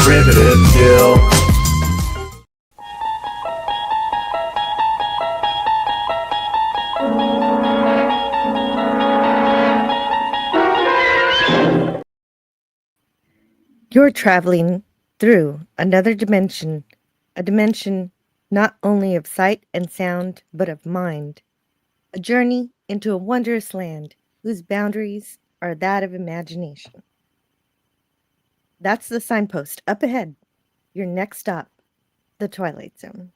Primitive Jill. You're traveling through another dimension, a dimension not only of sight and sound, but of mind. A journey into a wondrous land whose boundaries are that of imagination. That's the signpost up ahead. Your next stop, the Twilight Zone.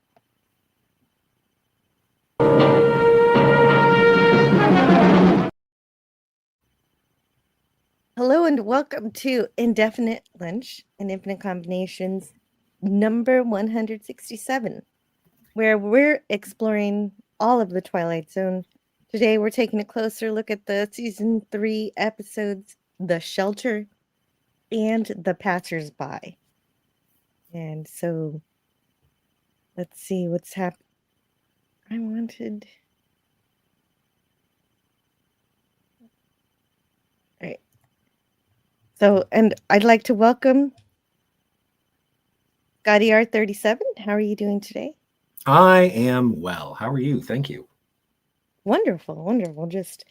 Hello and welcome to Indefinite Lunch and Infinite Combinations number 167, where we're exploring all of the Twilight Zone. Today we're taking a closer look at the season 3 episodes, The Shelter and The Passersby. And so let's see what's happening. All right. So, and I'd like to welcome Scotty R37. How are you doing today? I am well. How are you? Thank you. Wonderful, wonderful. Just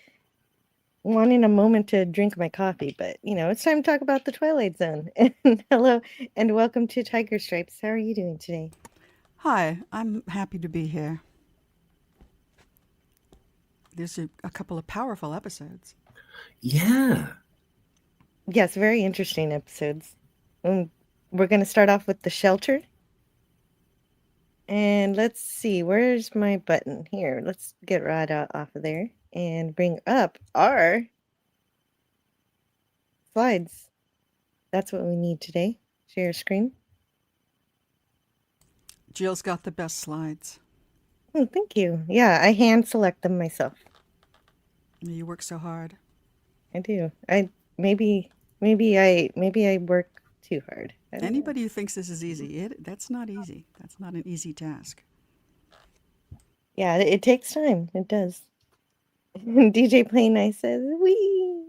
wanting a moment to drink my coffee, but it's time to talk about the Twilight Zone. And hello and welcome to Tiger Stripes. How are you doing today? Hi, I'm happy to be here. There's a couple of powerful episodes. Yeah. Yes, very interesting episodes. We're going to start off with The Shelter. And let's see, where's my button? Here, let's get right off of there and bring up our slides. That's what we need today. Share screen. Jill's got the best slides. Oh, thank you. Yeah, I hand select them myself. You work so hard. I do. Maybe I work too hard. Anybody who thinks this is easy, that's not easy. That's not an easy task. Yeah, it takes time. It does. DJ Play Nice says, "Wee."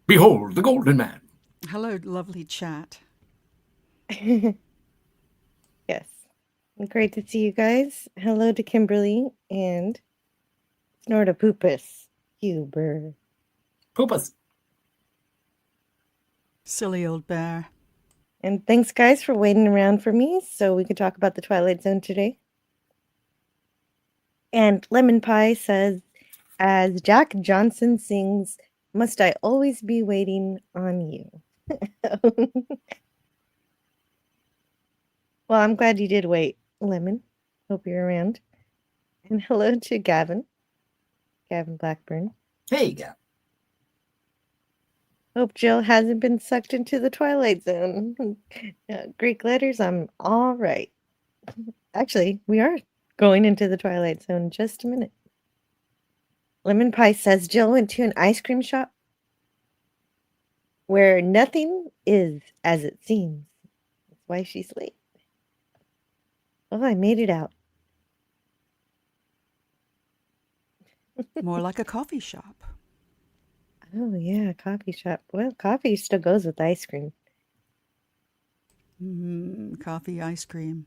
Behold the golden man. Hello, lovely chat. Yes. Great to see you guys. Hello to Kimberly and Snortapoopus. Huber. Poopas. Silly old bear. And thanks, guys, for waiting around for me so we could talk about the Twilight Zone today. And Lemon Pie says, as Jack Johnson sings, must I always be waiting on you? Well, I'm glad you did wait, Lemon. Hope you're around. And hello to Gavin Blackburn. Hey, Gab. Hope Jill hasn't been sucked into the Twilight Zone. Greek letters, I'm all right. Actually, we are going into the Twilight Zone in just a minute. Lemon Pie says Jill went to an ice cream shop where nothing is as it seems. That's why she's late. Oh, I made it out. More like a coffee shop. Oh, yeah, coffee shop. Well, coffee still goes with ice cream. Coffee, ice cream.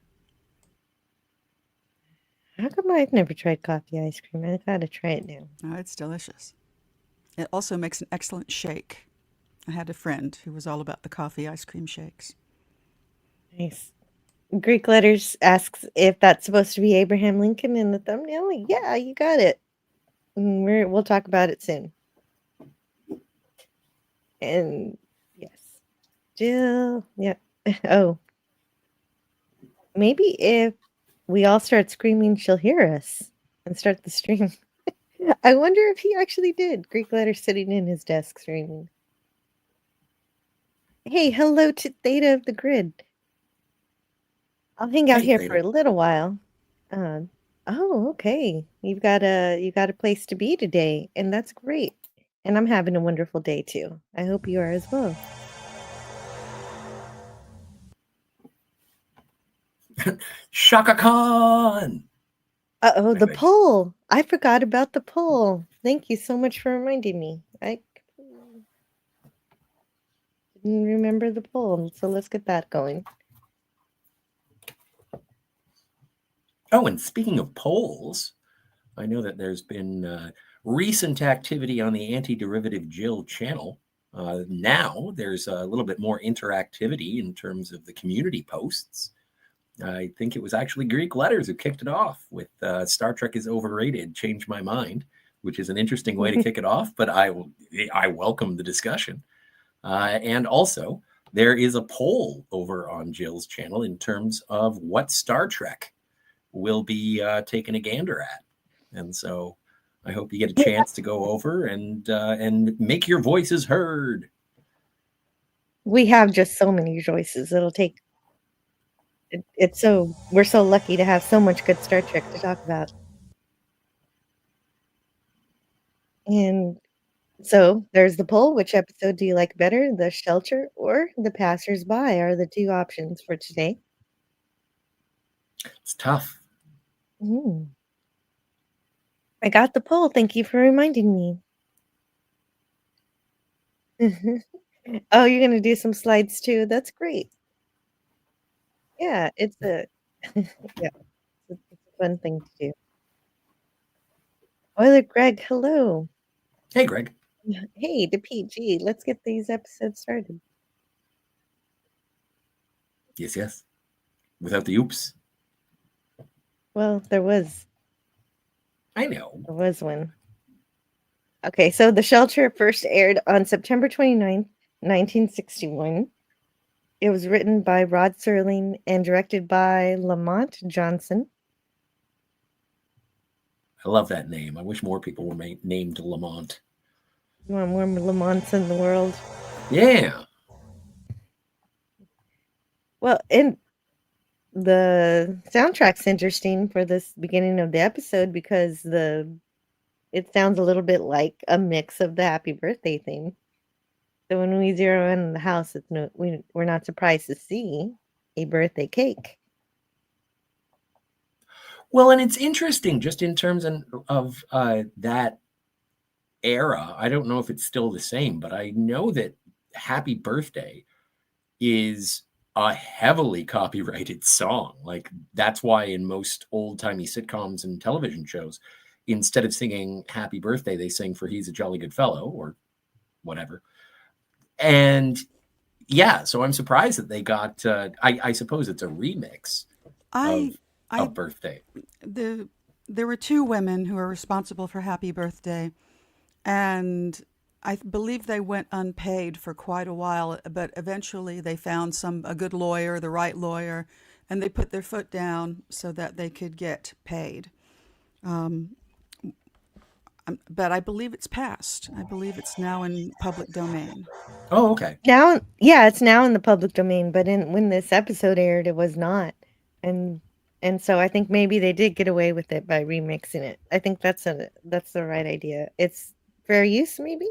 How come I've never tried coffee ice cream? I gotta try it now. Oh, it's delicious. It also makes an excellent shake. I had a friend who was all about the coffee ice cream shakes. Nice. Greek letters asks if that's supposed to be Abraham Lincoln in the thumbnail. Yeah, you got it. We'll talk about it soon. And yes, Jill. Yeah. Oh, maybe if we all start screaming, she'll hear us and start the stream. I wonder if he actually did. Greek letter sitting in his desk screaming. Hey, hello to Theta of the Grid. I'll hang out here for a little while. Oh, okay. You got a place to be today, and that's great. And I'm having a wonderful day too. I hope you are as well. Shaka Khan. Uh-oh, the poll. I forgot about the poll. Thank you so much for reminding me. remember the poll. So let's get that going. Oh, and speaking of polls, I know that there's been recent activity on the Anti-Derivative Jill channel. Now there's a little bit more interactivity in terms of the community posts. I think it was actually Greek Letters who kicked it off with Star Trek is overrated, change my mind, which is an interesting way to kick it off, but I welcome the discussion. And also, there is a poll over on Jill's channel in terms of what Star Trek will be taking a gander at. And so I hope you get a chance to go over and make your voices heard. We have just so many choices. It'll take. We're so lucky to have so much good Star Trek to talk about. And so there's the poll. Which episode do you like better, The Shelter or The Passersby are the two options for today. It's tough. I got the poll. Thank you for reminding me. Oh, you're going to do some slides too? That's great. Yeah, it's a fun thing to do. Oiler Greg, hello. Hey, Greg. Hey, to PG. Let's get these episodes started. Yes. Without the oops. Well, there was. I know. There was one. Okay, so The Shelter first aired on September 29th, 1961. It was written by Rod Serling and directed by Lamont Johnson. I love that name. I wish more people were named Lamont. You want more Lamonts in the world? Yeah. Well, and the soundtrack's interesting for this beginning of the episode because it sounds a little bit like a mix of the Happy Birthday theme. So when we zero in on the house, we're not surprised to see a birthday cake. Well, and it's interesting just in terms of that era. I don't know if it's still the same, but I know that Happy Birthday is a heavily copyrighted song. Like that's why in most old-timey sitcoms and television shows, instead of singing Happy Birthday, they sing For He's a Jolly Good Fellow or whatever. And yeah, so I'm surprised that they got, I suppose it's a remix of Birthday. There were two women who were responsible for Happy Birthday, and I believe they went unpaid for quite a while, but eventually they found a good lawyer, the right lawyer, and they put their foot down so that they could get paid. But I believe it's passed. I believe it's now in public domain. Oh, okay. Now, yeah, it's now in the public domain, but when this episode aired, it was not. And so I think maybe they did get away with it by remixing it. I think that's the right idea. It's fair use, maybe?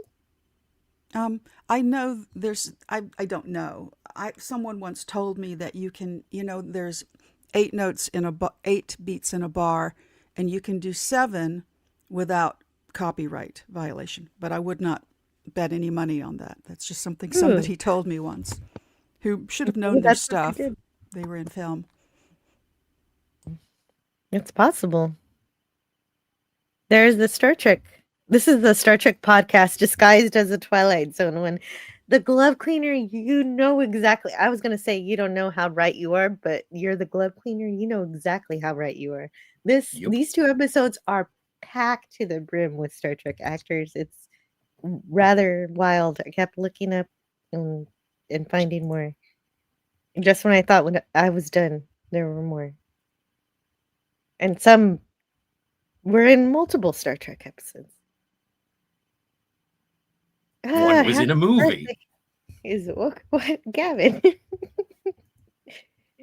I know I don't know. Someone once told me that you can, there's 8 notes in 8 beats in a bar, and you can do 7 without copyright violation. But I would not bet any money on that. That's just something somebody told me once, who should have known their stuff. They were in film. It's possible. There's the Star Trek. This is the Star Trek podcast disguised as a Twilight Zone one. The glove cleaner, you know exactly. I was going to say you don't know how right you are, but you're the glove cleaner. You know exactly how right you are. These 2 episodes are packed to the brim with Star Trek actors. It's rather wild. I kept looking up and finding more. Just when I thought when I was done, there were more. And some were in multiple Star Trek episodes. One was in a movie. What, Gavin?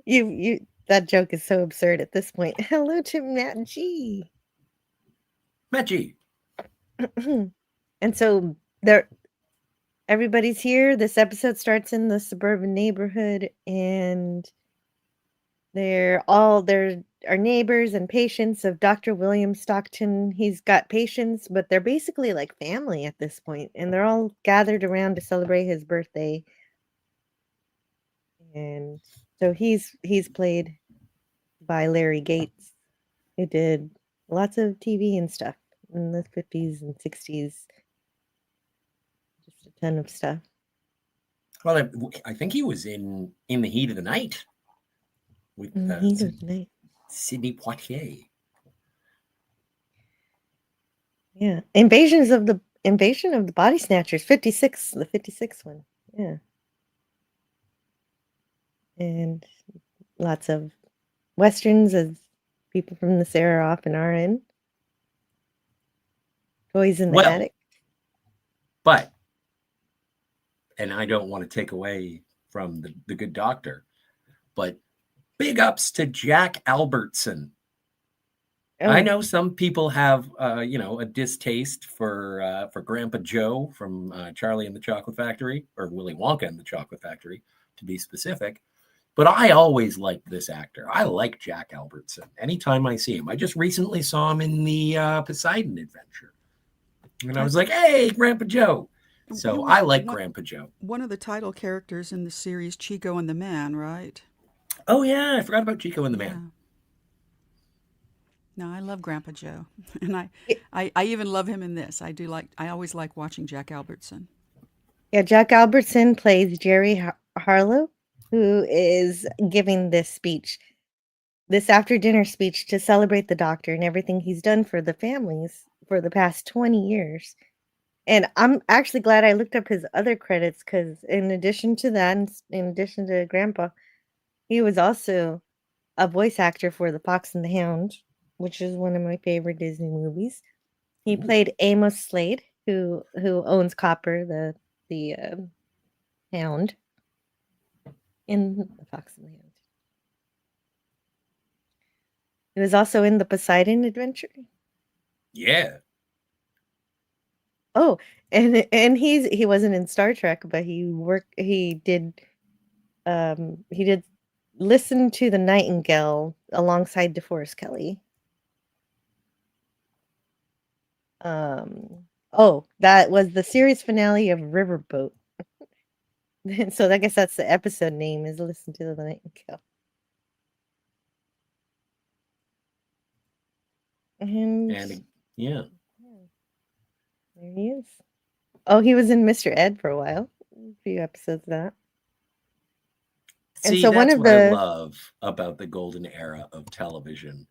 you that joke is so absurd at this point. Hello to Matt G. Matt G. And so everybody's here. This episode starts in the suburban neighborhood, and they're our neighbors and patients of Dr. William Stockton. He's got patients, but they're basically like family at this point, and they're all gathered around to celebrate his birthday. And so he's played by Larry Gates, who did lots of TV and stuff in the 50s and 60s. Just a ton of stuff. Well, I think he was in The Heat of the Night with Heat of the Night. Sidney Poitier. Yeah, Invasion of the Body Snatchers, 56, the 56 one. Yeah. And lots of westerns, as people from this era often are in. Toys in the Attic. But, and I don't want to take away from the good doctor, but big ups to Jack Albertson. Oh, I know some people have, a distaste for Grandpa Joe from Charlie and the Chocolate Factory, or Willy Wonka and the Chocolate Factory, to be specific. But I always liked this actor. I like Jack Albertson. Anytime I see him, I just recently saw him in the Poseidon Adventure, and I was like, "Hey, Grandpa Joe." So I like Grandpa Joe. One of the title characters in the series, Chico and the Man, right? Oh yeah, I forgot about Chico and the Man. No, I love Grandpa Joe, and I even love him in this. I always like watching Jack Albertson. Yeah, Jack Albertson plays Jerry Harlow, who is giving this speech, this after dinner speech, to celebrate the doctor and everything he's done for the families for the past 20 years. And I'm actually glad I looked up his other credits, because in addition to that, in addition to Grandpa, he was also a voice actor for The Fox and the Hound, which is one of my favorite Disney movies. He played Amos Slade, who owns Copper, the hound, in The Fox and the Hound. He was also in the Poseidon Adventure. Yeah. Oh, and he wasn't in Star Trek, but he did Listen to the Nightingale alongside DeForest Kelley. That was the series finale of Riverboat. So I guess that's the episode name, is Listen to the Nightingale. And yeah. There he is. Oh, he was in Mr. Ed for a while. A few episodes of that. See, so that's what I love about the golden era of television.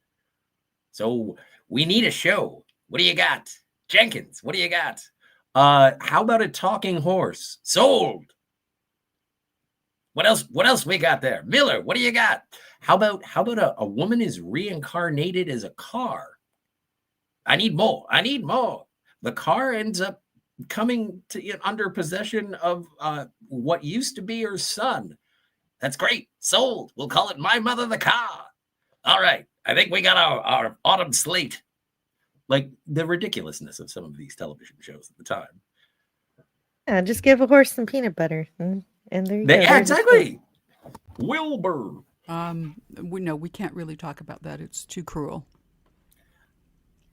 So we need a show. What do you got? Jenkins, what do you got? How about a talking horse? Sold. What else we got there? Miller, what do you got? How about a woman is reincarnated as a car? I need more. The car ends up coming under possession of what used to be her son. That's great. Sold. We'll call it My Mother the Car. All right. I think we got our autumn slate. Like the ridiculousness of some of these television shows at the time. Yeah, just give a horse some peanut butter, and there you go. Yeah, exactly. Wilbur. We can't really talk about that. It's too cruel.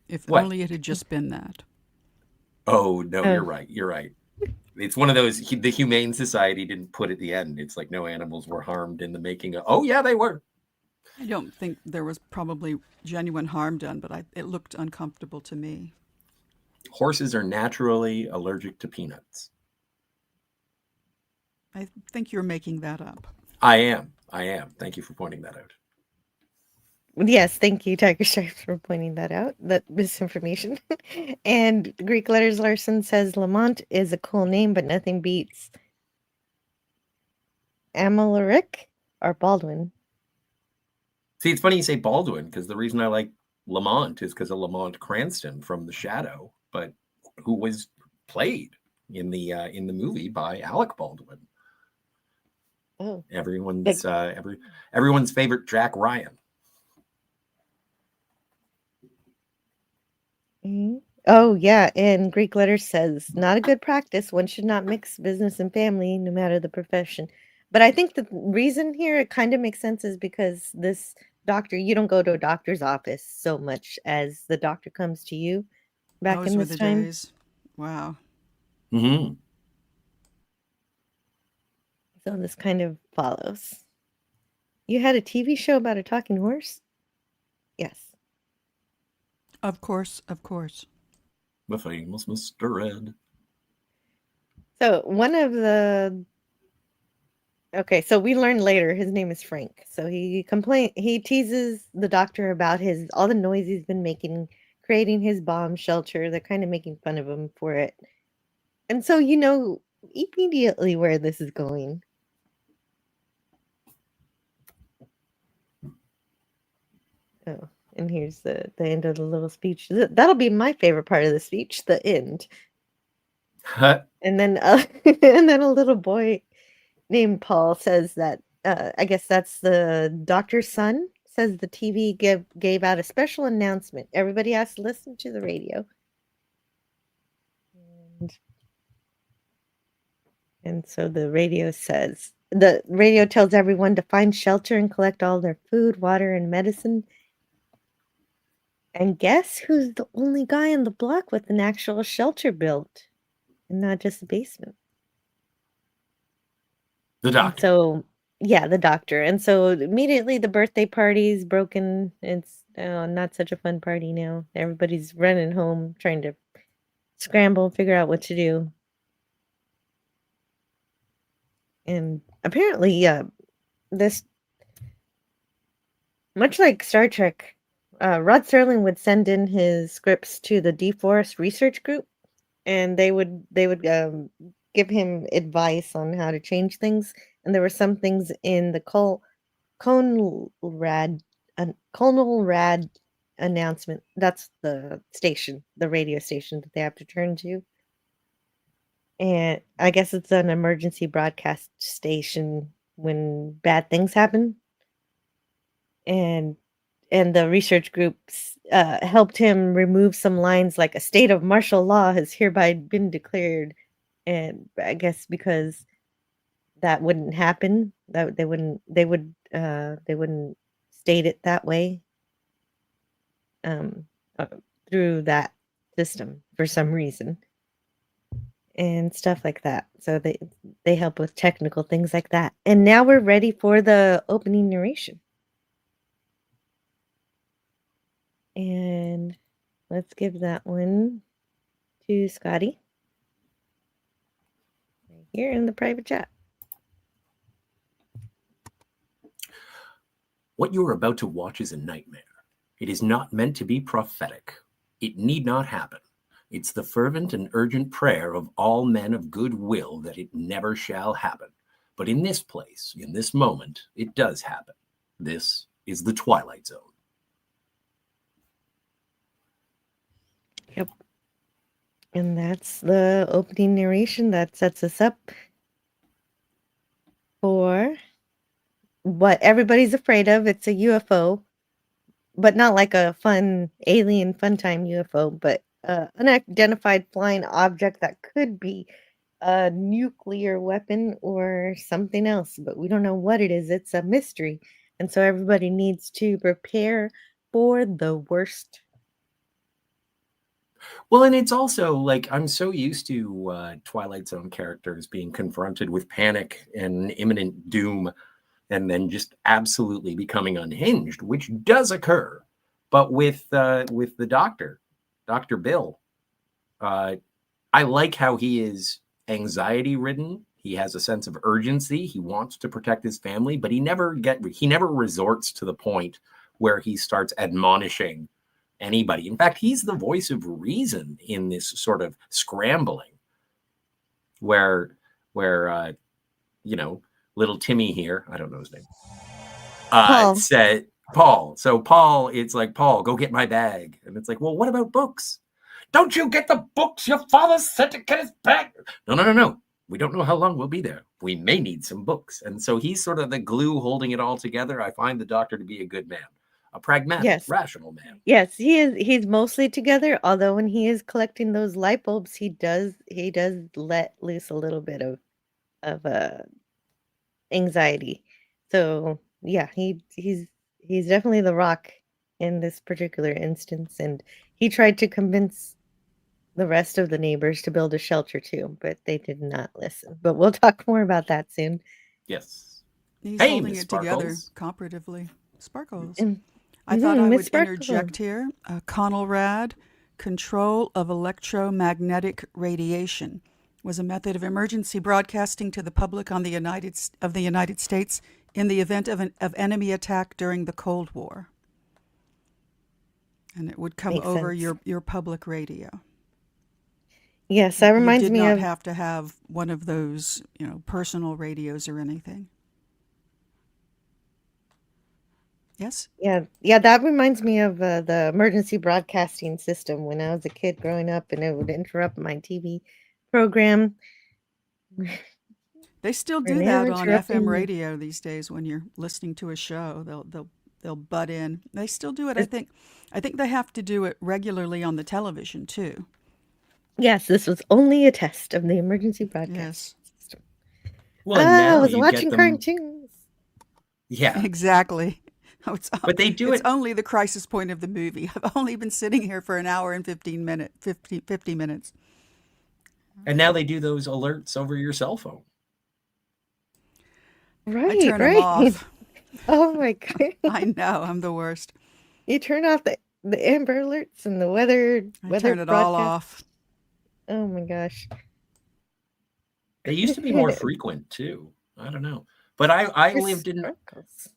If only it had just been that. Oh, no, you're right. It's one of those, the Humane Society didn't put at the end. It's like no animals were harmed in the making of, oh, yeah, they were. I don't think there was probably genuine harm done, but it looked uncomfortable to me. Horses are naturally allergic to peanuts. I think you're making that up. I am. Thank you for pointing that out. Yes, thank you, Tiger Stripes, for pointing that out, that misinformation. And Greek Letters Larson says Lamont is a cool name, but nothing beats Amalric or Baldwin. See, it's funny you say Baldwin, because the reason I like Lamont is because of Lamont Cranston from The Shadow, but who was played in the movie by Alec Baldwin. Oh, everyone's favorite Jack Ryan. Mm-hmm. Oh, yeah. And Greek Letters says, not a good practice. One should not mix business and family, no matter the profession. But I think the reason here, it kind of makes sense, is because this doctor, you don't go to a doctor's office so much as the doctor comes to you back Those in were this the time. days. Wow. Mm-hmm. So this kind of follows. You had a TV show about a talking horse? Yes. Of course, of course. The famous Mr. Ed. So one of the okay, so we learn later his name is Frank. So he teases the doctor about his all the noise he's been making, creating his bomb shelter. They're kind of making fun of him for it. And so you know immediately where this is going. Oh, and here's the end of the little speech. That'll be my favorite part of the speech, the end. And then and then a little boy named Paul says that I guess that's the doctor's son, says the TV gave out a special announcement. Everybody has to listen to the radio. And so the radio tells everyone to find shelter and collect all their food, water, and medicine. And guess who's the only guy in the block with an actual shelter built and not just a basement? The And doctor. so, yeah, the doctor. And so immediately the birthday party's broken. It's not such a fun party now. Everybody's running home trying to scramble, figure out what to do. And apparently, this, much like Star Trek, Rod Serling would send in his scripts to the DeForest Research Group, and they would give him advice on how to change things. And there were some things in the Conelrad announcement. That's the station, the radio station that they have to turn to. And I guess it's an emergency broadcast station when bad things happen. And the research groups helped him remove some lines like a state of martial law has hereby been declared. And I guess because that wouldn't happen, that they wouldn't state it that way um, uh, through that system for some reason and stuff like that. So they help with technical things like that. And now we're ready for the opening narration. And let's give that one to Scotty right here in the private chat. What you are about to watch is a nightmare. It is not meant to be prophetic. It need not happen. It's the fervent and urgent prayer of all men of good will that it never shall happen. But in this place, in this moment, it does happen. This is the Twilight Zone. Yep. And that's the opening narration that sets us up for what everybody's afraid of. It's a UFO, but not like a fun alien fun time UFO, but unidentified flying object that could be a nuclear weapon or something else, but we don't know what it is. It's a mystery. And so everybody needs to prepare for the worst. Well, and it's also like I'm so used to Twilight Zone characters being confronted with panic and imminent doom and then just absolutely becoming unhinged, which does occur. But with the doctor, Dr. Bill, I like how he is anxiety ridden. He has a sense of urgency. He wants to protect his family, but he never resorts to the point where he starts admonishing anybody. In fact, he's the voice of reason in this sort of scrambling where little Timmy here, I don't know his name, Paul. said Paul. So Paul, it's like, Paul, go get my bag. And it's like, well, what about books? Don't you get the books? Your father said to get his bag. No. We don't know how long we'll be there. We may need some books. And so he's sort of the glue holding it all together. I find the doctor to be a good man, a pragmatic, Yes. rational man. Yes, he is. He's mostly together, although when he is collecting those light bulbs, he does let loose a little bit of anxiety. So yeah, he's definitely the rock in this particular instance, and he tried to convince the rest of the neighbors to build a shelter too, but they did not listen. But we'll talk more about that soon. Yes. He's Hey, holding Miss it together Sparkles. comparatively. Sparkles. Mm, I thought I Miss would Sparkle. interject here. Conelrad, control of electromagnetic radiation, was a method of emergency broadcasting to the public on the United States in the event of enemy attack during the Cold War. And it would come Makes over sense. your public radio. Yes, that You reminds did me not of have to have one of those, personal radios or anything. Yes? yeah, that reminds me of the emergency broadcasting system when I was a kid growing up, and it would interrupt my TV program. They still do Tornado that on FM interrupting. radio these days when you're listening to a show. They'll butt in. They still do it. I think they have to do it regularly on the television too. Yes, this was only a test of the emergency broadcast Yes. system. Well, and I now was you watching get them. cartoons. Yeah, Exactly. Oh, but they do it's it. only the crisis point of the movie. I've only been sitting here for an hour and 50 minutes. And now they do those alerts over your cell phone. I Right, turn them right. off. Oh my god. I know, I'm the worst. You turn off the Amber Alerts and the weather I turn it all broadcast. off. Oh my gosh. They used to be more frequent too. I don't know, but I Miss lived in. Sparkles.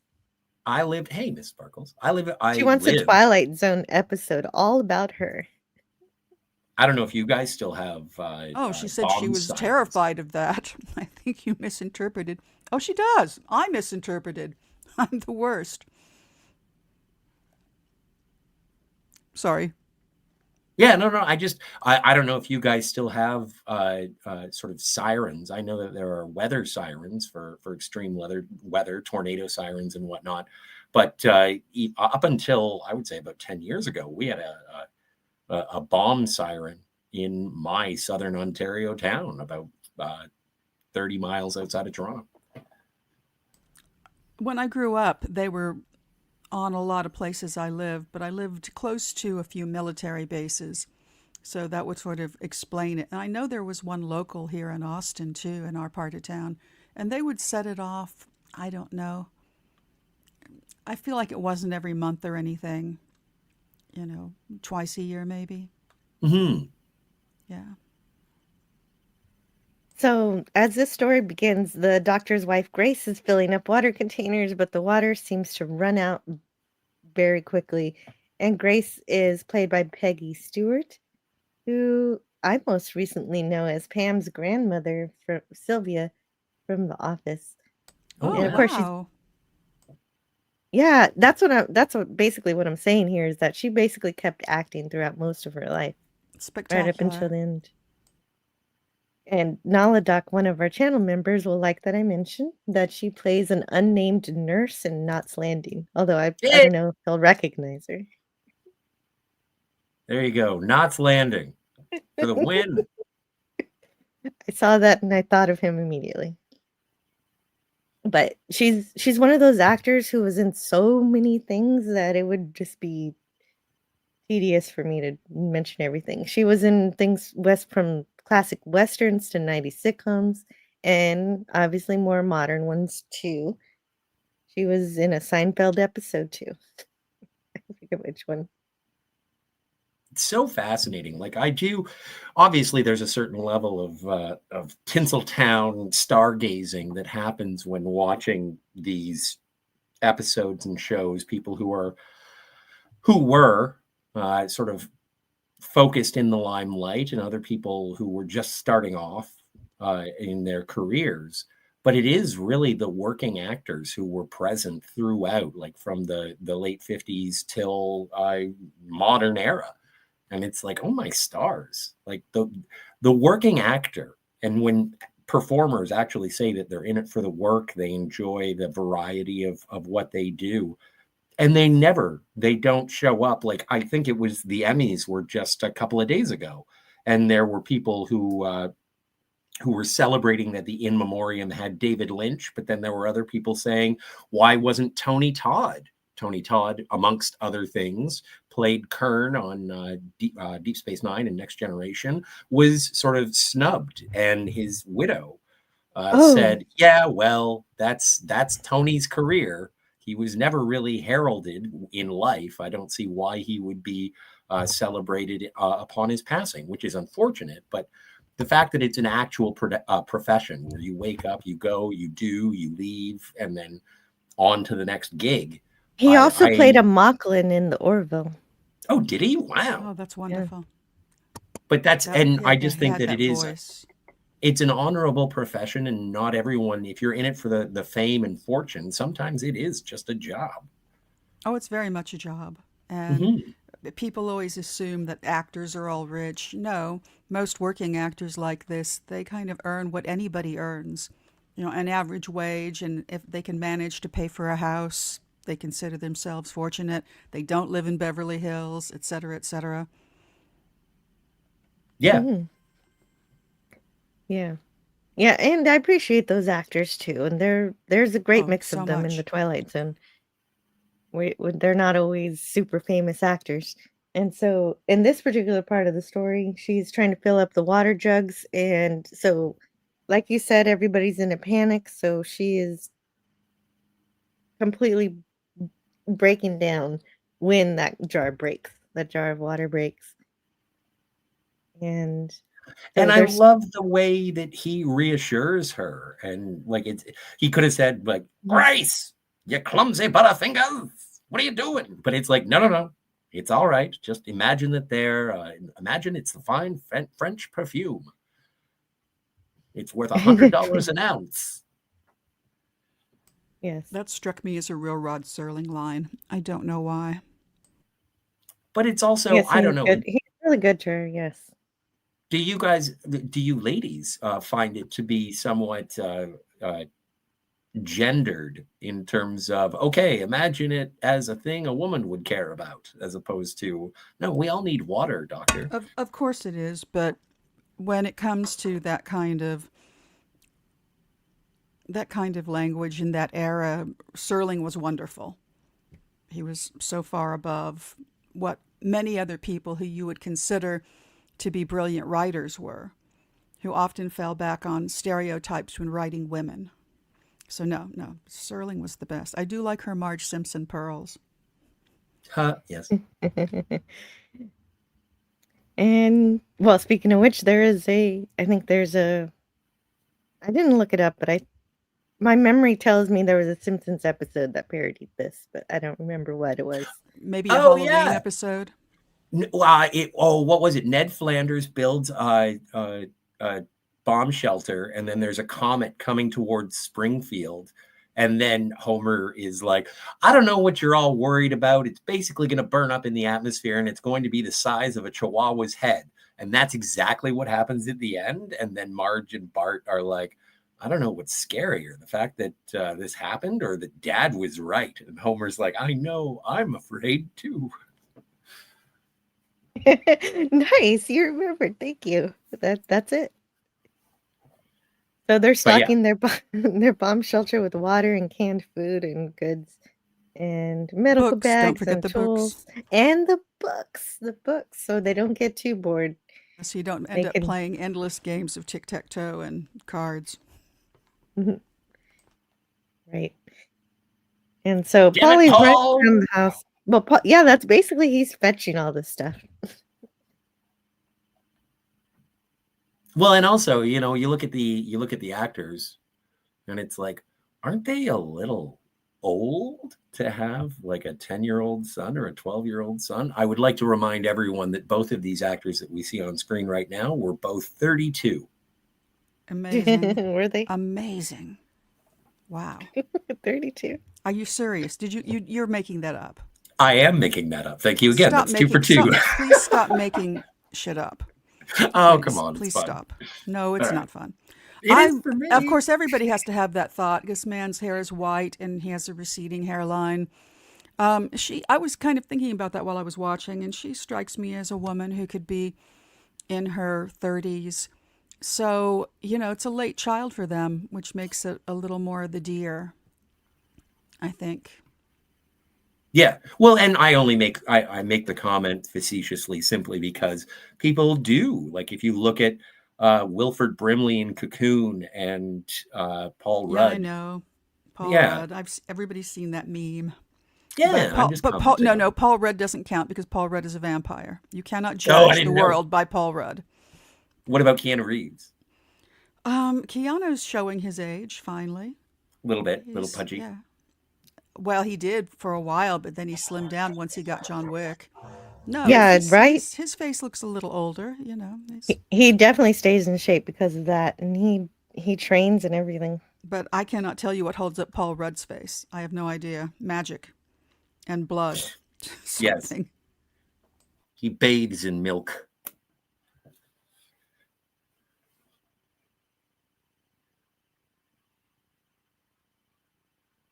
I lived. Hey, Miss Sparkles. She wants a lived. Twilight Zone episode all about her. I don't know if you guys still have. Oh, she said she bomb was signs. terrified of that. I think you misinterpreted. Oh, she does. I misinterpreted. I'm the worst. Sorry. Yeah, no. I don't know if you guys still have sort of sirens. I know that there are weather sirens for extreme weather, tornado sirens and whatnot. But up until I would say about 10 years ago, we had a bomb siren in my southern Ontario town, about 30 miles outside of Toronto. When I grew up, they were on a lot of places I lived, but I lived close to a few military bases. So that would sort of explain it. And I know there was one local here in Austin, too, in our part of town. And they would set it off, I don't know. I feel like it wasn't every month or anything. Twice a year maybe. Mm-hmm. Yeah. So, as this story begins, the doctor's wife, Grace, is filling up water containers, but the water seems to run out very quickly. And Grace is played by Peggy Stewart, who I most recently know as Pam's grandmother, for Sylvia from The Office. Oh, and of course, wow. that's basically what I'm saying here is that she basically kept acting throughout most of her life, Spectacular. right up until the end. And Naladoc, one of our channel members, will like that I mentioned that she plays an unnamed nurse in Knots Landing. Although I don't know if he'll recognize her. There you go. Knots Landing for the win. I saw that and I thought of him immediately. But she's one of those actors who was in so many things that it would just be tedious for me to mention everything. She was in things from classic westerns to 90s sitcoms, and obviously more modern ones too. She was in a Seinfeld episode too. I forget which one. It's so fascinating. Like I do, obviously there's a certain level of Tinseltown stargazing that happens when watching these episodes and shows. People who were sort of focused in the limelight, and other people who were just starting off in their careers. But it is really the working actors who were present throughout, like from the late 50s till modern era. And it's like, oh my stars, like the working actor. And when performers actually say that they're in it for the work, they enjoy the variety of what they do. And they don't show up. Like, I think it was the Emmys were just a couple of days ago. And there were people who were celebrating that the in memoriam had David Lynch. But then there were other people saying, why wasn't Tony Todd? Tony Todd, amongst other things, played Kern on Deep Space Nine and Next Generation, was sort of snubbed. And his widow Oh, said, "Yeah, well, that's Tony's career. He was never really heralded in life. I don't see why he would be celebrated upon his passing, which is unfortunate. But the fact that it's an actual profession where you wake up, you go, you do, you leave, and then on to the next gig. he also played I a Mocklin in the Orville. Oh, did he? Wow. Oh, that's Yeah. wonderful. But that's, That and yeah, I he just think had that that voice. it's an honorable profession, and not everyone, if you're in it for the fame and fortune, sometimes it is just a job. Oh, it's very much a job. And Hmm. people always assume that actors are all rich. No, most working actors like this, they kind of earn what anybody earns, an average wage. And if they can manage to pay for a house, they consider themselves fortunate. They don't live in Beverly Hills, et cetera, et cetera. Yeah. Mhm. Yeah. Yeah, and I appreciate those actors too. And there's a great Oh, mix so of them in the much. Twilight Zone. They're not always super famous actors. And so in this particular part of the story, she's trying to fill up the water jugs. And so, like you said, everybody's in a panic. So she is completely breaking down when that jar of water breaks. And so And I there's love the way that he reassures her. And like, he could have said, like, "Grace, you clumsy butterfingers, what are you doing?" But it's like, no, no, no. It's all right. Just imagine that imagine it's the fine French perfume. It's worth $100 an ounce. yes. That struck me as a real Rod Serling line. I don't know why. But it's also, Yes, I don't he's know. good. He's really good to her, yes. Do you ladies find it to be somewhat gendered in terms of, okay, imagine it as a thing a woman would care about, as opposed to, no, we all need water, doctor. Of course it is, but when it comes to that kind of language in that era, Serling was wonderful. He was so far above what many other people who you would consider to be brilliant writers were, who often fell back on stereotypes when writing women. So no, no, Serling was the best. I do like her Marge Simpson pearls. Yes. And well, speaking of which, I think I didn't look it up, but my memory tells me there was a Simpsons episode that parodied this, but I don't remember what it was. Maybe a Oh Halloween yeah. episode. What was it? Ned Flanders builds a bomb shelter, and then there's a comet coming towards Springfield. And then Homer is like, I don't know what you're all worried about. It's basically going to burn up in the atmosphere, and it's going to be the size of a chihuahua's head. And that's exactly what happens at the end. And then Marge and Bart are like, I don't know what's scarier, the fact that this happened or that Dad was right. And Homer's like, I know, I'm afraid too. Nice, you remembered. Thank you. That's it. So they're But yeah, stocking their bomb shelter with water and canned food and goods and medical Books. Don't bags forget and the books. tools and the books, so they don't get too bored. So you don't end They up can playing endless games of tic-tac-toe and cards. right. And so damn it, Polly's running Paul. around the house. Well, yeah, that's basically he's fetching all this stuff. Well, and also, you look at the actors, and it's like, aren't they a little old to have like a 10-year-old son or a 12-year-old son? I would like to remind everyone that both of these actors that we see on screen right now were both 32. Amazing. Were they Amazing. Wow. 32? Are you serious? You're making that up? I am making that up. Thank you again. Stop That's two for making. two. Please stop making shit up. Oh, come Please, on. It's please fun. stop. No, it's All right. not fun. It is for me. Of course, everybody has to have that thought. This man's hair is white and he has a receding hairline. I was kind of thinking about that while I was watching, and she strikes me as a woman who could be in her 30s. So, it's a late child for them, which makes it a little more the deer, I think. Yeah. Well, and I make the comment facetiously simply because people do. Like, if you look at Wilford Brimley in Cocoon and Paul Yeah, I Rudd. know. Paul Yeah. Rudd. Everybody's seen that meme. Yeah, I'm just Paul, commenting on no, it. Paul Rudd doesn't count because Paul Rudd is a vampire. You cannot Oh, I judge the didn't know. world by Paul Rudd. What about Keanu Reeves? Keanu's showing his age finally. A little bit, little He's pudgy. yeah. Well, he did for a while, but then he slimmed down once he got John Wick. No, Yes. Yeah, right. his face looks a little older. You know, He definitely stays in shape because of that, and he trains and everything. but I cannot tell you what holds up Paul Rudd's face. I have no idea. Magic and blood. Yes. Something. He bathes in milk.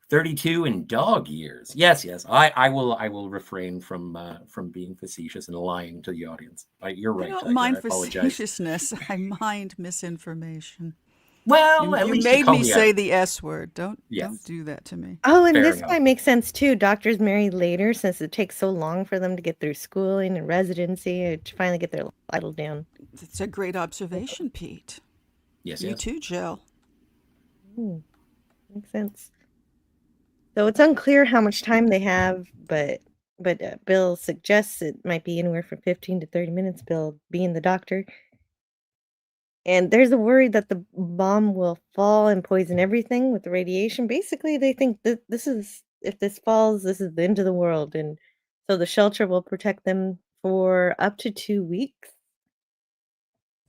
"32 in dog years." Yes, yes. I will refrain from being facetious and lying to the audience. You're I right, don't Tiger. mind I apologize. facetiousness. I mind misinformation. Well, at You least you made call me me say out. the S word. Don't Yes. do that to me. Oh, and Fair this enough. might make sense too. Doctors marry later since it takes so long for them to get through schooling and residency to finally get their title down. It's a great observation, Pete. Yes, You yes. too, Jill. Makes sense. So it's unclear how much time they have, but Bill suggests it might be anywhere from 15 to 30 minutes. Bill being the doctor, and there's a worry that the bomb will fall and poison everything with the radiation. Basically, they think that if this falls, this is the end of the world, and so the shelter will protect them for up to 2 weeks.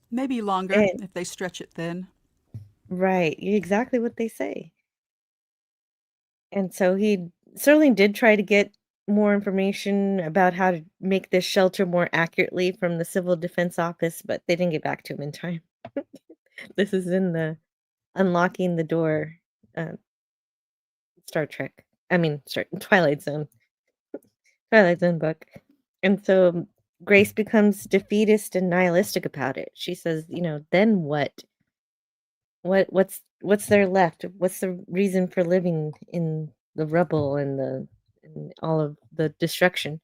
Maybe longer And if they stretch it thin. right, exactly what they say. And so he certainly did try to get more information about how to make this shelter more accurately from the Civil Defense Office, but they didn't get back to him in time. This is in the Unlocking the Door uh, Star Trek. I mean, Twilight Zone. Twilight Zone book. And so Grace becomes defeatist and nihilistic about it. She says, then what? What's there left? What's the reason for living in the rubble and all of the destruction?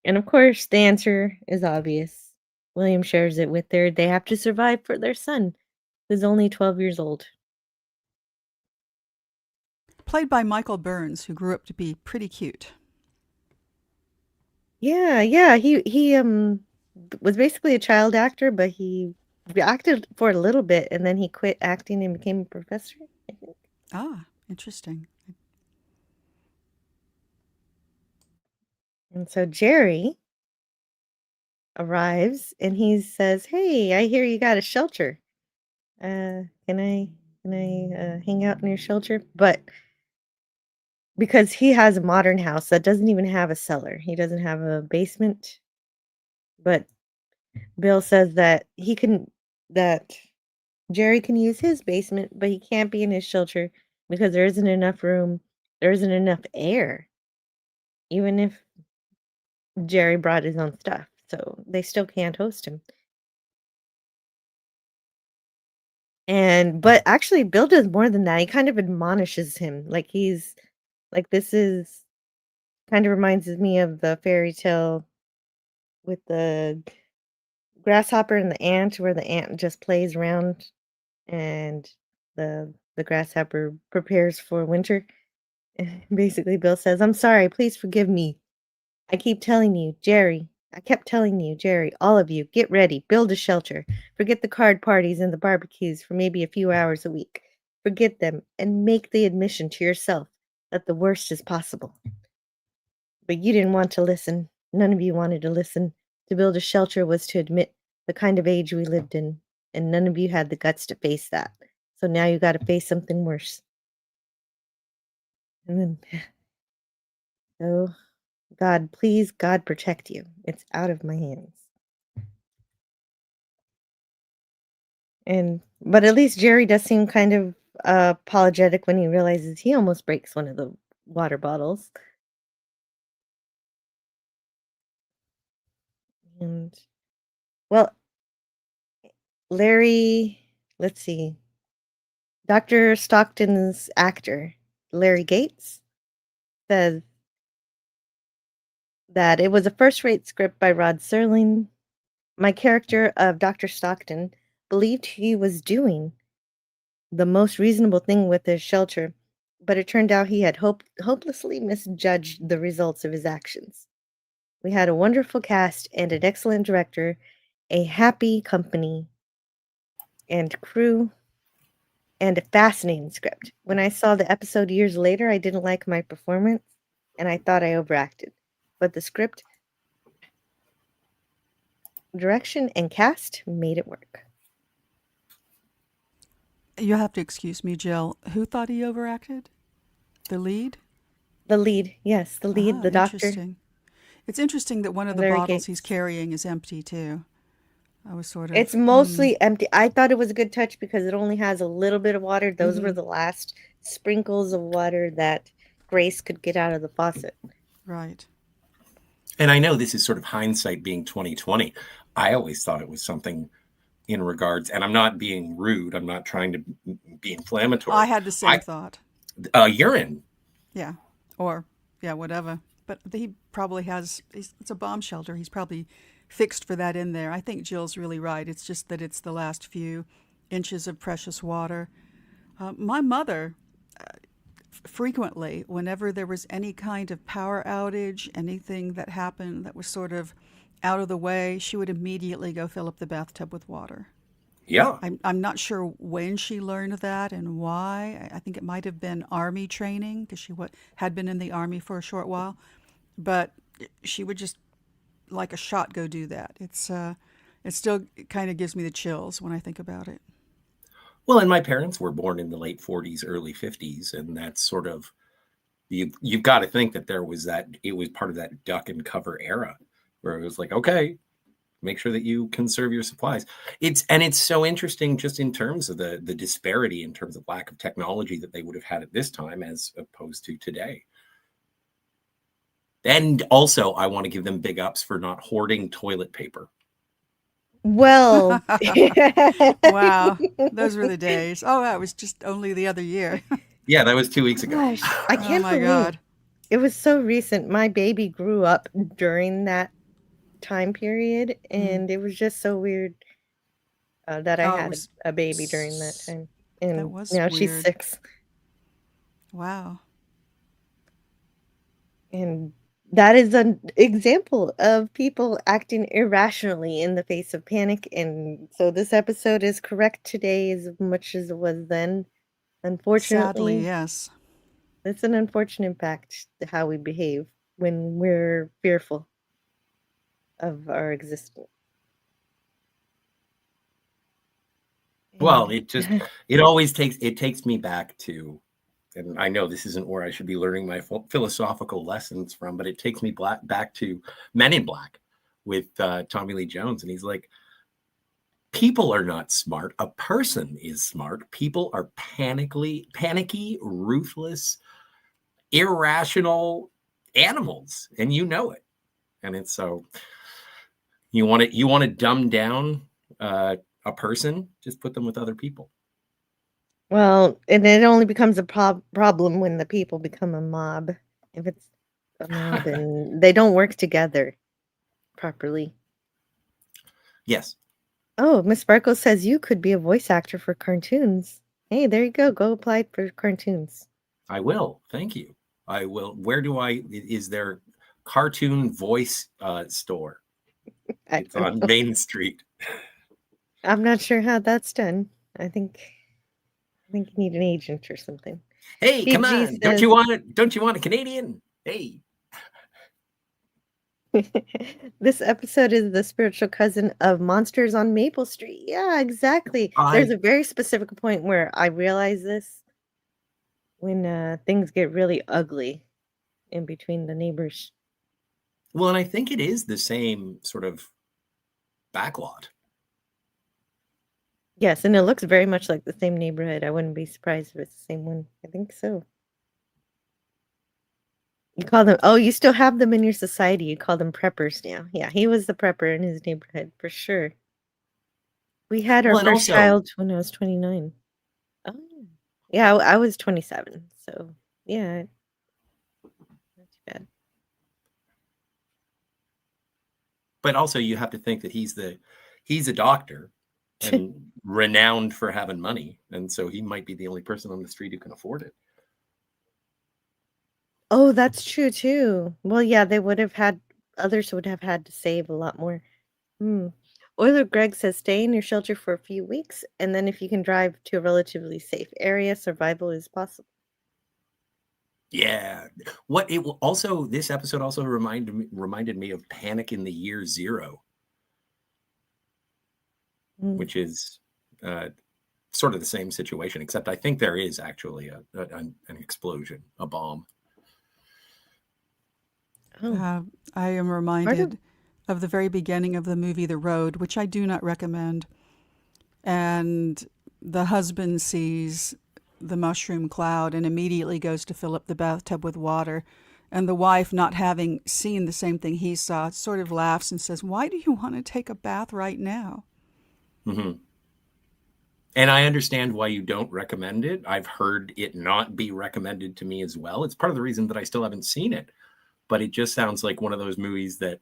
And of course, the answer is obvious. William shares it with they have to survive for their son, who's only 12 years old. Played by Michael Burns, who grew up to be pretty cute. Yeah, he was basically a child actor, but he acted for a little bit and then he quit acting and became a professor, I think. Ah, interesting. And so Jerry arrives and he says, "Hey, I hear you got a shelter. Can I hang out in your shelter?" But because he has a modern house that doesn't even have a cellar, he doesn't have a basement. But Bill says that Jerry can use his basement, but he can't be in his shelter because there isn't enough room, there isn't enough air, even if Jerry brought his own stuff. So they still can't host him. But actually Bill does more than that. He kind of admonishes him. This is kind of reminds me of the fairy tale with the grasshopper and the ant, where the ant just plays around and the grasshopper prepares for winter. Basically, Bill says, "I'm sorry, please forgive me. I keep telling you, Jerry. I kept telling you, Jerry, all of you, get ready, build a shelter. Forget the card parties and the barbecues for maybe a few hours a week. Forget them and make the admission to yourself that the worst is possible." But you didn't want to listen. None of you wanted to listen. To build a shelter was to admit the kind of age we lived in, and none of you had the guts to face that. So now you got to face something worse. And then, so God, please, God, protect you. It's out of my hands. But at least Jerry does seem kind of apologetic when he realizes he almost breaks one of the water bottles. And well, Larry, let's see. Dr. Stockton's actor, Larry Gates, says that it was a first-rate script by Rod Serling. My character of Dr. Stockton believed he was doing the most reasonable thing with his shelter, but it turned out he had hopelessly misjudged the results of his actions. We had a wonderful cast and an excellent director, a happy company and crew, and a fascinating script. When I saw the episode years later, I didn't like my performance, and I thought I overacted. But the script, direction, and cast made it work. You have to excuse me, Jill. Who thought he overacted? The lead? The lead, yes, the lead, the doctor. Interesting. It's interesting that one of the Larry bottles he's Gates. carrying is empty too. I was sort of. It's mostly empty. I thought it was a good touch because it only has a little bit of water. Those were the last sprinkles of water that Grace could get out of the faucet. Right. And I know this is sort of hindsight being 2020. I always thought it was something in regards, and I'm not being rude. I'm not trying to be inflammatory. I had the same thought. Urine. Yeah. Or, yeah, whatever. But he probably has, it's a bomb shelter. He's probably fixed for that in there. I think Jill's really right. It's just that it's the last few inches of precious water. My mother, frequently, whenever there was any kind of power outage, anything that happened that was sort of out of the way, she would immediately go fill up the bathtub with water. Yeah. I'm not sure when she learned that and why. I think it might have been Army training because she had been in the Army for a short while. But she would just, like a shot, go do that. It still kind of gives me the chills when I think about it. Well, and my parents were born in the late 40s, early 50s, and that's sort of, you've got to think that it was part of that duck and cover era where it was like, okay, make sure that you conserve your supplies. It's so interesting just in terms of the disparity in terms of lack of technology that they would have had at this time as opposed to today. And also, I want to give them big ups for not hoarding toilet paper. Well, wow, those were the days. Oh, that was just only the other year. Yeah, that was 2 weeks ago. Gosh, I can't believe God. It was so recent. My baby grew up during that time period, and it was just so weird that I had a baby during that time. And that was now weird. she's 6. Wow. And that is an example of people acting irrationally in the face of panic. And so this episode is correct today as much as it was then. Unfortunately, Sadly, yes. It's an unfortunate impact to how we behave when we're fearful of our existence. Well, it always takes me back to, and I know this isn't where I should be learning my philosophical lessons from, but it takes me back to Men in Black with Tommy Lee Jones. And he's like, people are not smart. A person is smart. People are panicky, ruthless, irrational animals. And you know it. And it's so, you want to dumb down a person, just put them with other people. Well, and it only becomes a problem when the people become a mob. If it's a mob and they don't work together properly. Yes. Oh, Miss Sparkle says you could be a voice actor for cartoons. Hey, there you go. Go apply for cartoons. I will. Thank you. I will. Is there cartoon voice store? It's on Main Street. I'm not sure how that's done. I think you need an agent or something. Hey, BG come on! says, Don't you want a Canadian? Hey. This episode is the spiritual cousin of Monsters on Maple Street. Yeah, exactly. There's a very specific point where I realize this when things get really ugly in between the neighbors. Well, and I think it is the same sort of backlot. Yes, and it looks very much like the same neighborhood. I wouldn't be surprised if it's the same one. I think so. You call them, you still have them in your society. You call them preppers now. Yeah, he was the prepper in his neighborhood for sure. We had our first child when I was 29. Oh, yeah, I was 27. So, yeah, not too bad. But also, you have to think that he's a doctor, and renowned for having money. And so he might be the only person on the street who can afford it. Oh, that's true too. Well, yeah, others would have had to save a lot more. Hmm. Euler Greg says stay in your shelter for a few weeks, and then if you can drive to a relatively safe area, survival is possible. Yeah. This episode also reminded me of Panic in the Year Zero, which is sort of the same situation, except I think there is actually an explosion, a bomb. I am reminded of the very beginning of the movie The Road, which I do not recommend. And the husband sees the mushroom cloud and immediately goes to fill up the bathtub with water. And the wife, not having seen the same thing he saw, sort of laughs and says, "Why do you want to take a bath right now?" Mm-hmm. And I understand why you don't recommend it. I've heard it not be recommended to me as well. It's part of the reason that I still haven't seen it. But it just sounds like one of those movies that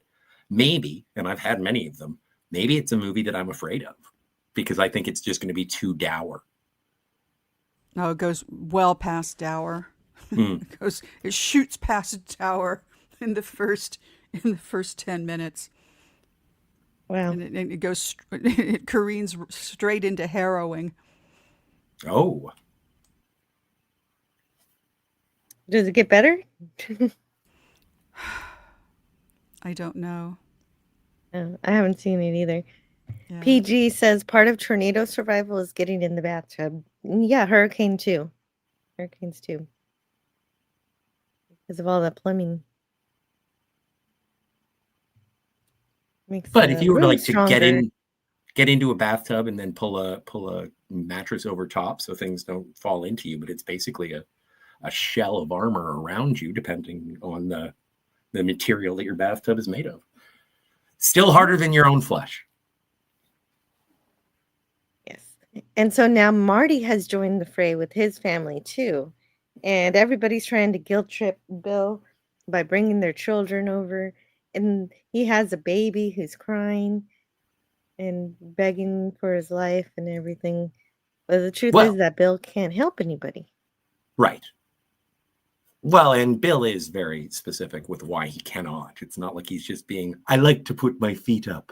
maybe, and I've had many of them, maybe it's a movie that I'm afraid of because I think it's just going to be too dour. No, it goes well past dour. It shoots past dour in the first 10 minutes. Wow. And it careens straight into harrowing. Oh. Does it get better? I don't know. I haven't seen it either. Yeah. PG says part of tornado survival is getting in the bathtub. Yeah, hurricanes too. Because of all that plumbing. But if you were like to stronger. get into a bathtub and then pull a mattress over top so things don't fall into you, but it's basically a shell of armor around you, depending on the material that your bathtub is made of. Still harder than your own flesh. Yes. And so now Marty has joined the fray with his family too. And everybody's trying to guilt trip Bill by bringing their children over. And he has a baby who's crying and begging for his life and everything. But the truth is that Bill can't help anybody. Right. Well, and Bill is very specific with why he cannot. It's not like he's just being, I like to put my feet up.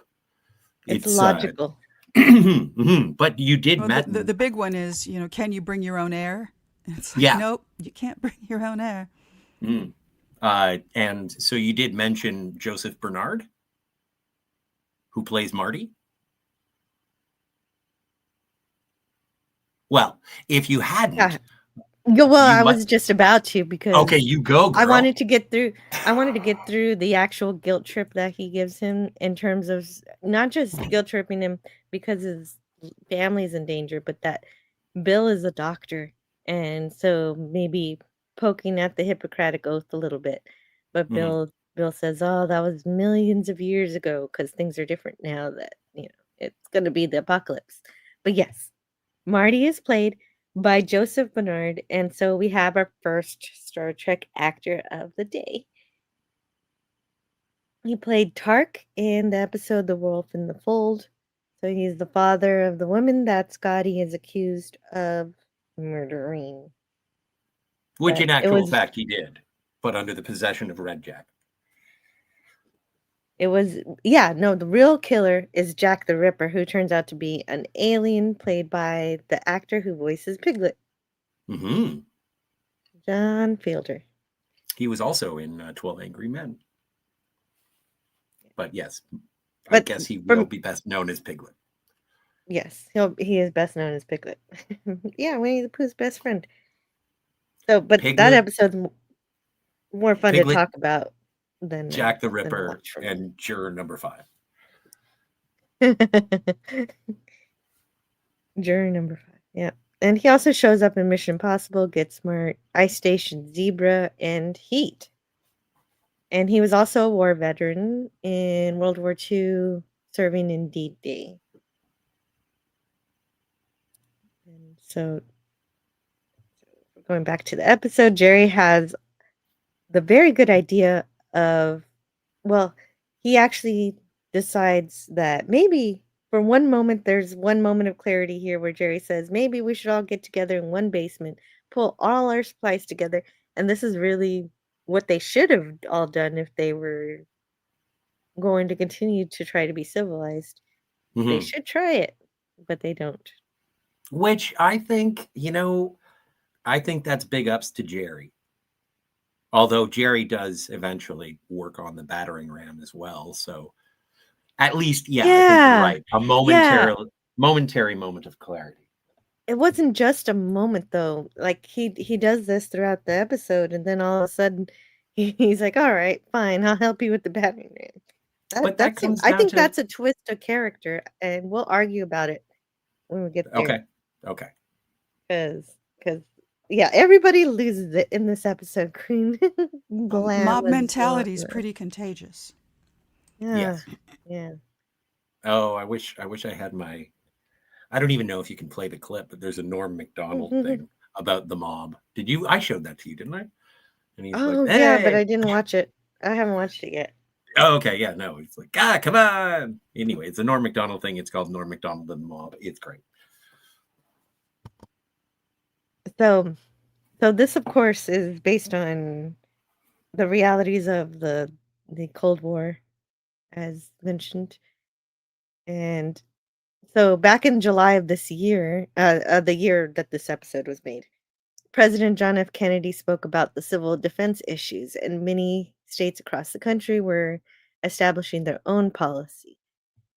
It's logical. But you did the big one is, can you bring your own air? It's like, nope, you can't bring your own air. And so you did mention Joseph Bernard, who plays Marty. Well, if you hadn't, I was just about to because okay, you go, girl. I wanted to get through the actual guilt trip that he gives him in terms of not just guilt tripping him because his family's in danger, but that Bill is a doctor, and so maybe poking at the Hippocratic Oath a little bit. But Bill says, "Oh, that was millions of years ago because things are different now. That it's going to be the apocalypse." But yes, Marty is played by Joseph Bernard, and so we have our first Star Trek actor of the day. He played Tark in the episode The Wolf in the Fold. So he's the father of the woman that Scotty is accused of murdering. Which in actual fact he did, but under the possession of Red Jack. The real killer is Jack the Ripper, who turns out to be an alien played by the actor who voices Piglet. John Fielder. He was also in 12 Angry Men. But yes, I guess he will be best known as Piglet. Yes, he is best known as Piglet. Yeah, Winnie the Pooh's best friend. So, but Piglet, that episode's more fun Piglet, to talk about than Jack the Ripper and Juror Number 5. Juror Number 5, yeah. And he also shows up in Mission Impossible, Get Smart, Ice Station Zebra, and Heat. And he was also a war veteran in World War II, serving in D-Day. And so, going back to the episode, Jerry has the very good idea of, he actually decides that maybe For one moment, there's one moment of clarity here where Jerry says, maybe we should all get together in one basement, pull all our supplies together. And this is really what they should have all done if they were going to continue to try to be civilized. They Mhm. should try it, but they don't. Which I think, I think that's big ups to Jerry. Although Jerry does eventually work on the battering ram as well. So at least, yeah, I think you're Yeah. right. A Yeah. momentary moment of clarity. It wasn't just a moment though. Like he does this throughout the episode, and then all of a sudden he's like, "All right, fine, I'll help you with the battering ram." But that That's comes I down think to that's a twist of character, and we'll argue about it when we get there. okay. Okay. Because yeah, everybody loses it in this episode. Queen Glam Mob was mentality is pretty contagious. yeah, Yes. yeah. Oh, I wish I had my I don't even know if you can play the clip, but there's a Norm Macdonald thing about the mob. I showed that to you, didn't I? And he's like, Oh yeah, but "Hey." I didn't watch it. I haven't watched it yet. Oh, okay, yeah, no. He's like, come on. Anyway, it's a Norm Macdonald thing. It's called Norm Macdonald and the Mob. It's great. So this of course is based on the realities of the Cold War, as mentioned. And so back in July of this year, the year that this episode was made, President John F. Kennedy spoke about the civil defense issues, and many states across the country were establishing their own policy.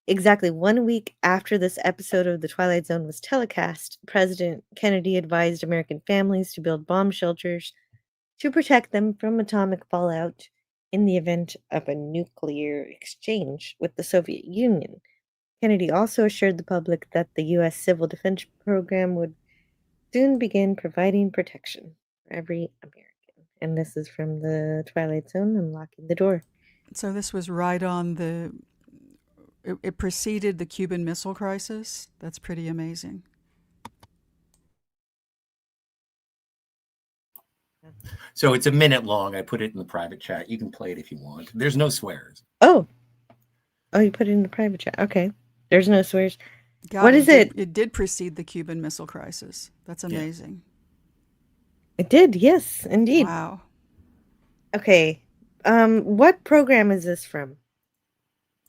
Exactly 1 week after this episode of The Twilight Zone was telecast, President Kennedy advised American families to build bomb shelters to protect them from atomic fallout in the event of a nuclear exchange with the Soviet Union. Kennedy also assured the public that the U.S. Civil Defense Program would soon begin providing protection for every American. And this is from the Twilight Zone, Unlocking the Door. So this was right on it preceded the Cuban Missile Crisis. That's pretty amazing. So it's a minute long. I put it in the private chat. You can play it if you want. There's no swears. Oh, you put it in the private chat. Okay. There's no swears. God, What is it? It did precede the Cuban Missile Crisis. That's amazing. It did, yes, indeed. Wow. Okay. What program is this from?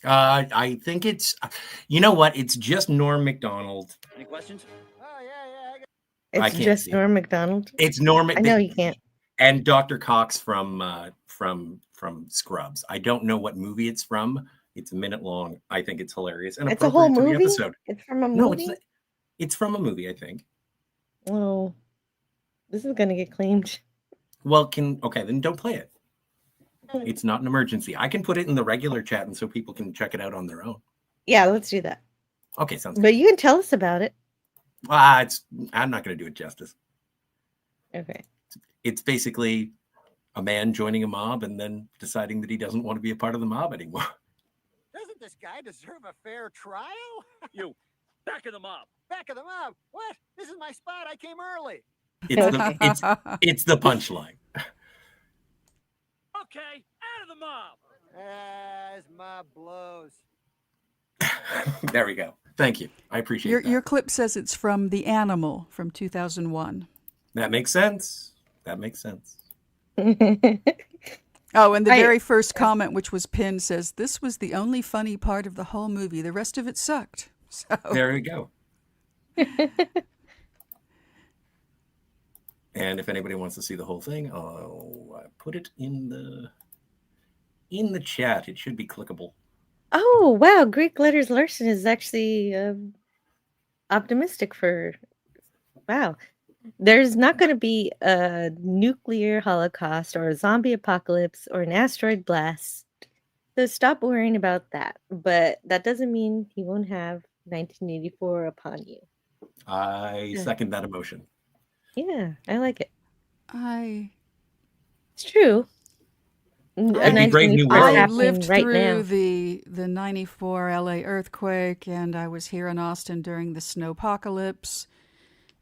I think it's, you know what? It's just Norm Macdonald. Any questions? Oh, yeah. It's just Norm Macdonald. It's Norm. I know you can't. And Dr. Cox from Scrubs. I don't know what movie it's from. It's a minute long. I think it's hilarious and It's a whole appropriate to movie? the episode. It's from a movie? No, it's from a movie, I think. Oh, this is gonna get claimed. Well, okay, then don't play it. It's not an emergency. I can put it in the regular chat and so people can check it out on their own. Yeah, let's do that. Okay, sounds good. But you can tell us about it. I'm not going to do it justice. Okay. It's basically a man joining a mob and then deciding that he doesn't want to be a part of the mob anymore. Doesn't this guy deserve a fair trial? You, back of the mob. Back of the mob. What? This is my spot. I came early. It's the punchline. Okay, out of the mob. As mob blows. There we go. Thank you. I appreciate that. Your clip says it's from The Animal from 2001. That makes sense. Oh, and the very first comment, which was pinned, says, "This was the only funny part of the whole movie. The rest of it sucked." So there we go. And if anybody wants to see the whole thing, I'll put it in the chat. It should be clickable. Oh, wow. Greek Letters Larson is actually optimistic for... Wow. There's not going to be a nuclear holocaust or a zombie apocalypse or an asteroid blast. So stop worrying about that. But that doesn't mean he won't have 1984 upon you. I second that emotion. Yeah, I like it. It's true. I lived right through now. the 94 LA earthquake, and I was here in Austin during the snowpocalypse,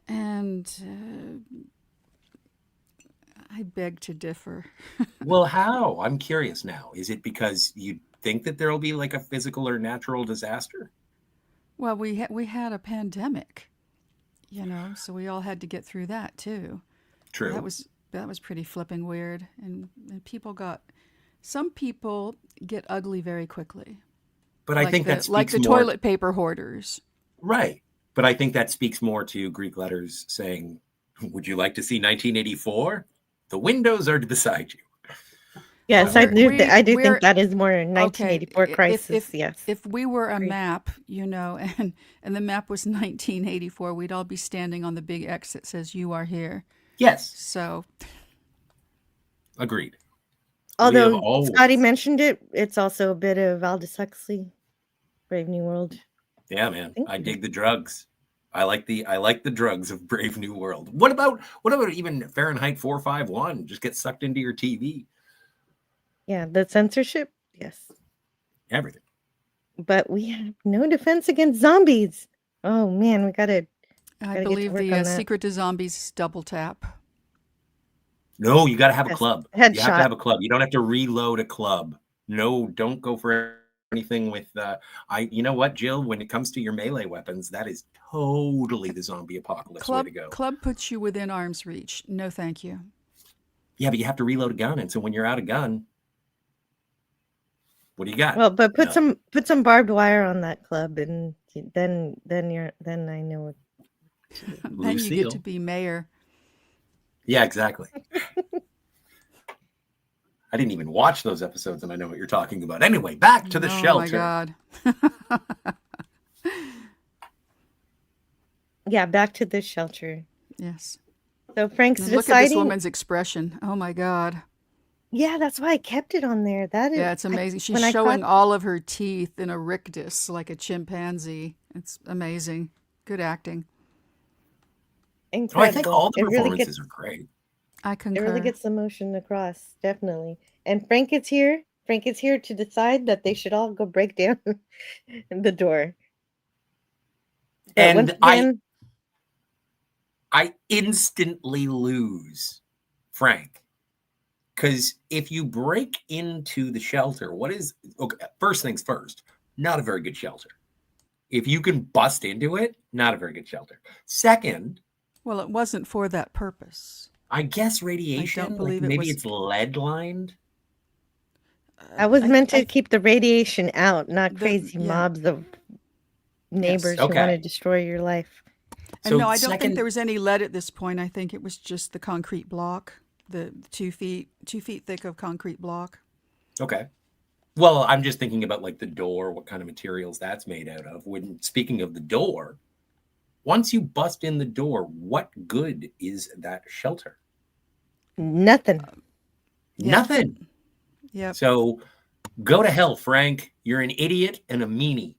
and I beg to differ. Well, how? I'm curious now. Is it because you think that there will be like a physical or natural disaster? Well, we had a pandemic, so we all had to get through that too. True. That was pretty flipping weird, and some people get ugly very quickly. But I think that like speaks the more. toilet paper hoarders. Right. But I think that speaks more to Greek letters saying, would you like to see 1984? The windows are beside you. Yes, Well, I do. we- I do we're- think that is more 1984 Okay, crisis. Yes. If we were a Agreed. map, and the map was 1984, we'd all be standing on the big X that says "You are here." Yes. So, Agreed. Although always- Scotty mentioned it, it's also a bit of Aldous Huxley, Brave New World. Yeah, man. Thank I you. dig the drugs. I like the drugs of Brave New World. What about even Fahrenheit 451? Just get sucked into your TV. Yeah, the censorship. Yes, Everything. but we have no defense against zombies. Oh man, we gotta. I Gotta get to believe work the on that. Secret to Zombies double tap. No, you got to have a Yes. club. You have to Headshot. have a club. You don't have to reload a club. No, don't go for anything with you know what, Jill, when it comes to your melee weapons, that is totally the zombie apocalypse way to go. Club puts you within arm's reach. No, thank you. Yeah, but you have to reload a gun, and so when you're out of gun, what do you got? Well, but put No. some barbed wire on that club, and then I know what. Then you get Lucille. to be mayor. Yeah, exactly. I didn't even watch those episodes, and I know what you're talking about. Anyway, back to the shelter. Oh my God. Yeah, back to the shelter. Yes. So Frank's And look at this deciding. woman's expression. Oh my God. Yeah, that's why I kept it on there. That is. Yeah, it's amazing. She's when I showing caught- all of her teeth in a rictus like a chimpanzee. It's amazing. Good acting. Oh, Incredible. I think all the It really performances gets- are great. I It concur. really gets the emotion across, definitely. And Frank is here. Frank is here to decide that they should all go break down the door. But And once again, I instantly lose Frank. Because if you break into the shelter, okay, first things first, not a very good shelter. If you can bust into it, not a very good shelter. Second, Well, it wasn't for that purpose. I guess radiation, believe it maybe was- it's lead lined. I was meant to I- keep the radiation out, not The- crazy yeah. mobs of neighbors who okay. want to destroy your life. And no, I don't think there was any lead at this point. I think it was just the concrete block, the 2 feet thick of concrete block. Okay. Well, I'm just thinking about like the door, what kind of materials that's made out of. Speaking of the door, once you bust in the door, what good is that shelter? Nothing. Yeah. Nothing. Yep. So go to hell, Frank. You're an idiot and a meanie.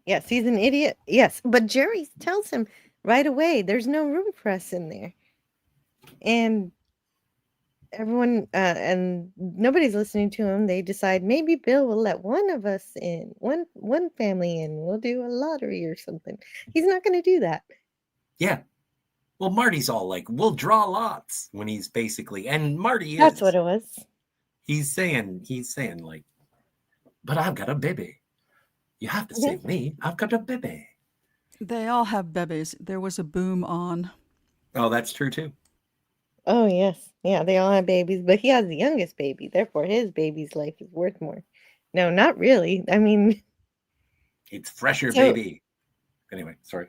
Yes, he's an idiot. Yes, but Jerry tells him right away there's no room for us in there. And everyone and nobody's listening to him. They decide maybe Bill will let one of us in, one family in. We'll do a lottery or something. He's not going to do that. Yeah. Well, Marty's all like, we'll draw lots when he's basically, and Marty is. That's what it was. He's saying like, but I've got a baby. You have to save me. I've got a baby. They all have bebes. There was a boom on. Oh, that's true too. Oh yes, yeah, they all have babies, but he has the youngest baby. Therefore, his baby's life is worth more. No, not really. I mean, It's fresher, So- baby. Anyway, sorry.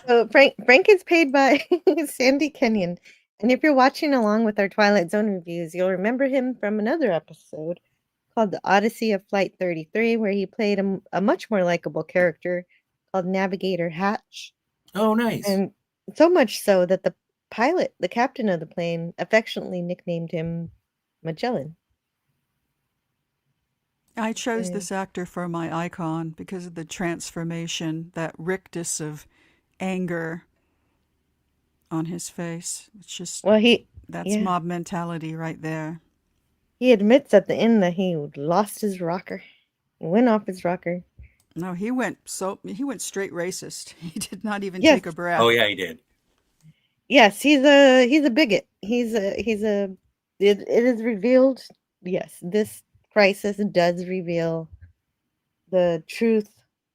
so Frank is paid by Sandy Kenyon, and if you're watching along with our Twilight Zone reviews, you'll remember him from another episode called The Odyssey of Flight 33, where he played a much more likable character called Navigator Hatch. Oh, nice. And so much so that the pilot, the captain of the plane, affectionately nicknamed him Magellan. I chose Yeah. this actor for my icon because of the transformation, that rictus of anger on his face. It's just, Well, that's yeah. mob mentality right there. he admits at the end that he lost his rocker. He went off his rocker. No, he went straight racist. He did not even Yes. take a breath. Oh, yeah, he did. Yes, he's a bigot. It is revealed. Yes, this crisis does reveal the truth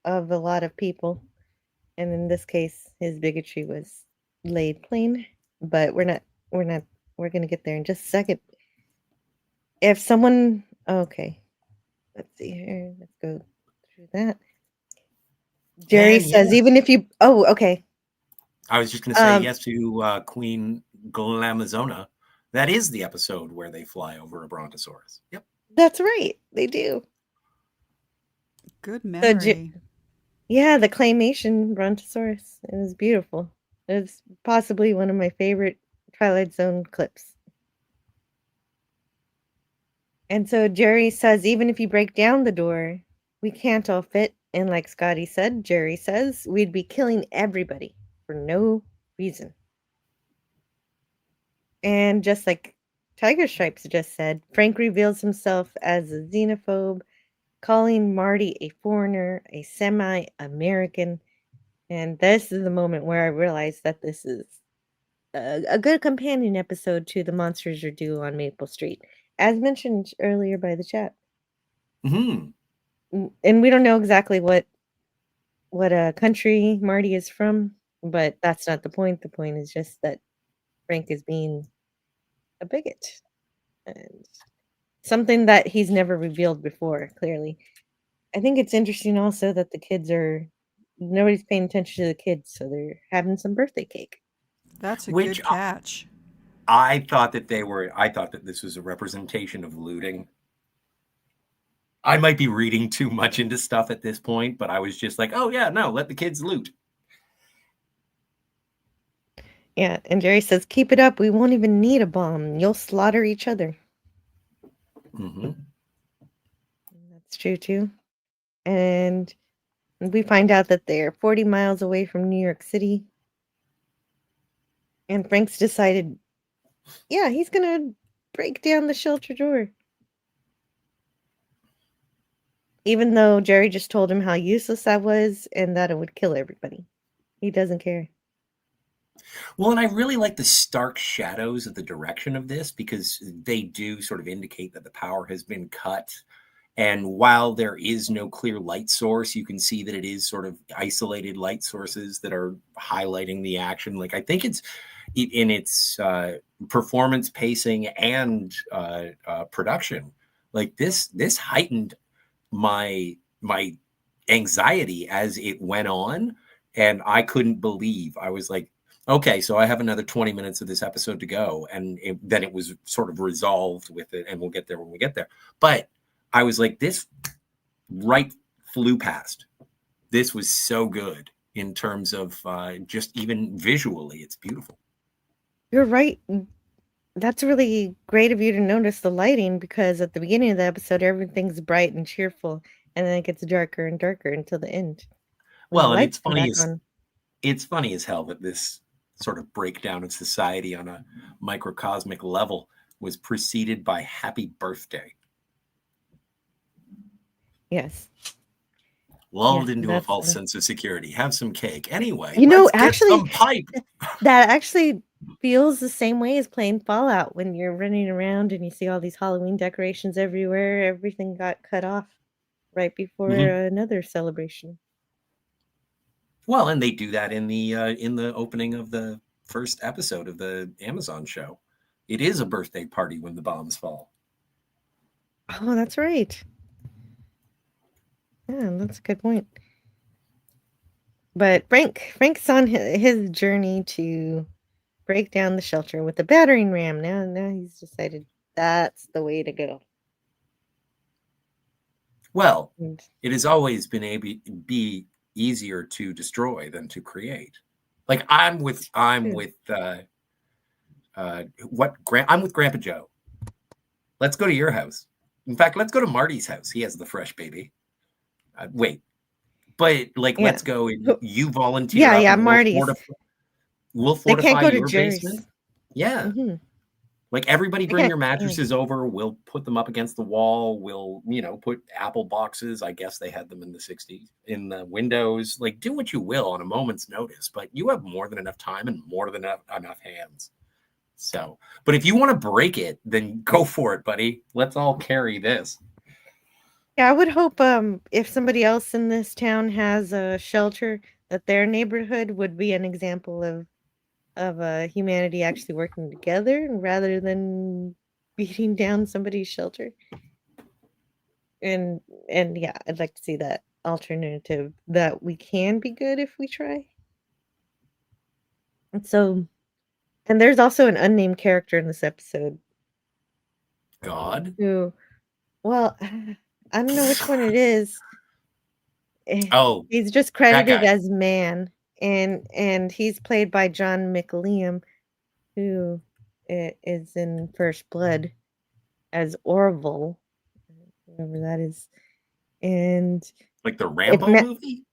of a lot of people. And in this case, his bigotry was laid plain. But we're not, we're going to get there in just a second. If someone, okay, let's see here. Let's go through that. Jerry And says, yes, even if you, oh, okay. I was just going to say Um, yes to Queen Glamazona. That is the episode where they fly over a brontosaurus. Yep. that's right. They do. Good So, memory. yeah, the claymation brontosaurus. It was beautiful. It's possibly one of my favorite Twilight Zone clips. And so Jerry says, even if you break down the door, we can't all fit. And like Scotty said, Jerry says, we'd be killing everybody for no reason. And just like Tiger Stripes just said, Frank reveals himself as a xenophobe, calling Marty a foreigner, a semi-American. And this is the moment where I realized that this is a good companion episode to The Monsters Are Due on Maple Street, as mentioned earlier by the chat. Hmm. And we don't know exactly what country Marty is from, but that's not the point. The point is just that Frank is being a bigot, and something that he's never revealed before, clearly. I think it's interesting also that the kids are nobody's paying attention to the kids, so they're having some birthday cake. That's a Which good catch. I thought that I thought that this was a representation of looting. I might be reading too much into stuff at this point, but I was just like, oh yeah, no, let the kids loot. Yeah, and Jerry says, "Keep it up. We won't even need a bomb. You'll slaughter each other." Mm-hmm. That's true too. And we find out that they're 40 miles away from New York City. And Frank's decided, yeah, he's gonna break down the shelter door. Even though Jerry just told him how useless that was and that it would kill everybody. He doesn't care. Well, and I really like the stark shadows of the direction of this because they do sort of indicate that the power has been cut. And while there is no clear light source, you can see that it is sort of isolated light sources that are highlighting the action. Like, I think it's in its performance, pacing, and production. Like this heightened my anxiety as it went on, and I couldn't believe. I was like, okay, so I have another 20 minutes of this episode to go, and then it was sort of resolved with it, and we'll get there when we get there. But I was like, this right flew past. This was so good in terms of just even visually, it's beautiful. You're right. That's really great of you to notice the lighting because at the beginning of the episode, everything's bright and cheerful, and then it gets darker and darker until the end when the Well, and lights come back on. it's funny as hell that this sort of breakdown of society on a microcosmic level was preceded by happy birthday. Yes. Lulled Yeah, into a false sense of security. Have some cake. Anyway, let's get some pipe. That actually feels the same way as playing Fallout when you're running around and you see all these Halloween decorations everywhere. Everything got cut off right before another celebration. Well, and they do that in the opening of the first episode of the Amazon show. It is a birthday party when the bombs fall. Oh, that's right. Yeah, that's a good point. But Frank's on his journey to break down the shelter with the battering ram. Now he's decided that's the way to go. Well, And it has always been be easier to destroy than to create. Like I'm with Grandpa Joe. Let's go to your house. In fact, let's go to Marty's house. He has the fresh baby. Wait, but like, yeah. let's go. And you volunteer. Yeah, up yeah, and Marty's. We'll They can't fortify go to your Jerry's. basement. Yeah. Mm-hmm. Like everybody bring can't- your mattresses over. We'll put them up against the wall. We'll, put apple boxes. I guess they had them in the 60s in the windows. Like do what you will on a moment's notice, but you have more than enough time and more than enough hands. So, but if you want to break it, then go for it, buddy. Let's all carry this. Yeah, I would hope if somebody else in this town has a shelter, that their neighborhood would be an example of humanity actually working together rather than beating down somebody's shelter. And and yeah, I'd like to see that alternative that we can be good if we try. And so, and there's also an unnamed character in this episode God. who, well, I don't know which one it is. Oh, He's just that credited guy. as Man, and he's played by John McLiam, who is in First Blood as Orville, whoever that is. And Like the if Rambo movie?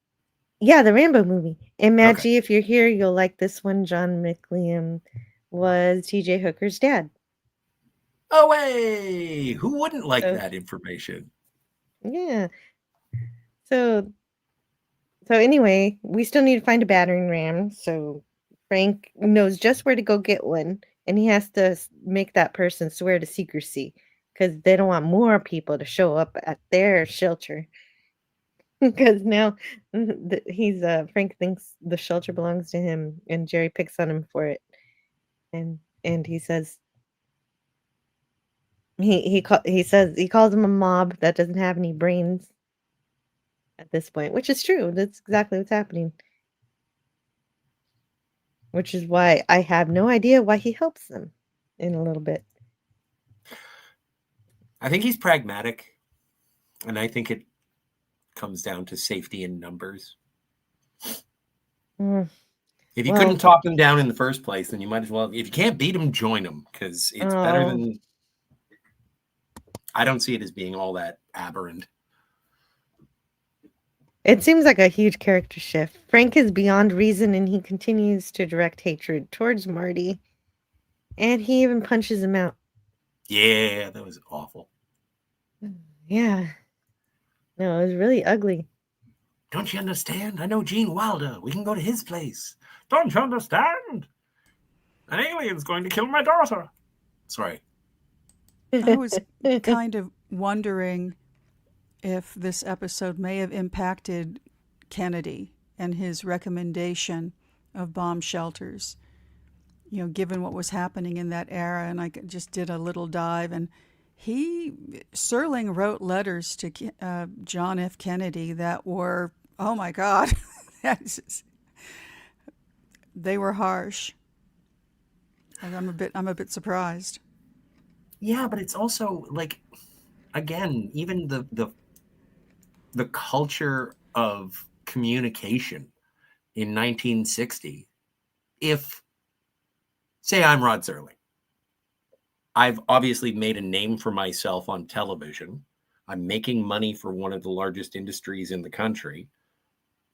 yeah, the Rambo movie. And Okay. Maggie, if you're here, you'll like this one. John McLiam was TJ Hooker's dad. Oh, hey! Who wouldn't like So that information? yeah. So anyway, we still need to find a battering ram. So Frank knows just where to go get one, and he has to make that person swear to secrecy because they don't want more people to show up at their shelter. Because now he's Frank thinks the shelter belongs to him, and Jerry picks on him for it, and he says he says he calls him a mob that doesn't have any brains at this point, which is true. That's exactly what's happening. Which is why I have no idea why he helps them in a little bit. I think he's pragmatic, and I think it comes down to safety in numbers. Mm, If you well, couldn't talk them down in the first place, then you might as well. If you can't beat them, join them, because it's better oh, than. I don't see it as being all that aberrant. it seems like a huge character shift. Frank is beyond reason, and he continues to direct hatred towards Marty, and he even punches him out. Yeah, that was awful. Yeah, no, it was really ugly. Don't you understand? I know Gene Wilder. We can go to his place. Don't you understand? An alien's going to kill my daughter. Sorry. I was kind of wondering if this episode may have impacted Kennedy and his recommendation of bomb shelters. You know, given what was happening in that era, and I just did a little dive, and Serling wrote letters to John F. Kennedy that were, oh my God, they were harsh. I'm a bit surprised. Yeah, but it's also like, again, even the culture of communication in 1960. If, say, I'm Rod Serling, I've obviously made a name for myself on television. I'm making money for one of the largest industries in the country.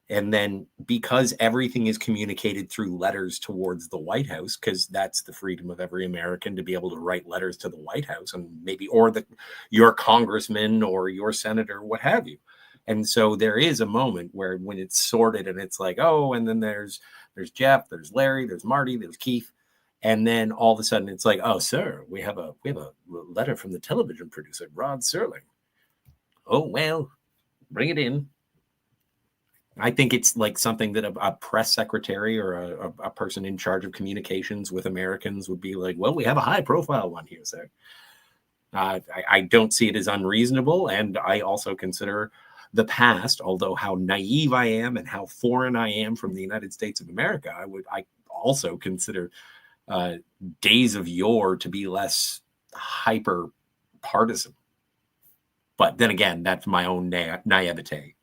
And then because everything is communicated through letters towards the White House, because that's the freedom of every American to be able to write letters to the White House and maybe, or your congressman or your senator, what have you. And so there is a moment where when it's sorted and it's like, oh, and then there's Jeff, there's Larry, there's Marty, there's Keith. And then all of a sudden it's like, oh, sir, we have a letter from the television producer, Rod Serling. Oh, well, bring it in. I think it's like something that a press secretary or a person in charge of communications with Americans would be like, well, we have a high profile one here, sir. I don't see it as unreasonable. And I also consider the past, although how naive I am and how foreign I am from the United States of America, I also consider days of yore to be less hyper partisan. But then again, that's my own naivete.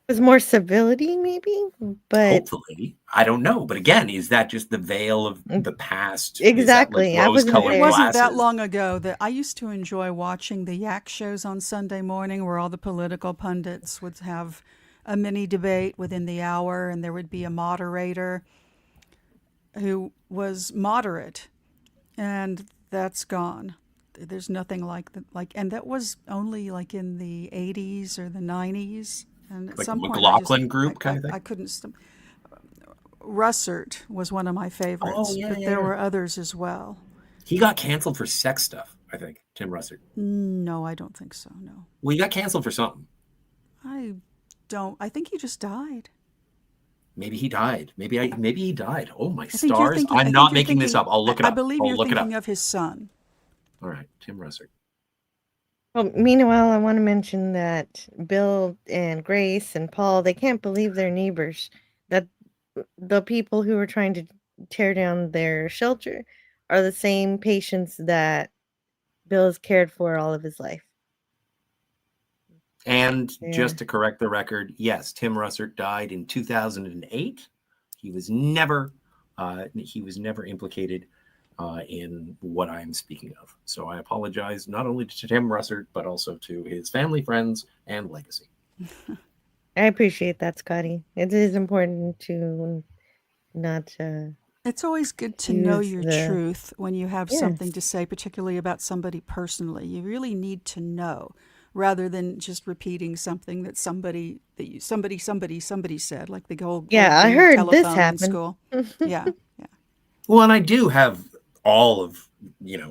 There's more civility, maybe, but hopefully, I don't know. But again, is that just the veil of the past? Exactly. I wasn't It there. wasn't that long ago that I used to enjoy watching the yak shows on Sunday morning where all the political pundits would have a mini debate within the hour, and there would be a moderator who was moderate, and that's gone. There's nothing like that. And that was only like in the 80s or the 90s. And at like some the point, McLaughlin group kind of thing. I couldn't. Russert was one of my favorites, Oh, yeah, but yeah, there yeah. were others as well. He got canceled for sex stuff. I think. Tim Russert. No, I don't think so. No, Well, he got canceled for something. I don't. I think he just died. Maybe he died. Maybe he died. Oh my I think you're stars! thinking. I I'm think not you're making this thinking- up. I'll look it I up. believe I'll you're look it thinking up. of his son. All right, Tim Russert. Well, meanwhile, I want to mention that Bill and Grace and Paul, they can't believe their neighbors, that the people who were trying to tear down their shelter are the same patients that Bill has cared for all of his life. And Yeah. just to correct the record, yes, Tim Russert died in 2008. He was never implicated in what I'm speaking of. So I apologize not only to Tim Russert, but also to his family, friends, and legacy. I appreciate that, Scotty. It is important to not. It's always good to know Use your the- truth when you have something Yes. to say, particularly about somebody personally. You really need to know, rather than just repeating something that somebody said, like the whole Yeah, old I game of heard this telephone in happened. school. Yeah, yeah. Well, and I do have all of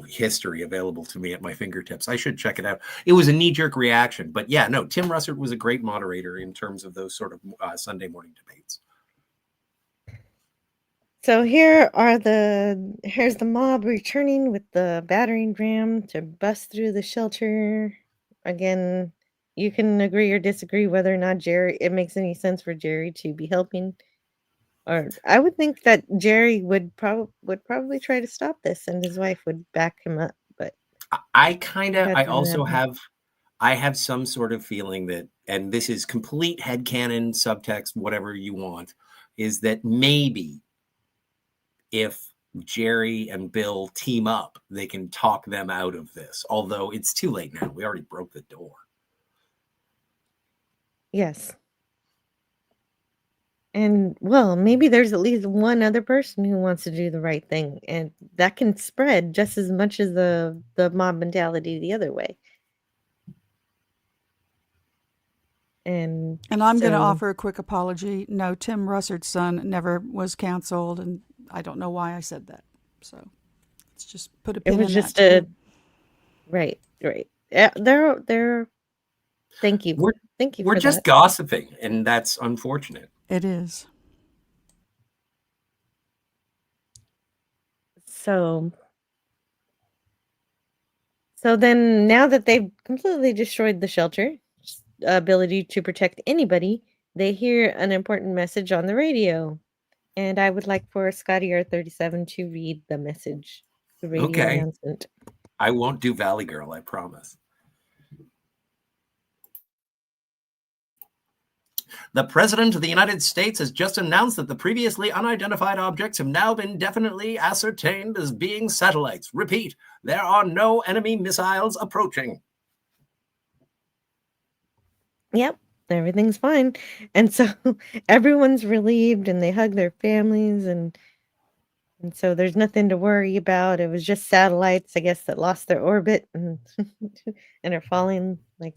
history available to me at my fingertips. I should check it out. It was a knee-jerk reaction, but yeah, no, Tim Russert was a great moderator in terms of those sort of Sunday morning debates. So here's the mob returning with the battering ram to bust through the shelter. Again, you can agree or disagree whether or not it makes any sense for Jerry to be helping. Or I would think that Jerry would probably try to stop this, and his wife would back him up. But I didn't also happen. have some sort of feeling that, and this is complete headcanon, subtext, whatever you want, is that maybe if Jerry and Bill team up, they can talk them out of this. Although it's too late now. We already broke the door. Yes. And well, maybe there's at least one other person who wants to do the right thing, and that can spread just as much as the mob mentality the other way. And And I'm going to so- offer a quick apology. No, Tim Russert's son never was canceled, and I don't know why I said that. So let's just put a It pin was in just that. a right. Yeah, they're. Thank you. Thank you. We're for just that. gossiping, and that's unfortunate. It is. So then, now that they've completely destroyed the shelter ability to protect anybody, they hear an important message on the radio. And I would like for Scotty R37 to read the message, the radio Okay. announcement. I won't do Valley Girl, I promise. The President of the United States has just announced that the previously unidentified objects have now been definitely ascertained as being satellites. Repeat, there are no enemy missiles approaching. Yep, everything's fine. And so everyone's relieved and they hug their families and so there's nothing to worry about. It was just satellites, I guess, that lost their orbit and and are falling like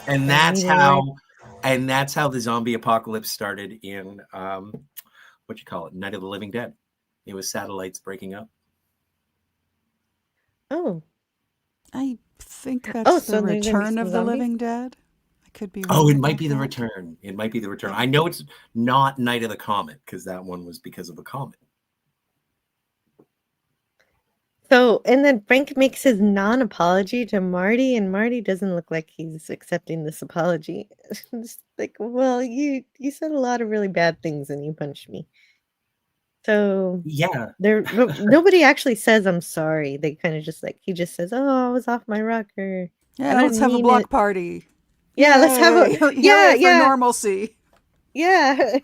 And a that's meteorite. how the zombie apocalypse started in Night of the Living Dead. It was satellites breaking up. Oh. I think that's Oh, the so there's gonna be Return some of the zombies? Living Dead. I could be wrong. Oh, it might about be the that. return. It might be the return. I know it's not Night of the Comet because that one was because of a comet. So, and then Frank makes his non-apology to Marty, and Marty doesn't look like he's accepting this apology. It's like, well, you said a lot of really bad things and you punched me. So Yeah. nobody actually says I'm sorry. They kind of just he just says, "Oh, I was off my rocker." Yeah, I let's didn't have a mean block it." party. Yeah, let's have a Yay! yeah, Hooray for yeah, normalcy. yeah,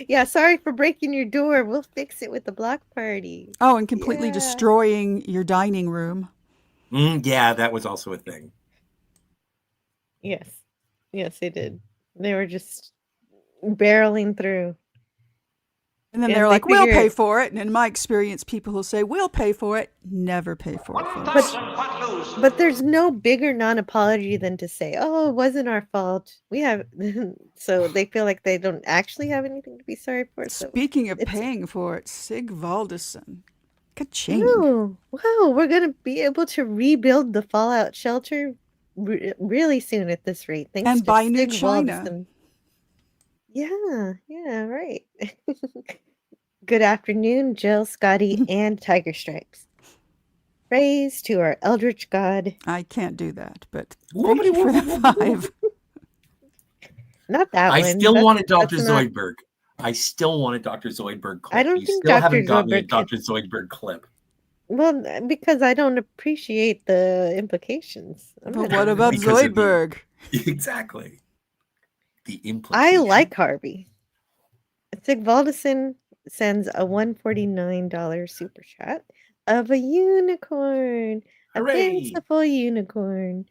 yeah. Sorry for breaking your door. We'll fix it with the block party. Oh, and completely Yeah. destroying your dining room. Yeah, that was also a thing. Yes, yes, they did. They were just barreling through. And then And they're they like, we'll figure- pay for it. And in my experience, people who say, we'll pay for it, never pay for it, folks. But there's no bigger non-apology than to say, "Oh, it wasn't our fault. We have." So they feel like they don't actually have anything to be sorry for. So Speaking of it's- paying for it, Sig Valderson Ka-ching. Oh, wow, we're gonna be able to rebuild the fallout shelter really soon at this rate, thanks And to buy new Sig china. Waldson. Yeah, right. Good afternoon, Jill, Scotty, and Tiger Stripes. Praise to our eldritch god. I can't do that, but thank Whoopity you for the whoop, whoop, whoop, whoop. 5. Not that I one. still wanted Dr. That's not. Zoidberg. I still want a Dr. Zoidberg clip. I don't You think still Dr. haven't got me a Zoidberg could. Dr. Zoidberg clip. Well, because I don't appreciate the implications. I'm But not what doing about that. Because of the Zoidberg? exactly the I implication. like Harvey. Sigvaldison sends a $149 super chat of a unicorn, a Hooray! fanciful unicorn.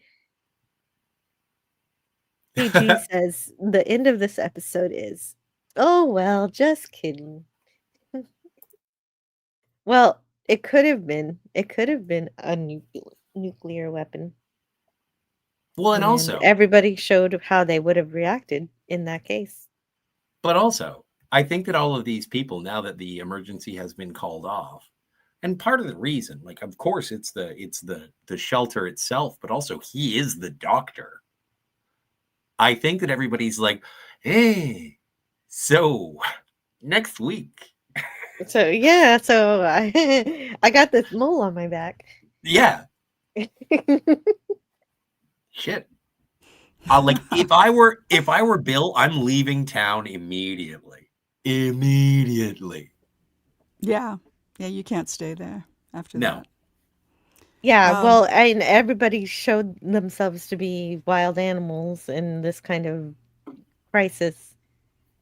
PG says the end of this episode is, oh well, just kidding. Well, it could have been. It could have been a nuclear weapon. Well, and And also, everybody showed how they would have reacted in that case. but also, I think that all of these people, now that the emergency has been called off, and part of the reason, like, of course, it's the shelter itself, but also he is the doctor. I think that everybody's like, hey, so next week, So yeah, so I got this mole on my back. yeah, shit. Like if I were Bill, I'm leaving town immediately. Immediately. Yeah. Yeah, you can't stay there after No. that. Yeah, well, and everybody showed themselves to be wild animals in this kind of crisis.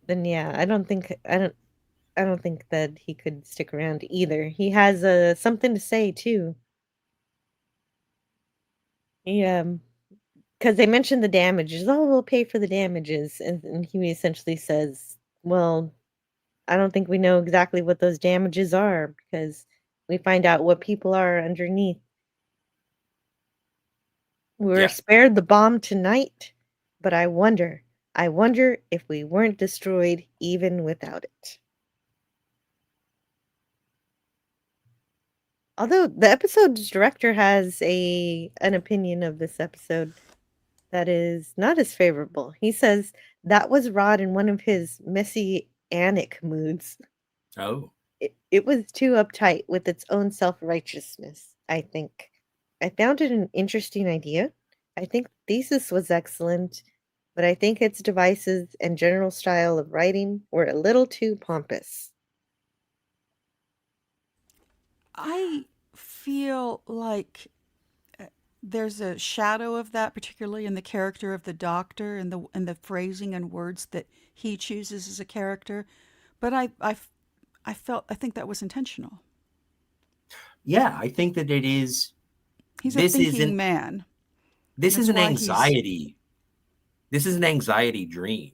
Then yeah, I don't think that he could stick around either. He has something to say too. He because they mentioned the damages. Oh, we'll pay for the damages, and he essentially says, "Well, I don't think we know exactly what those damages are because we find out what people are underneath. We were Yeah. spared the bomb tonight, but I wonder if we weren't destroyed even without it." Although the episode's director has an opinion of this episode that is not as favorable. He says that was Rod in one of his messianic moods. Oh. It was too uptight with its own self-righteousness, I think. I found it an interesting idea. I think the thesis was excellent, but I think its devices and general style of writing were a little too pompous. I feel like there's a shadow of that, particularly in the character of the doctor and the phrasing and words that he chooses as a character. But I think that was intentional. Yeah, I think that it is. He's a thinking man. This is an anxiety. This is an anxiety dream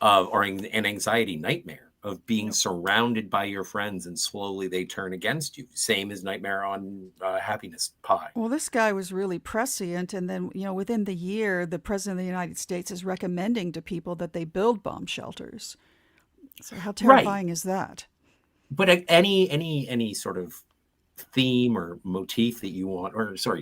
or an anxiety nightmare of being surrounded by your friends and slowly they turn against you. Same as Nightmare on Happiness Pie. Well, this guy was really prescient. And then, within the year, the president of the United States is recommending to people that they build bomb shelters. So how terrifying is that? But any sort of theme or motif that you want,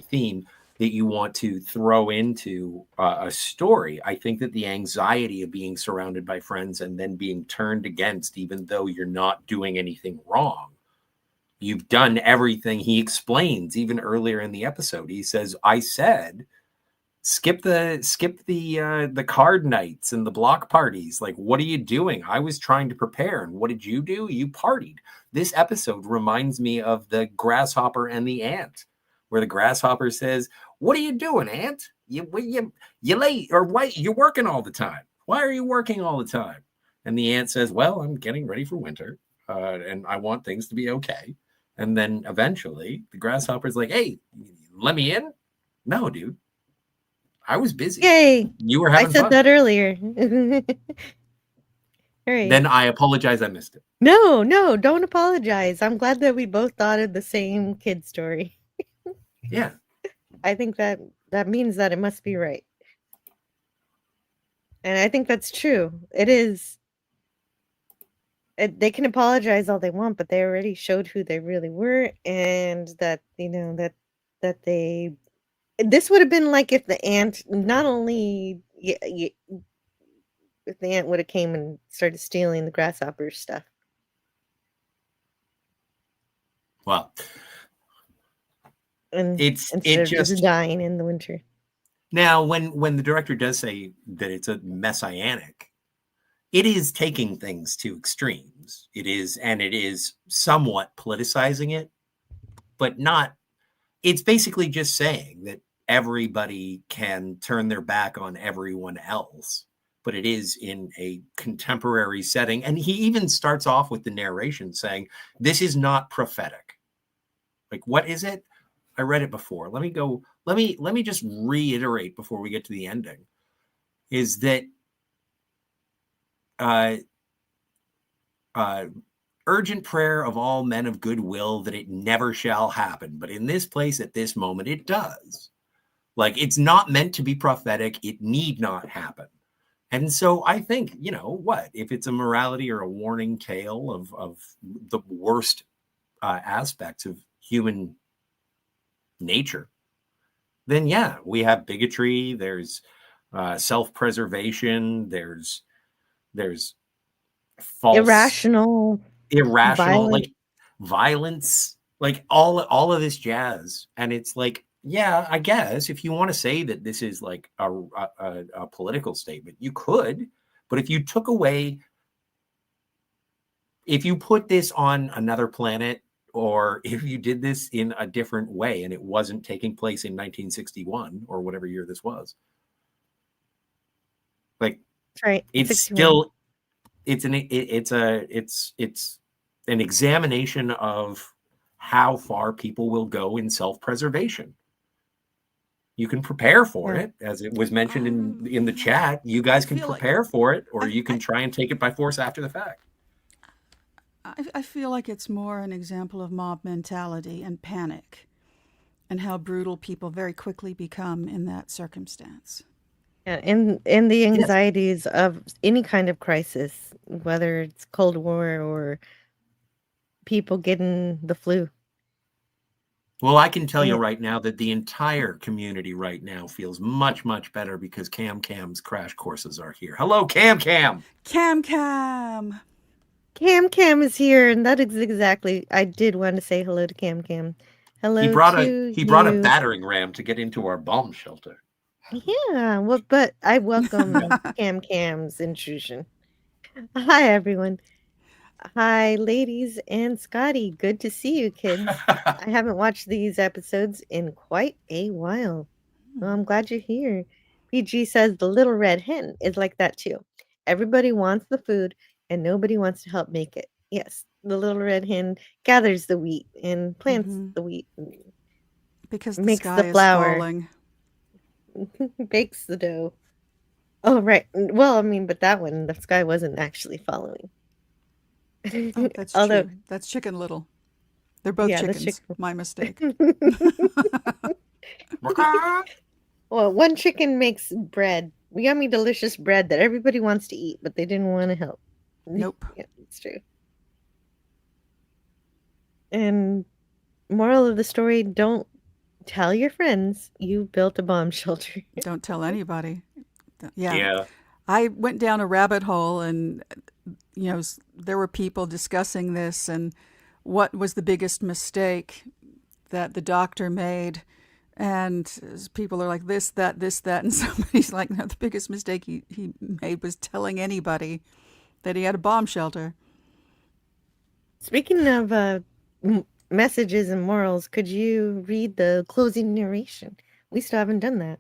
theme that you want to throw into a story, I think that the anxiety of being surrounded by friends and then being turned against, even though you're not doing anything wrong, you've done everything. He explains even earlier in the episode. He says, "I said, skip the card nights and the block parties. Like, what are you doing? I was trying to prepare, and what did you do? You partied." This episode reminds me of the grasshopper and the ant, where the grasshopper says, "What are you doing, ant? You late, or why you're working all the time? Why are you working all the time?" And the ant says, "Well, I'm getting ready for winter, and I want things to be okay." And then eventually the grasshopper's like, "Hey, let me in." "No, dude. I was busy. Yay! You were having I said fun." that earlier. Right. Then I apologize. I missed it. No, don't apologize. I'm glad that we both thought of the same kid story. Yeah. I think that means that it must be right. And I think that's true. It is. They can apologize all they want, but they already showed who they really were, and that that they. This would have been like if the ant not only if the ant would have came and started stealing the grasshopper stuff. Well, And it instead of just just dying in the winter. now when the director does say that it's a messianic, it is taking things to extremes. It is somewhat politicizing it, but not. It's basically just saying that everybody can turn their back on everyone else, but it is in a contemporary setting. And he even starts off with the narration saying, "This is not prophetic." Like, what is it? I read it before. Let me just reiterate before we get to the ending. Is that uh urgent prayer of all men of goodwill that it never shall happen, but in this place at this moment it does. Like, it's not meant to be prophetic. It need not happen. And so I think, what if it's a morality or a warning tale of the worst aspects of human nature, then yeah, we have bigotry, there's self-preservation, there's false Irrational, irrational, violent. like violence, like all of this jazz. And it's like, yeah, I guess if you want to say that this is like a political statement, you could. But if you took away, if you put this on another planet, or if you did this in a different way and it wasn't taking place in 1961 or whatever year this was, like, That's right. it's 61. still it's an examination of how far people will go in self-preservation. You can prepare for Yeah. it, as it was mentioned in the chat. You guys can feel like- prepare for it, or I- you can try and take it by force after the fact. I feel like it's more an example of mob mentality and panic and how brutal people very quickly become in that circumstance. Yeah, and the anxieties of any kind of crisis, whether it's Cold War or people getting the flu. Well, I can tell you Yeah. right now that the entire community right now feels much, much better because Cam's crash courses are here. Hello, Cam. Cam! Cam is here, and that is exactly. I did want to say hello to Cam. Hello He brought to a you. battering ram to get into our bomb shelter. Yeah, well, but I welcome Cam's intrusion. Hi, everyone. Hi, ladies and Scotty. Good to see you, kids. I haven't watched these episodes in quite a while. Well, I'm glad you're here. PG says the little red hen is like that too. Everybody wants the food and nobody wants to help make it. Yes, the little red hen gathers the wheat and plants the wheat, Because the makes sky the is flour, falling. bakes the dough. Oh, right. Well, I mean, but that one, the sky wasn't actually following. Oh, that's Although, true. That's Chicken Little. They're both yeah, the chickens. chicken. My mistake. Well, one chicken makes bread, yummy, delicious bread that everybody wants to eat, but they didn't want to help. Nope. Yeah, it's true. And moral of the story, don't tell your friends you built a bomb shelter. Don't tell anybody. Yeah. Yeah. I went down a rabbit hole and, there were people discussing this and what was the biggest mistake that the doctor made. And people are like, this, that. And somebody's like, no, the biggest mistake he made was telling anybody that he had a bomb shelter. Speaking of messages and morals, could you read the closing narration? We still haven't done that.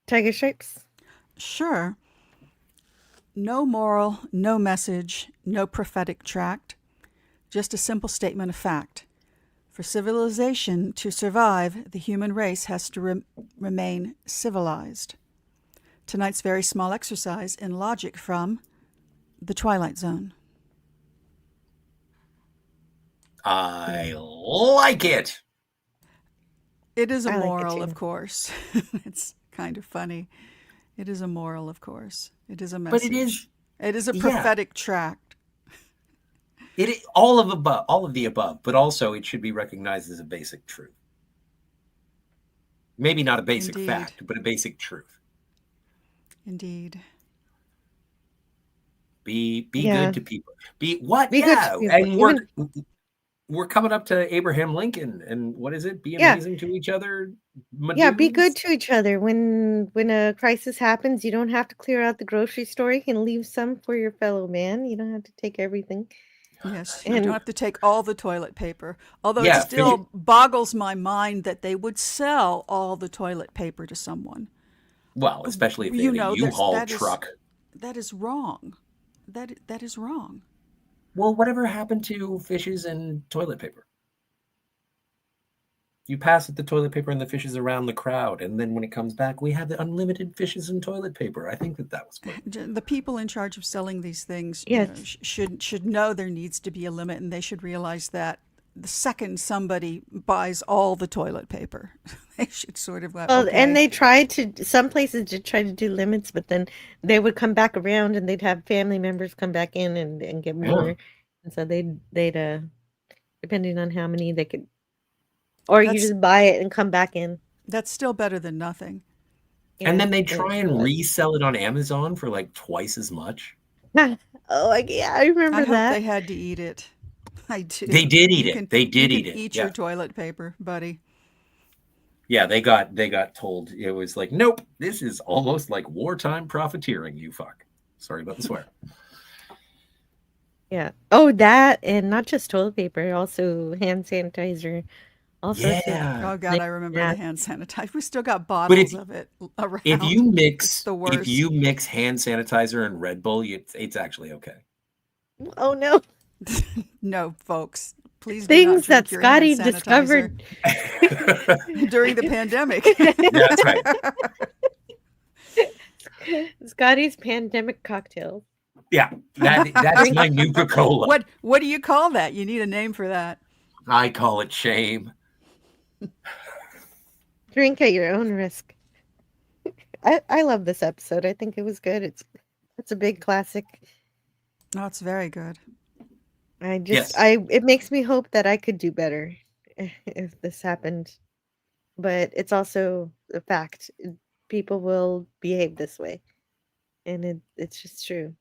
Tiger Stripes? Sure. No moral, no message, no prophetic tract. Just a simple statement of fact. For civilization to survive, the human race has to remain civilized. Tonight's very small exercise in logic from The Twilight Zone. I like it. It is a I like it moral, too. of course. It's kind of funny. It is a moral, of course. It is a But message. it is It is a Yeah. prophetic tract. All of the above, but also it should be recognized as a basic truth. Maybe not a basic Indeed. fact, but a basic truth. Indeed. Be Yeah. good to people. Be what? Be good to Yeah, people, and we're coming up to Abraham Lincoln, and what is it? Be Yeah. amazing to each other. Yeah, be good Madoons? to each other. When a crisis happens, you don't have to clear out the grocery store. You can leave some for your fellow man. You don't have to take everything. Yes, you And don't have to take all the toilet paper. Although Yeah, it still boggles my mind that they would sell all the toilet paper to someone. Well, especially if they You had a know, there's- U-Haul that is- truck. That is wrong. That is wrong. Well, whatever happened to fishes and toilet paper? You pass the toilet paper and the fishes around the crowd, and then when it comes back, we have the unlimited fishes and toilet paper. I think that was good. The people in charge of selling these things Yes. should know there needs to be a limit, and they should realize that the second somebody buys all the toilet paper, they should sort of well, okay. and they tried to. Some places did try to do limits, but then they would come back around, and they'd have family members come back in and get more. And so they'd depending on how many they could, or you That's- just buy it and come back in. That's still better than nothing. And then Yeah, they it try and was. resell it on Amazon for like twice as much. Oh, yeah, I remember I hope that. they had to eat it. I do. They did eat You it. can- They did you eat can it. Eat Yeah. your toilet paper, buddy. Yeah, they got told. It was like, nope, this is almost like wartime profiteering, you fuck. Sorry about the swear. Yeah. Oh, that, and not just toilet paper, also hand sanitizer, all sorts of Yeah. Oh God, things I remember like the that. hand sanitizer. We still got if- bottles of it around. If you mix It's the worst. hand sanitizer and Red Bull, it's actually okay. Oh no. No, folks, please do Things not that drink your Scotty hand sanitizer discovered. during the pandemic. That's right. Scotty's pandemic cocktails. Yeah, that's my Nuka Cola. What do you call that? You need a name for that. I call it shame. Drink at your own risk. I love this episode. I think it was good. It's a big classic. Oh, it's very good. Yes. It makes me hope that I could do better if this happened. But it's also a fact. People will behave this way. And it's just true.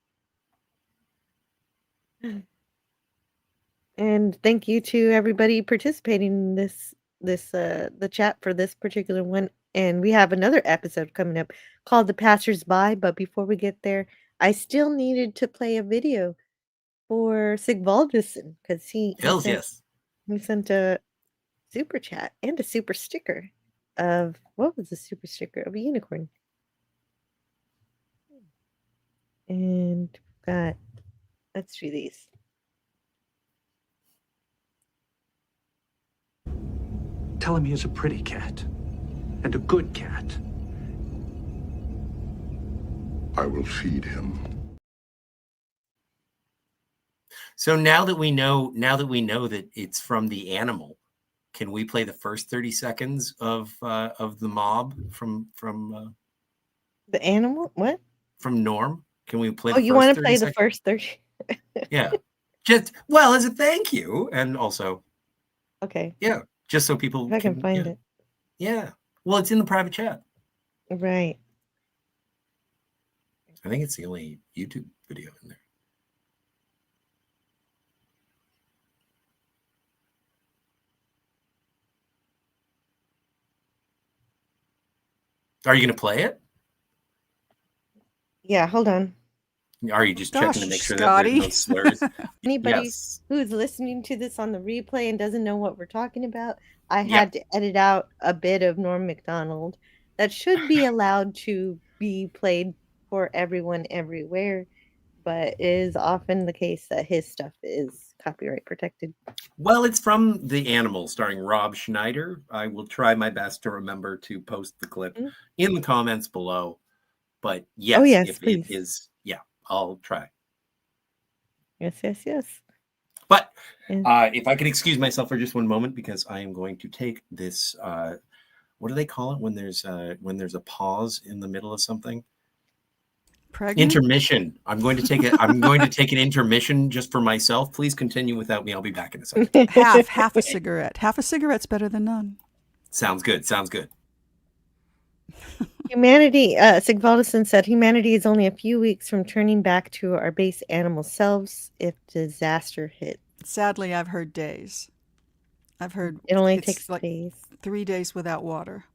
And thank you to everybody participating in the chat for this particular one. And we have another episode coming up called The Passersby. But before we get there, I still needed to play a video for Sigvaldison because Hells yes. he sent a super chat and a super sticker of what was the super sticker of a unicorn. And let's do these. Tell him he is a pretty cat and a good cat. I will feed him. So now that we know that it's from the animal, can we play the first 30 seconds of the mob from The animal? What? from Norm? Can we play? Oh, the you first want to 30 play the seconds? first 30? Yeah, just well as a thank you, and also Okay. yeah, just so people If I can find yeah. it. Yeah, well, it's in the private chat. Right. I think it's the only YouTube video in there. Are you going to play it? Yeah, hold on. Are you just Gosh, checking to make sure Scotty. that there's no slurs? Anybody Yes. who's listening to this on the replay and doesn't know what we're talking about, I Yep. had to edit out a bit of Norm Macdonald that should be allowed to be played for everyone everywhere, but it is often the case that his stuff is copyright protected. Well, it's from The Animal, starring Rob Schneider. I will try my best to remember to post the clip Mhm. in the comments below. But yes, Oh, yes, if please. it is, yeah, I'll try. Yes, yes, yes. But And if I could excuse myself for just one moment, because I am going to take this. What do they call it when there's a pause in the middle of something? Pregnant? Intermission. I'm going to take an intermission just for myself. Please continue without me. I'll be back in a second. Half a cigarette. Half a cigarette's better than none. Sounds good. Humanity, Sigvaldson said, humanity is only a few weeks from turning back to our base animal selves if disaster hit. Sadly, I've heard days. I've heard It only it's takes like days. 3 days without water,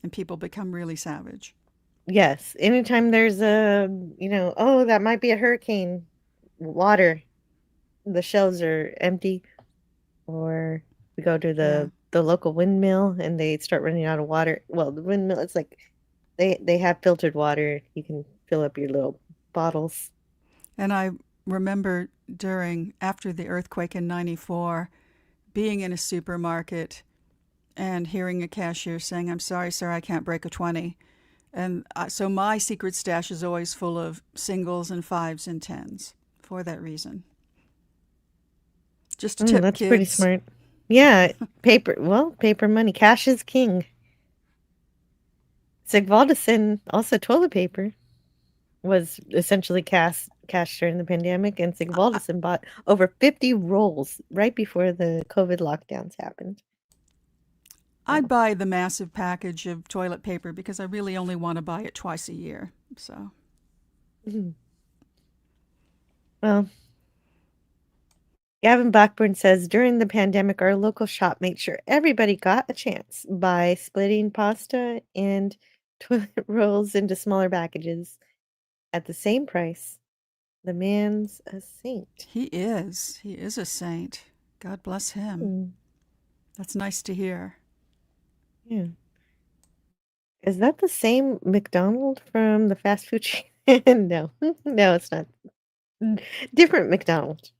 and people become really savage. Yes. Anytime there's a, oh, that might be a hurricane, water, the shelves are empty, or we go to the local windmill and they start running out of water. Well, the windmill, it's like they have filtered water. You can fill up your little bottles. And I remember after the earthquake in '94, being in a supermarket and hearing a cashier saying, "I'm sorry, sir, I can't break a 20." And so my secret stash is always full of singles and 5s and 10s for that reason. Just a tip, That's kids. pretty smart. Yeah, paper money. Cash is king. Sigvaldson, also toilet paper, was essentially cash during the pandemic, and Sigvaldson bought over 50 rolls right before the COVID lockdowns happened. I'd buy the massive package of toilet paper because I really only want to buy it twice a year. So, Well, Gavin Blackburn says, during the pandemic, our local shop made sure everybody got a chance by splitting pasta and toilet rolls into smaller packages at the same price. The man's a saint. he is. He is a saint. God bless him. That's nice to hear. Yeah. Is that the same McDonald from the fast food chain? No. No, it's not. Different McDonald.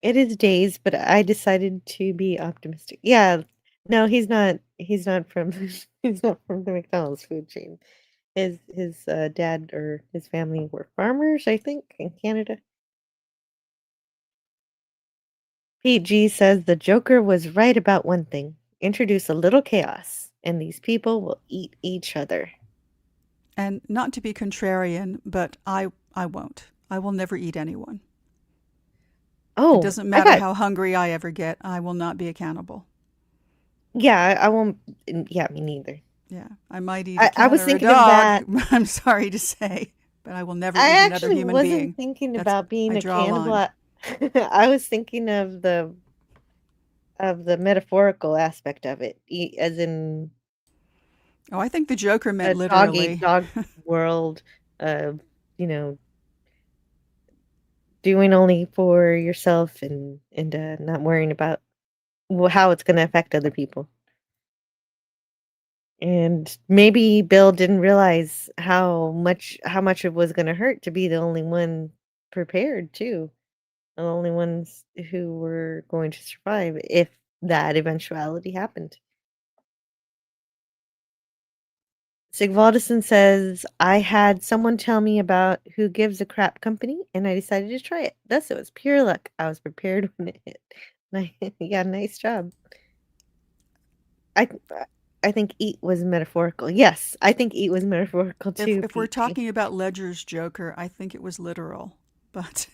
It is days, but I decided to be optimistic. Yeah. No, he's not from he's not from the McDonald's food chain. His dad or his family were farmers, I think, in Canada. Pete G says the Joker was right about one thing. Introduce a little chaos, and these people will eat each other. And not to be contrarian, but I won't. I will never eat anyone. Oh, it doesn't matter how hungry I ever get. I will not be a cannibal. Yeah, I won't. Yeah, me neither. Yeah, I might eat a cat I was or thinking a dog. of that. I'm sorry to say, but I will never eat I another actually human wasn't being. thinking about being I a draw a cannibal. line. I was thinking of the metaphorical aspect of it, as in Oh, I think the Joker meant a literally. dog world of, doing only for yourself and not worrying about how it's going to affect other people. And maybe Bill didn't realize how much it was going to hurt to be the only one prepared too. The only ones who were going to survive if that eventuality happened. Sigvaldson says, I had someone tell me about Who Gives a Crap Company, and I decided to try it. Thus, it was pure luck. I was prepared when it hit. Yeah, nice job. I think eat was metaphorical. Yes, I think eat was metaphorical too. If we're talking about Ledger's Joker, I think it was literal, but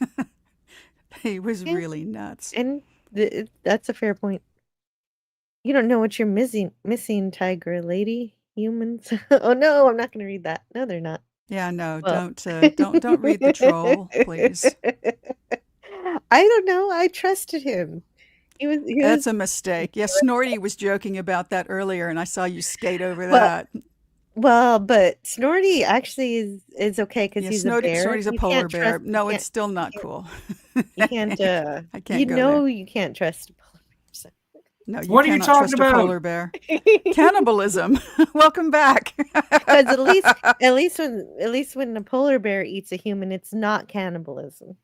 he was really nuts. And that's a fair point. You don't know what you're missing, tiger lady. Humans. Oh no, I'm not going to read that. No, they're not. Yeah, no, Well. don't read the troll, please. I don't know. I trusted him. That's a mistake. Yeah, Snorty was joking about that earlier, and I saw you skate over Well, that. Well, but Snorty actually is okay because he's a bear. Snorty's a You polar can't bear. trust- No, you it's still not cool. You can't. I can't You go know there. you can't trust polar bears. No, you What are you cannot talking trust about? a polar bear. Cannibalism. Welcome back. Because at least when the polar bear eats a human, it's not cannibalism.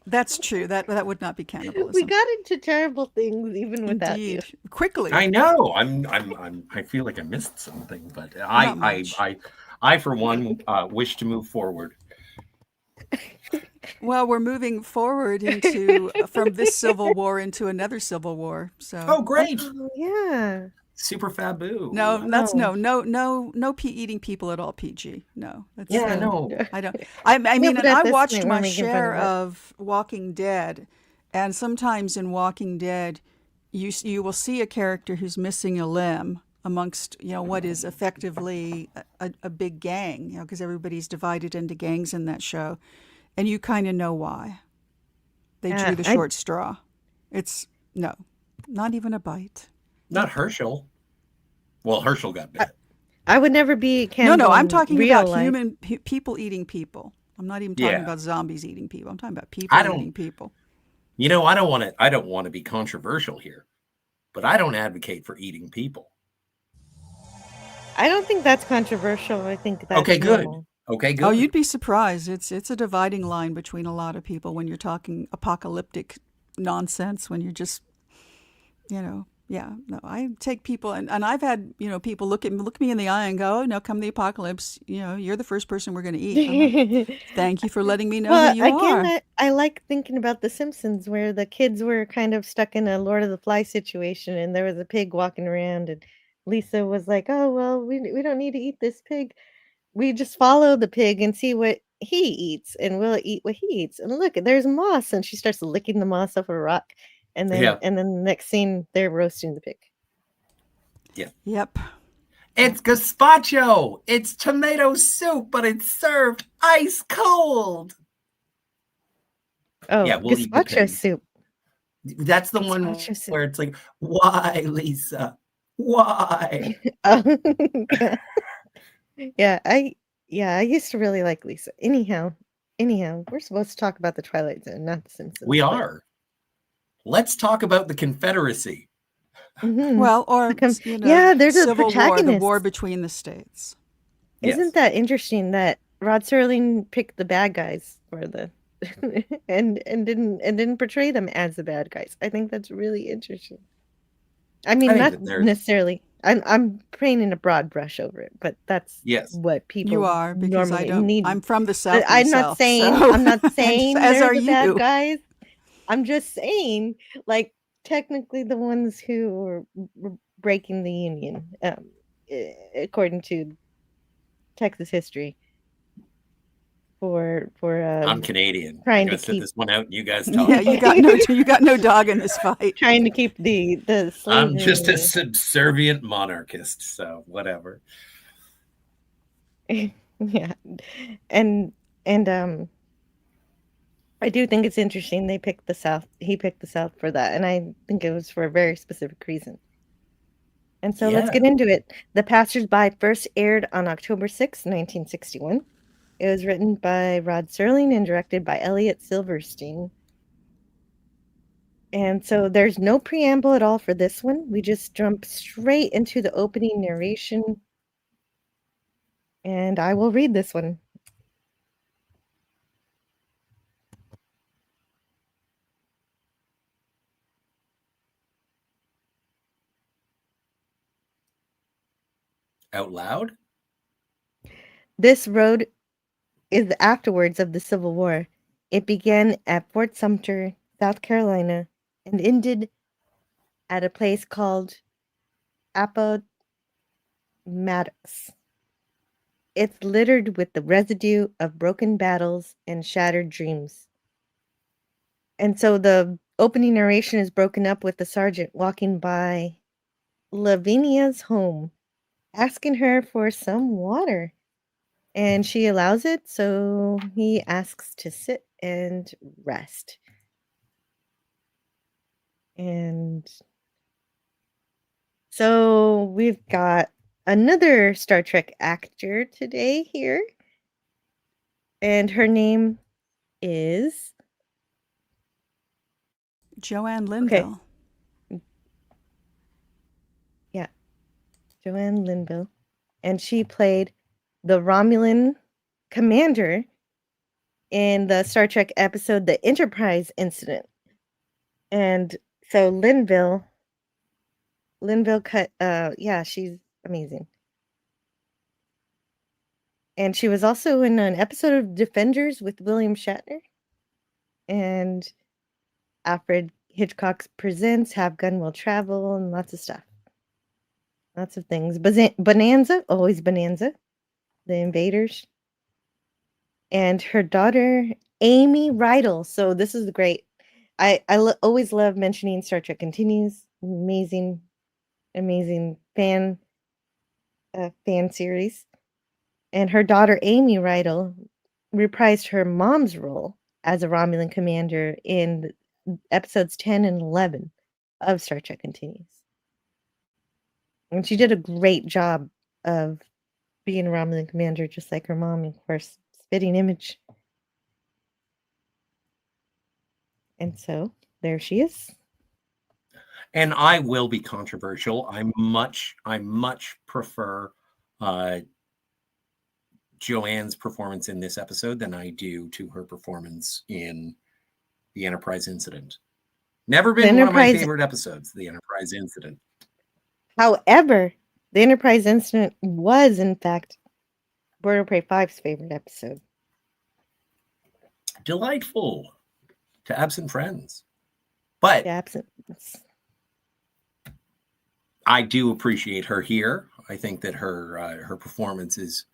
That's true. That would not be cannibalism. We got into terrible things even without you. Indeed. Quickly. I know. I feel like I missed something, but I for one wish to move forward. Well, we're moving forward from this civil war into another civil war. So Oh, great! Oh, yeah. Super Fabu. No, that's Oh. no eating people at all. PG. No, that's Yeah, No. no. I don't. I mean, but and at I this watched point, we're my making fun share of it. of Walking Dead, and sometimes in Walking Dead, you will see a character who's missing a limb amongst what is effectively a big gang, because everybody's divided into gangs in that show, and you kind of know why. They drew the I short straw. It's no, not even a bite. Not Herschel. Well, Herschel got bit. I would never be No, cannibal. I'm in talking real about life. people eating people. I'm not even talking Yeah. about zombies eating people. I'm talking about people I don't- eating people. I don't want to be controversial here, but I don't advocate for eating people. I don't think that's controversial. I think that's Okay, good. normal. Okay, good. Oh, you'd be surprised. It's a dividing line between a lot of people when you're talking apocalyptic nonsense. When you're just, yeah. No, I take people and I've had people look me in the eye and go, "Oh, no, come the apocalypse. You're the first person we're going to eat." I'm like, thank you for letting me know Well, who you again, are. I like thinking about The Simpsons, where the kids were kind of stuck in a Lord of the Flies situation, and there was a pig walking around, and Lisa was like, "Oh, well, we don't need to eat this pig. We just follow the pig and see what he eats, and we'll eat what he eats. And look, there's moss." And she starts licking the moss off a rock, and then Yeah. the next scene, they're roasting the pig. Yep. It's gazpacho. It's tomato soup, but it's served ice cold. Oh, Yeah, we'll eat the gazpacho pig. soup. That's the one Gazpacho soup. where it's like, why, Lisa? Why? Oh, yeah, I used to really like Lisa. Anyhow, we're supposed to talk about the Twilight Zone, not The Simpsons. We but- are. Let's talk about the Confederacy. Mhm. Well, or yeah, there's a Civil War, the protagonist. war between the states. Isn't that interesting that Rod Serling picked the bad guys for the and didn't portray them as the bad guys? I think that's really interesting. I mean, I think not that there's- necessarily. I'm painting a broad brush over it, but that's Yes. what people You are, because I normally don't. need. I'm from the South I'm not myself, saying so- I'm not saying as they're are the bad you. guys. I'm just saying, like, technically the ones who were breaking the union, according to Texas history. For I'm Canadian. I'm trying gonna to sit keep this one out and you guys talk. Yeah, you got no dog in this fight. trying to keep the slavery. I'm just a subservient monarchist, so whatever. Yeah, and I do think it's interesting they picked the South. He picked the South for that, and I think it was for a very specific reason. And so let's Yeah. get into it. The Passersby first aired on October 6, 1961. It was written by Rod Serling and directed by Elliot Silverstein. And so there's no preamble at all for this one. We just jump straight into the opening narration. And I will read this one. Out loud? This road is the afterwards of the Civil War. It began at Fort Sumter, South Carolina, and ended at a place called Appomattox. It's littered with the residue of broken battles and shattered dreams. And so the opening narration is broken up with the sergeant walking by Lavinia's home, asking her for some water. And she allows it, so he asks to sit and rest. And so we've got another Star Trek actor today here. And her name is Joanne Linville. Yeah, Joanne Linville. And she played the Romulan commander in the Star Trek episode The Enterprise Incident. And so Linville she's amazing. And she was also in an episode of Defenders with William Shatner. And Alfred Hitchcock's Presents, Have Gun Will Travel, and lots of stuff. Lots of things. Bonanza, always Bonanza. The Invaders. And her daughter, Amy Rydell. So this is great. Always love mentioning Star Trek Continues. Amazing, amazing fan series. And her daughter, Amy Rydell, reprised her mom's role as a Romulan commander in episodes 10 and 11 of Star Trek Continues. And she did a great job of being a Romulan commander, just like her mom, of course, spitting image. And so there she is. And I will be controversial. I much prefer Joanne's performance in this episode than I do to her performance in the Enterprise Incident. Never been one of my favorite episodes, the Enterprise Incident. However, the Enterprise Incident was, in fact, Bird of Prey 5's favorite episode. Delightful to absent friends. But I do appreciate her here. I think that her performance is,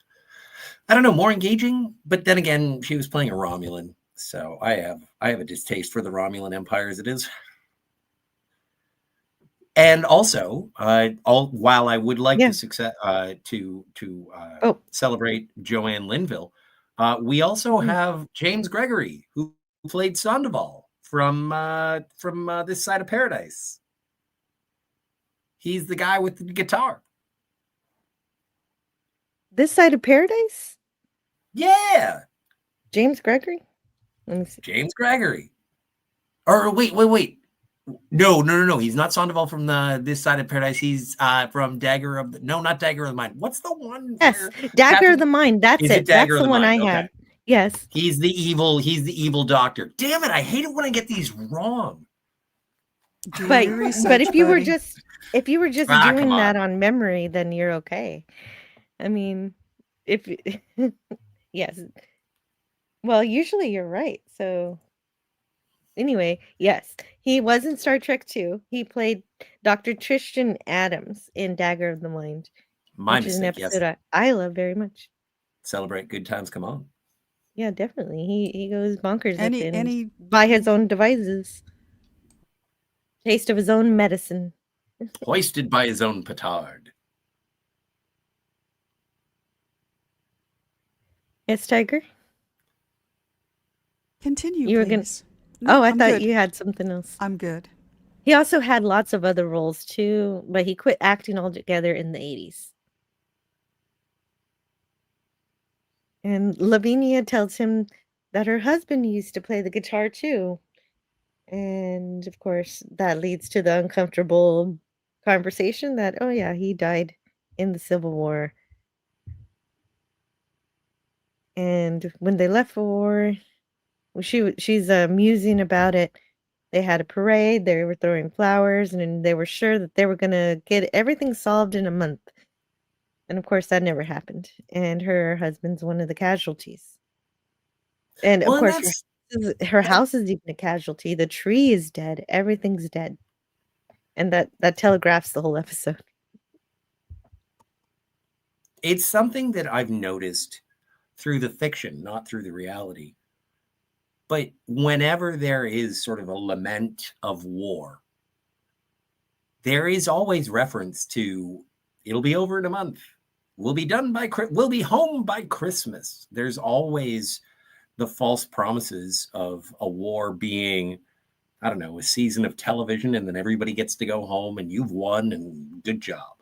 I don't know, more engaging. But then again, she was playing a Romulan, so I have a distaste for the Romulan Empire as it is. And also, while I would like to celebrate Joanne Linville, we also have James Gregory, who played Sandoval from This Side of Paradise. He's the guy with the guitar. This Side of Paradise? Yeah. James Gregory? Let me see. James Gregory. Or wait. No. He's not Sandoval from This Side of Paradise. He's from Dagger of the... No, not Dagger of the Mind. What's the one? Yes, Dagger of the Mind. That's it. That's the one I had. Yes. He's the evil doctor. Damn it, I hate it when I get these wrong. But if you were just doing that on memory, then you're okay. I mean, yes. Well, usually you're right. So anyway, yes, he was in Star Trek 2. He played Dr. Tristan Adams in Dagger of the Mind, which is an episode I love very much. Celebrate Good Times Come On. Yeah, definitely. He goes bonkers by his own devices. Taste of his own medicine. Hoisted by his own petard. Yes, Tiger? Continue, you please. I thought you had something else. I'm good. He also had lots of other roles too, but he quit acting altogether in the 80s. And Lavinia tells him that her husband used to play the guitar too. And of course, that leads to the uncomfortable conversation that, oh yeah, he died in the Civil War. And when they left for war, she's musing about it. They had a parade, they were throwing flowers, and they were sure that they were going to get everything solved in a month. And of course, that never happened. And her husband's one of the casualties. And of course, her house is even a casualty. The tree is dead. Everything's dead. And that telegraphs the whole episode. It's something that I've noticed through the fiction, not through the reality. But whenever there is sort of a lament of war, there is always reference to, it'll be over in a month. We'll be home by Christmas. There's always the false promises of a war being, I don't know, a season of television, and then everybody gets to go home and you've won and good job.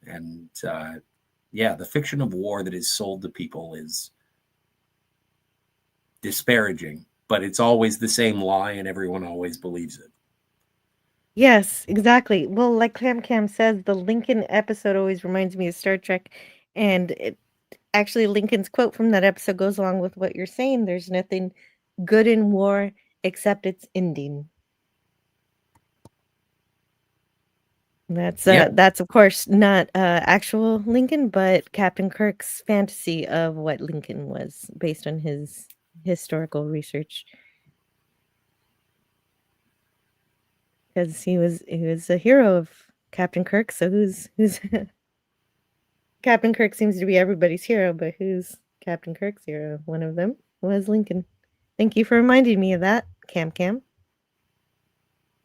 And the fiction of war that is sold to people is disparaging, but it's always the same lie and everyone always believes it. Yes, exactly. Well, like Cam says, the Lincoln episode always reminds me of Star Trek. And actually, Lincoln's quote from that episode goes along with what you're saying. There's nothing good in war except its ending. That's of course not actual Lincoln, but Captain Kirk's fantasy of what Lincoln was based on his historical research. Because he was a hero of Captain Kirk. So who's Captain Kirk seems to be everybody's hero, but who's Captain Kirk's hero? One of them was Lincoln. Thank you for reminding me of that, Cam.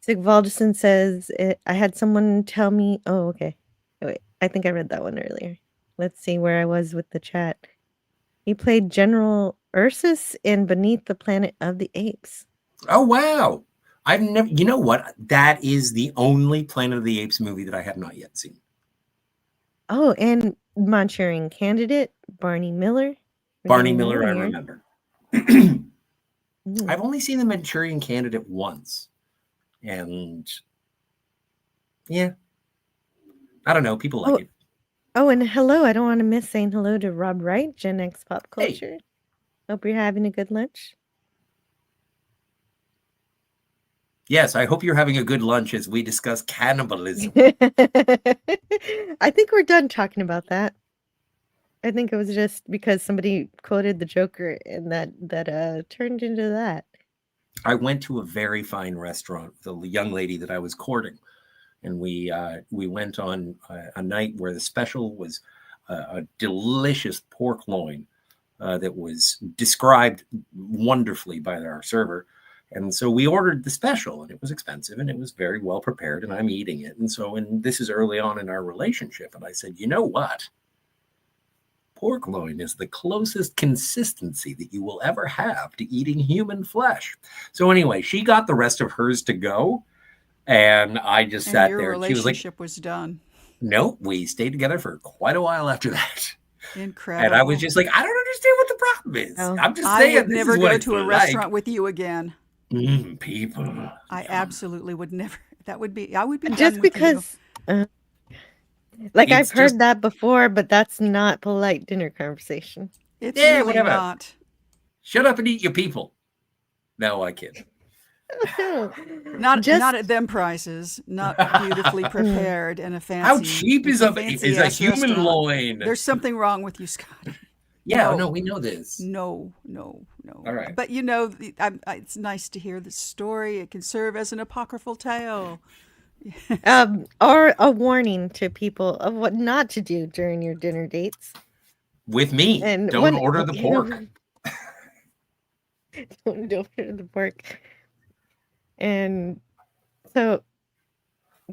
Sigvaldason says, I had someone tell me. Oh, okay. Wait, I think I read that one earlier. Let's see where I was with the chat. He played General Ursus in Beneath the Planet of the Apes. Oh, wow. I've never, you know what? That is the only Planet of the Apes movie that I have not yet seen. Oh, and Manchurian Candidate, Barney Miller. Barney Miller, I remember. Mm. I've only seen the Manchurian Candidate once. And yeah, I don't know. People like it. Oh, and hello. I don't want to miss saying hello to Rob Wright, Gen X Pop Culture. Hey. Hope you're having a good lunch. Yes, I hope you're having a good lunch as we discuss cannibalism. I think we're done talking about that. I think it was just because somebody quoted the Joker and that turned into that. I went to a very fine restaurant with a young lady that I was courting, and we went on a night where the special was a delicious pork loin that was described wonderfully by our server. And so we ordered the special, and it was expensive, and it was very well prepared, and I'm eating it. And this is early on in our relationship. And I said, you know what? Pork loin is the closest consistency that you will ever have to eating human flesh. So anyway, she got the rest of hers to go, and I just sat your there. And she was like, relationship was done. nope, we stayed together for quite a while after that. Incredible. And I was just like, I don't understand what the problem is. Oh. I'm just saying, I would this never is what go it's to a like. restaurant with you again. People. I absolutely would never. That would be. I would be Just done with you. because, like, It's I've heard just- that before, but that's not polite dinner conversation. It's Yeah, really whatever. not. Shut up and eat your people. No, I kid. Not Just- not at them prices. Not beautifully prepared and a fancy. How cheap is a fancy-ass human restaurant. loin? There's something wrong with you, Scott. Yeah, No. no, we know this. No. All right. But you know, it's nice to hear the story. It can serve as an apocryphal tale. Or a warning to people of what not to do during your dinner dates. With me, And don't order the pork. Don't order the pork. And so,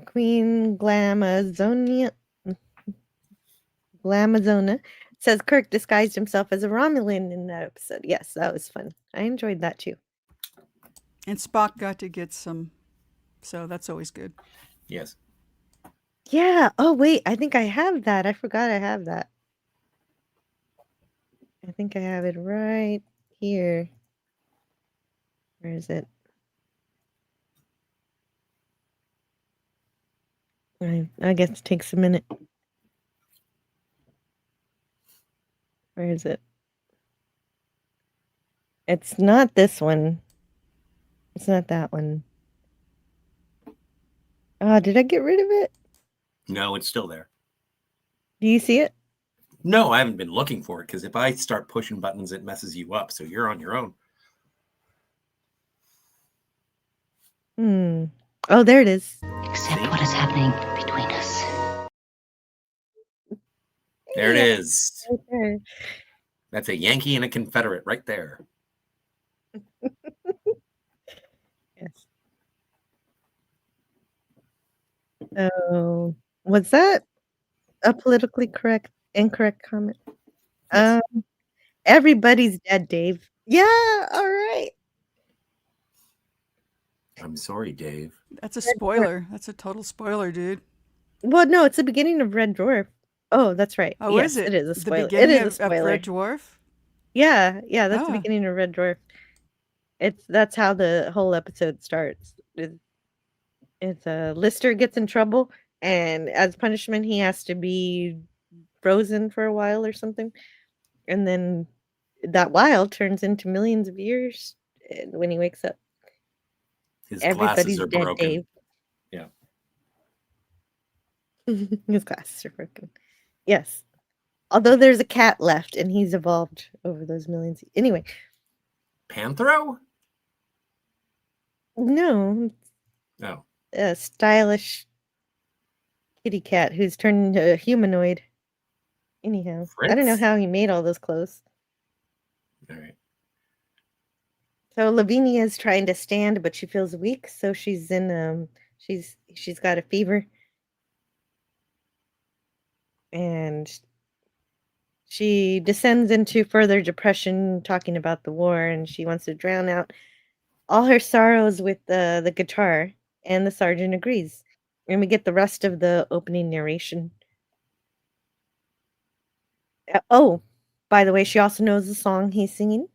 Queen Glamazona says Kirk disguised himself as a Romulan in that episode. Yes, that was fun. I enjoyed that too. And Spock got to get some, so that's always good. Yes. Yeah. Oh, wait. I think I have that. I forgot I have that. I think I have it right here. Where is it? I guess it takes a minute. Where is it? It's not this one. It's not that one. Oh, did I get rid of it? No, it's still there. Do you see it? No, I haven't been looking for it because if I start pushing buttons, it messes you up. So you're on your own. Oh, there it is. Except what is happening between us. There it is. Right there. That's a Yankee and a Confederate right there. Yes. Oh, was that a politically incorrect comment? Yes. Everybody's dead, Dave. Yeah, all right. I'm sorry, Dave. That's a spoiler. That's a total spoiler, dude. Well, no, it's the beginning of Red Dwarf. Oh, that's right. Oh, yes, is it? It is a spoiler. The beginning it is a of spoiler. Red Dwarf? Yeah, that's the Ah. beginning of Red Dwarf. That's how the whole episode starts. It's Lister gets in trouble, and as punishment, he has to be frozen for a while or something, and then that while turns into millions of years when he wakes up. His Everybody's glasses are dead, broken. Dave. Yeah. His glasses are broken. Yes. Although there's a cat left, and he's evolved over those millions. Anyway, Panthro? no, No. stylish kitty cat who's turned into a humanoid. Anyhow, I don't know Fritz? how he made all those clothes. All right. So Lavinia is trying to stand, but she feels weak, so she's in she's got a fever, and she descends into further depression, talking about the war, and she wants to drown out all her sorrows with the guitar, and the sergeant agrees. And we get the rest of the opening narration. Oh, by the way, she also knows the song he's singing.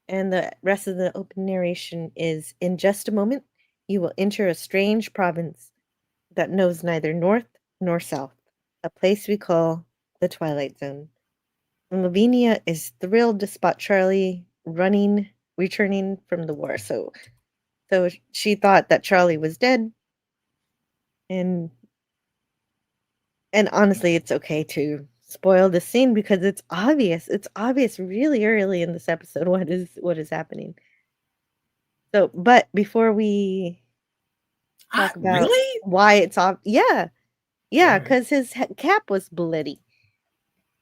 And the rest of the open narration is, in just a moment, you will enter a strange province that knows neither north nor south, a place we call the Twilight Zone. And Lavinia is thrilled to spot Charlie returning from the war. So she thought that Charlie was dead, and honestly, it's okay to spoil the scene because it's obvious. It's obvious really early in this episode what is happening. So, but before we talk about Really? why it's yeah, All right. because his cap was bloody.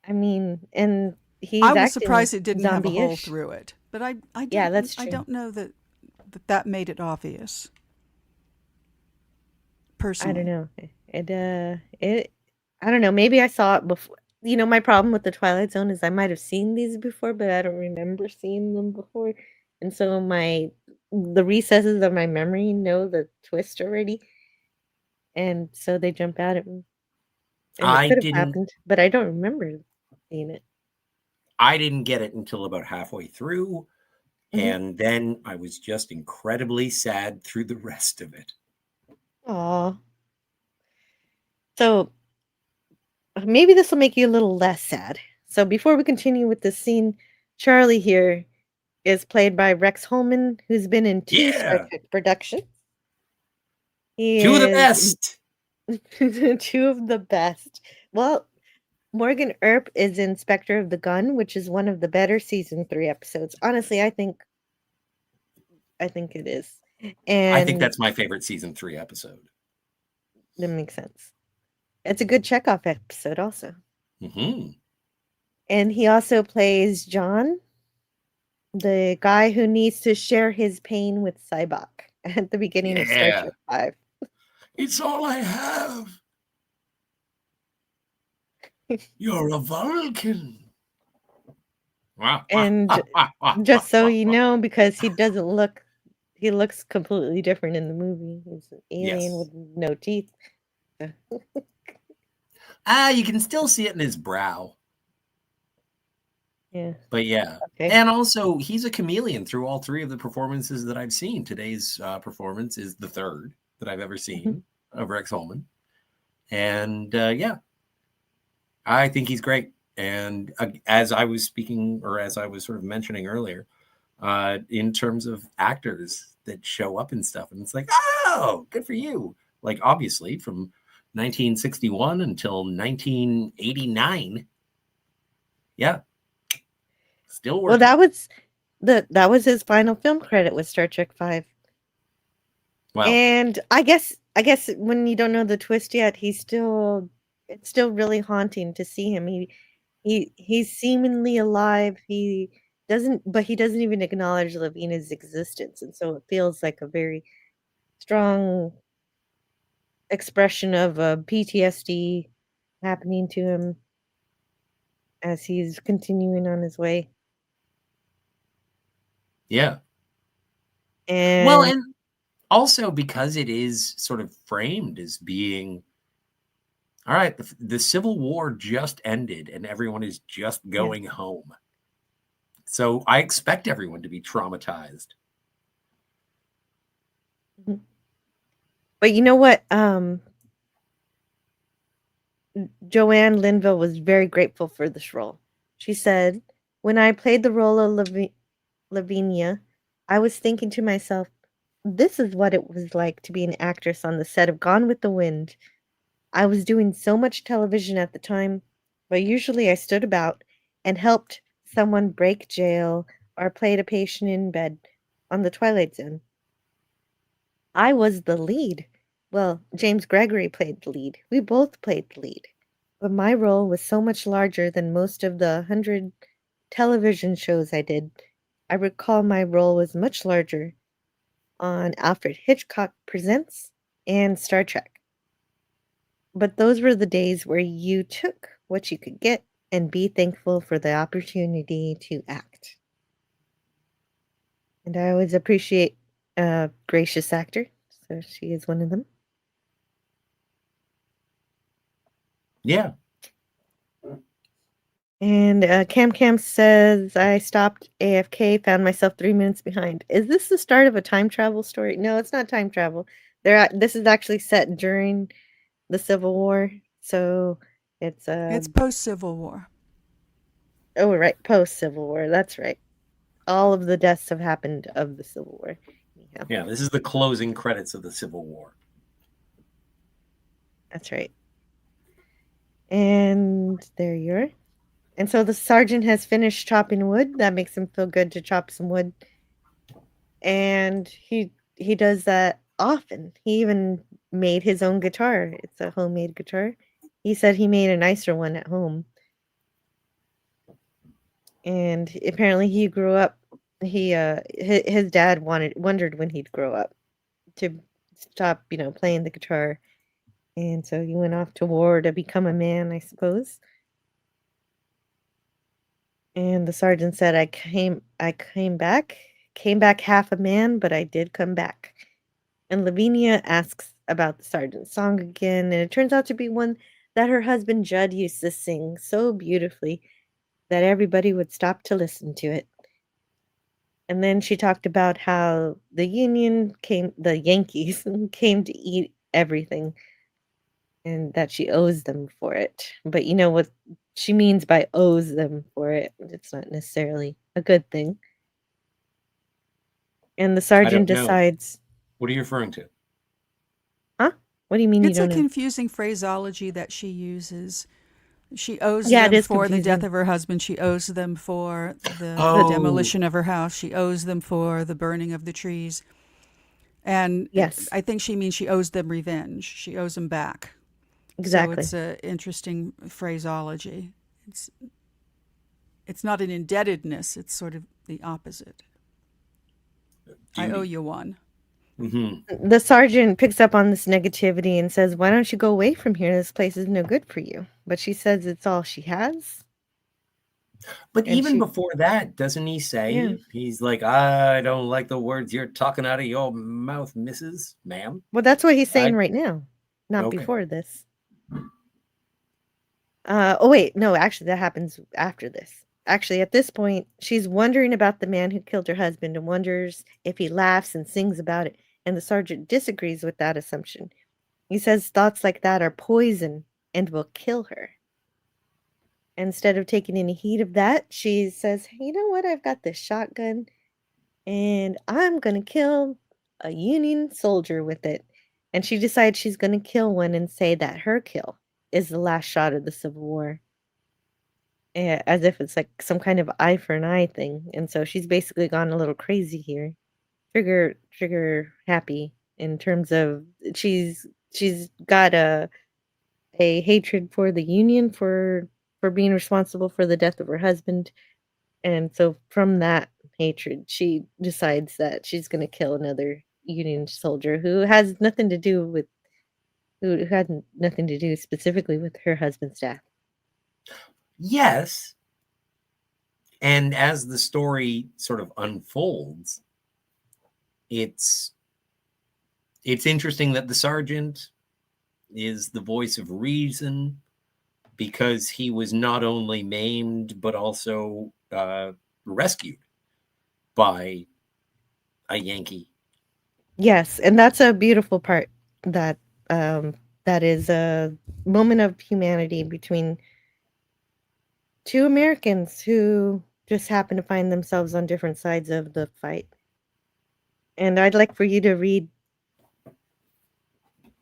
I mean, and I he's was acting surprised it didn't have a hole zombie-ish. through it, but I Yeah, don't that's I true. don't know that made it obvious. I don't Personally, know. It I don't know. Maybe I saw it before. You know, my problem with the Twilight Zone is I might have seen these before, but I don't remember seeing them before. And so the recesses of my memory know the twist already. And so they jump out at me. And it I could have didn't happened, but I don't remember seeing it. I didn't get it until about halfway through, Mhm. and then I was just incredibly sad through the rest of it. Aw. So maybe this will make you a little less sad. So before we continue with the scene, Charlie here is played by Rex Holman, who's been in 2 Star Yeah. Trek productions. He Two of the is best. 2 of the best. Well, Morgan Earp is in Spectre of the Gun, which is one of the better season 3 episodes. Honestly, I think it is. I think And that's my favorite season 3 episode. that makes sense. It's a good checkoff episode also. Mm-hmm. And he also plays John, the guy who needs to share his pain with Cybok at the beginning of Star Yeah. Trek 5. It's all I have. You're a Vulcan. Wow. And just so you know, because he looks completely different in the movie. He's an alien Yes. with no teeth. You can still see it in his brow. Yeah. But yeah. Okay. And also, he's a chameleon through all 3 of the performances that I've seen. Today's performance is the 3rd that I've ever seen of Rex Holman. And yeah, I think he's great. And as I was speaking, or as I was sort of mentioning earlier, in terms of actors that show up and stuff, and it's like, oh, good for you. Like, obviously, from 1961 until 1989. Yeah. Still working. Well, that was his final film credit with Star Trek 5. Well, And I guess when you don't know the twist yet, it's still really haunting to see him. He's seemingly alive. He doesn't even acknowledge Lavina's existence, and so it feels like a very strong expression of PTSD happening to him as he's continuing on his way. yeah. And Well, and also because it is sort of framed as being, all right, the Civil War just ended and everyone is just going home. So I expect everyone to be traumatized. But you know what? Joanne Linville was very grateful for this role. She said, "When I played the role of Lavinia, I was thinking to myself, this is what it was like to be an actress on the set of Gone with the Wind. I was doing so much television at the time, but usually I stood about and helped someone break jail or played a patient in bed on the Twilight Zone. I was the lead, Well, James Gregory played the lead. We both played the lead. But my role was so much larger than most of the 100 television shows I did. I recall my role was much larger on Alfred Hitchcock Presents and Star Trek. But those were the days where you took what you could get and be thankful for the opportunity to act. And I always appreciate a gracious actor, so she is one of them. Yeah. And Cam Cam says, I stopped AFK, found myself 3 minutes behind. Is this the start of a time travel story? No, it's not time travel. This is actually set during the Civil War, so It's post Civil War. oh right, post Civil War. That's right. All of the deaths have happened of the Civil War. Anyhow, Yeah, this is the closing credits of the Civil War. that's right. And there you are. And so the sergeant has finished chopping wood. That makes him feel good to chop some wood. And he does that often. He even made his own guitar. It's a homemade guitar. He said he made a nicer one at home. And apparently he grew up, his dad wondered when he'd grow up to stop, playing the guitar. And so he went off to war to become a man, I suppose. And the sergeant said, I came back half a man, but I did come back. And Lavinia asks about the sergeant's song again, and it turns out to be one that her husband Judd used to sing so beautifully that everybody would stop to listen to it. And then she talked about how the Yankees came to eat everything, and that she owes them for it. But you know what she means by owes them for it. It's not necessarily a good thing. And the I sergeant don't know. decides, What are you referring to? huh? What do you mean you It's a don't know? confusing phraseology that she uses. She owes Yeah, it them is for the death confusing. of her husband. She owes them for the Oh, demolition of her house. She owes them for the burning of the trees. And Yes, I think she means she owes them revenge. She owes them back. exactly. So it's an interesting phraseology. It's not an indebtedness. It's sort of the opposite. I owe you one. Mm-hmm. The sergeant picks up on this negativity and says, why don't you go away from here? This place is no good for you. But she says it's all she has. But And even she, before that, doesn't he yeah. say, he's like, I don't like the words you're talking out of your mouth, Mrs. Ma'am. Well, that's what he's saying I, right now, not okay. before this. Oh, wait. No, actually, that happens after this. Actually, at this point, she's wondering about the man who killed her husband and wonders if he laughs and sings about it. And the sergeant disagrees with that assumption. He says thoughts like that are poison and will kill her. Instead of taking any heed of that, she says, you know what? I've got this shotgun and I'm going to kill a Union soldier with it. And she decides she's going to kill one and say that her kill is the last shot of the Civil War. As if it's like some kind of eye for an eye thing. And so she's basically gone a little crazy here. Trigger happy in terms of she's got a hatred for the Union for being responsible for the death of her husband. And so from that hatred, she decides that she's going to kill another Union soldier who has nothing to do with who had nothing to do specifically with her husband's death. Yes. And as the story sort of unfolds, it's interesting that the sergeant is the voice of reason because he was not only maimed but also rescued by a Yankee. Yes, and that's a beautiful part that that is a moment of humanity between two Americans who just happen to find themselves on different sides of the fight. And I'd like for you to read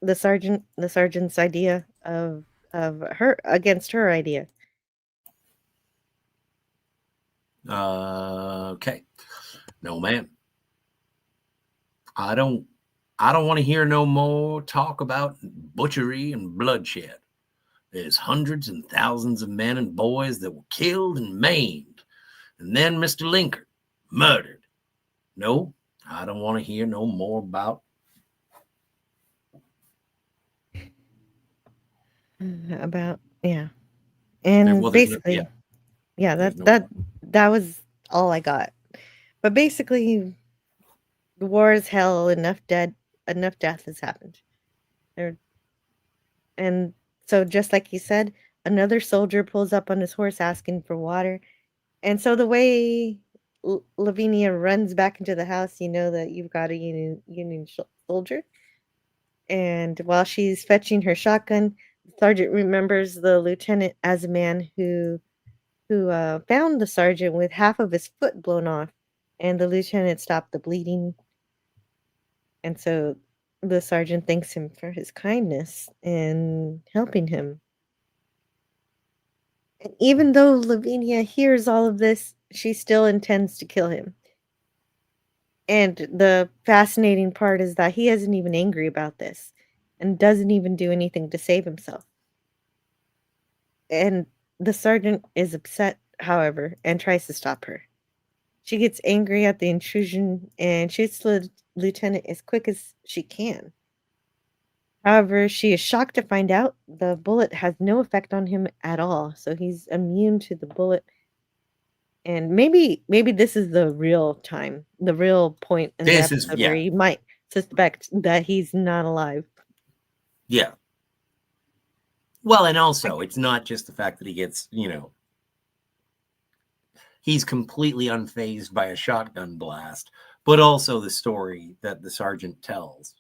the sergeant's idea of her against her idea. Okay. No, ma'am. I don't I don't want to hear no more talk about butchery and bloodshed. There's hundreds and thousands of men and boys that were killed and maimed. And then Mr. Lincoln, murdered. No, I don't want to hear no more about. About, yeah. And Well, basically, yeah, there's that was all I got. But basically, the war is hell. Enough death has happened. There, and so just like you said, another soldier pulls up on his horse asking for water. And so the way Lavinia runs back into the house, you know that you've got a Union soldier. And while she's fetching her shotgun, the sergeant remembers the lieutenant as a man who found the sergeant with half of his foot blown off, and the lieutenant stopped the bleeding. And so the sergeant thanks him for his kindness in helping him. And even though Lavinia hears all of this, she still intends to kill him. And the fascinating part is that he isn't even angry about this and doesn't even do anything to save himself. And the sergeant is upset, however, and tries to stop her. She gets angry at the intrusion and shoots the lieutenant as quick as she can. However, she is shocked to find out the bullet has no effect on him at all, so he's immune to the bullet. And maybe this is the real time, the real point in the episode where you might suspect that he's not alive. Yeah. Well, and also, it's not just the fact that he gets, he's completely unfazed by a shotgun blast, but also the story that the sergeant tells.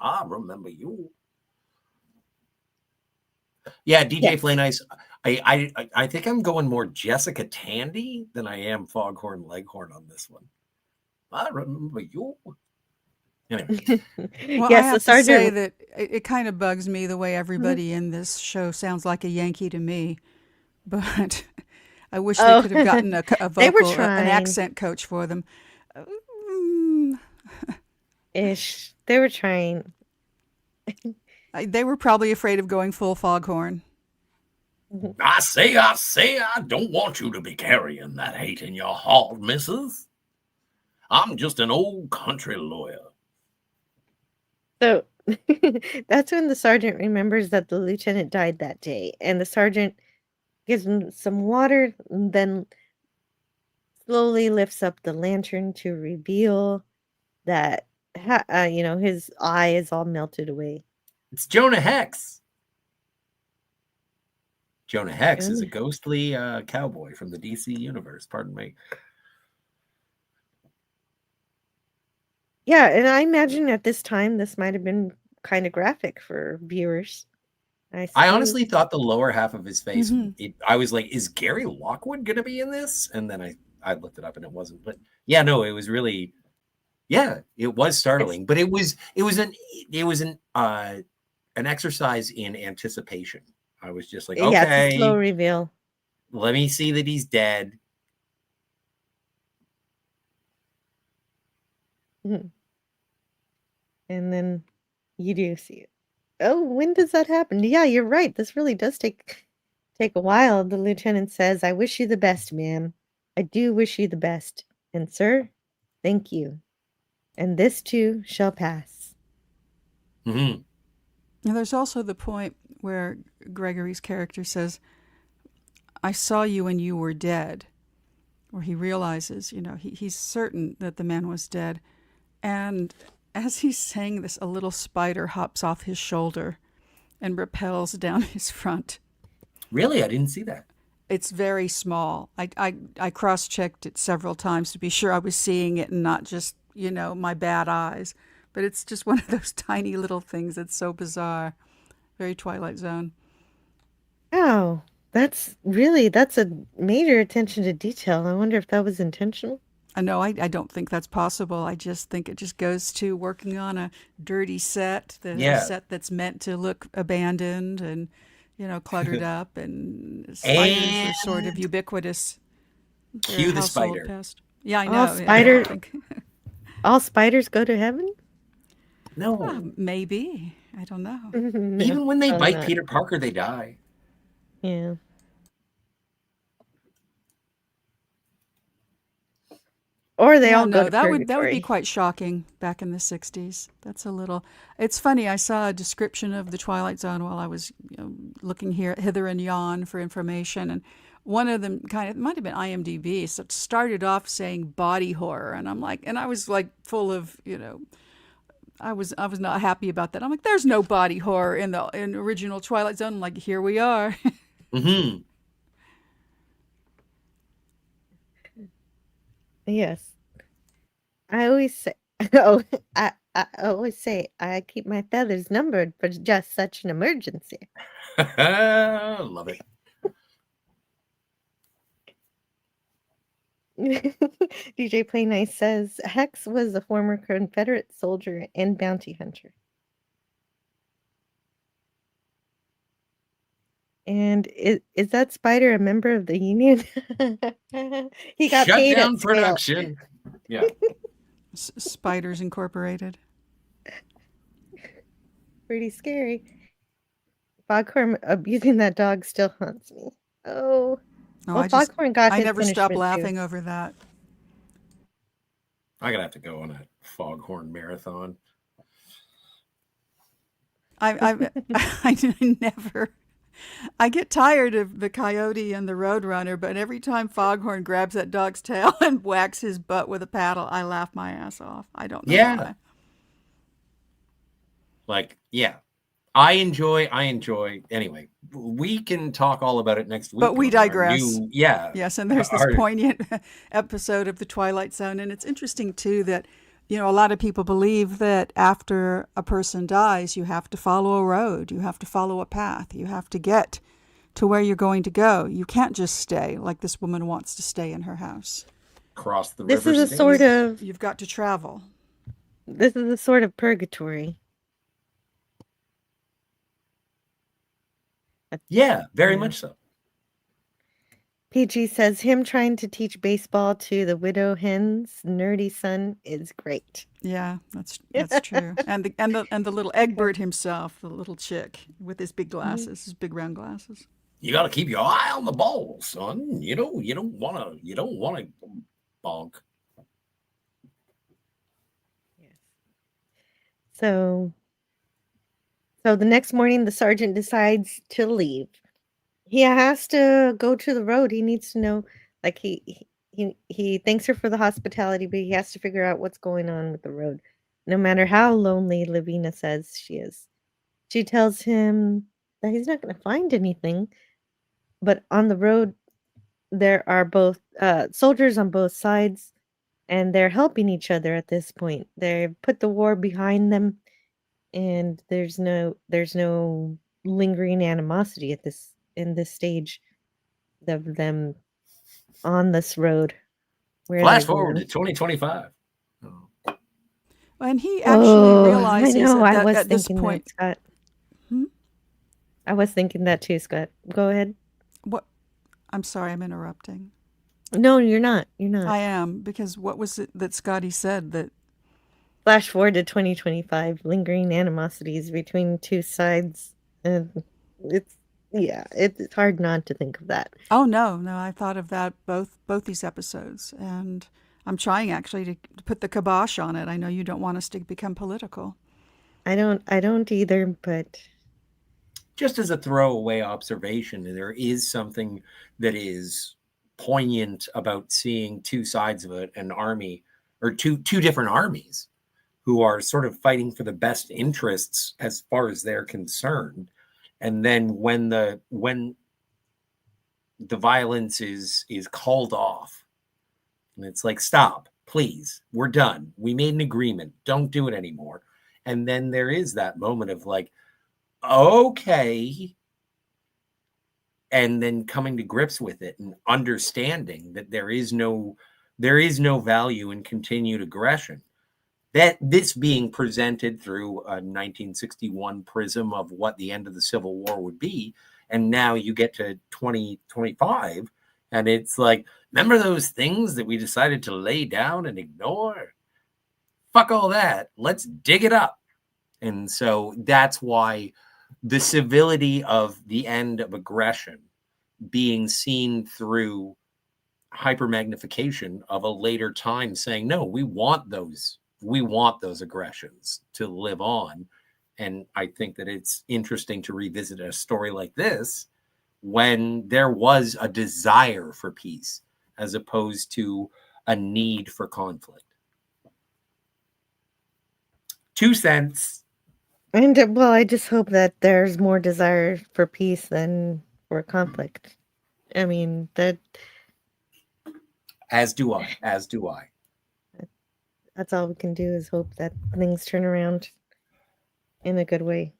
I remember you. Yeah, DJ Yes. Flay Nice. I think I'm going more Jessica Tandy than I am Foghorn Leghorn on this one. I remember you. Anyway. Well, I have to say that it kind of bugs me the way everybody in this show sounds like a Yankee to me. But I wish they could have gotten a vocal, an accent coach for them. Ish. They were trying. They were probably afraid of going full Foghorn. I say, I don't want you to be carrying that hate in your heart, missus. I'm just an old country lawyer. So that's when the sergeant remembers that the lieutenant died that day, and the sergeant gives him some water, and then slowly lifts up the lantern to reveal that, his eye is all melted away. It's Jonah Hex. Jonah Hex is a ghostly cowboy from the DC universe. Pardon me. Yeah, and I imagine at this time this might have been kind of graphic for viewers. I honestly thought the lower half of his face, I was like, is Gary Lockwood going to be in this? And then I looked it up and it wasn't. But yeah, no, it was really, it was startling. But it was an exercise in anticipation. I was just like, okay, it's a slow reveal. Let me see that he's dead. And then you do see it. Oh, when does that happen? Yeah, you're right. This really does take a while. The lieutenant says, "I wish you the best, ma'am. I do wish you the best. And sir, thank you. And this too shall pass." Now, there's also the point where Gregory's character says, "I saw you when you were dead," where he realizes, he's certain that the man was dead. And as he's saying this, a little spider hops off his shoulder and rappels down his front. Really? I didn't see that. It's very small. I cross-checked it several times to be sure I was seeing it and not just, my bad eyes. But it's just one of those tiny little things that's so bizarre. Very Twilight Zone. Oh, that's a major attention to detail. I wonder if that was intentional. No, I don't think that's possible. I just think it just goes to working on a dirty set, the set that's meant to look abandoned and, cluttered up, and spiders are sort of ubiquitous. Cue the spider. Pest. Yeah, I know. All spiders go to heaven? No. Maybe. I don't know. No, Even when they probably bite not. Peter Parker, they die. Yeah. Or they Yeah, all go no, to that would be purgatory. quite shocking back in the 60s. That's a little. It's funny. I saw a description of the Twilight Zone while I was looking hither and yon for information, and one of them it might have been IMDb. So it started off saying body horror, and I was like full of I was not happy about that. I'm like, there's no body horror in the original Twilight Zone. I'm like, here we are. Mm-hmm. Yes. I always say, oh, I always say I keep my feathers numbered for just such an emergency. Love it. DJ Play Nice says Hex was a former Confederate soldier and bounty hunter. And is that spider a member of the union? He got Shut paid down at scale. production. Yeah. Spiders Incorporated. Pretty scary. Foghorn abusing that dog still haunts me. Oh. No, Well, Foghorn got I his never stopped punishment, too. laughing over that. I'm gonna have to go on a Foghorn marathon. I never. I get tired of the coyote and the roadrunner, but every time Foghorn grabs that dog's tail and whacks his butt with a paddle, I laugh my ass off. I don't know why. Like, yeah. I enjoy. Anyway, we can talk all about it next week. But we on our digress. Yes, and there's this poignant episode of The Twilight Zone, and it's interesting, too, that a lot of people believe that after a person dies, you have to follow a road, you have to follow a path, you have to get to where you're going to go. You can't just stay like this woman wants to stay in her house. Cross the This river. is a sort of. You've got to travel. This is a sort of purgatory. Yeah, very much so. PG says him trying to teach baseball to the widow hen's nerdy son is great. Yeah, that's true. And the little Egbert himself, the little chick with his big glasses, his big round glasses. You got to keep your eye on the ball, son. You don't want to bonk. Yes. So the next morning, the sergeant decides to leave. He has to go to the road. He needs to know, like he thanks her for the hospitality, but he has to figure out what's going on with the road. No matter how lonely Lavina says she is, she tells him that he's not going to find anything. But on the road, there are both soldiers on both sides, and they're helping each other at this point. They put the war behind them, and there's no lingering animosity in this stage of them on this road. Flash forward to 2025. And he actually realizes I know. I was at this thinking point. that, Scott. I was thinking that too, Scott. Go ahead. What? I'm sorry, I'm interrupting. No, you're not. You're not. I am, because what was it that Scotty said that? Flash forward to 2025, lingering animosities between two sides, and it's hard not to think of that. Oh no, I thought of that both these episodes, and I'm trying actually to put the kibosh on it. I know you don't want us to become political. I don't either, but just as a throwaway observation, there is something that is poignant about seeing two sides of it, an army or two different armies who are sort of fighting for the best interests as far as they're concerned. And then when the violence is called off, and it's like, stop, please, we're done. We made an agreement. Don't do it anymore. And then there is that moment of like, okay. And then coming to grips with it and understanding that there is no value in continued aggression. That this being presented through a 1961 prism of what the end of the Civil War would be. And now you get to 2025 and it's like, remember those things that we decided to lay down and ignore? Fuck all that. Let's dig it up. And so that's why the civility of the end of aggression being seen through hypermagnification of a later time, saying, no, we want those aggressions to live on. And I think that it's interesting to revisit a story like this when there was a desire for peace as opposed to a need for conflict. 2 cents. And well, I just hope that there's more desire for peace than for conflict. I mean, As do I. that's all we can do is hope that things turn around in a good way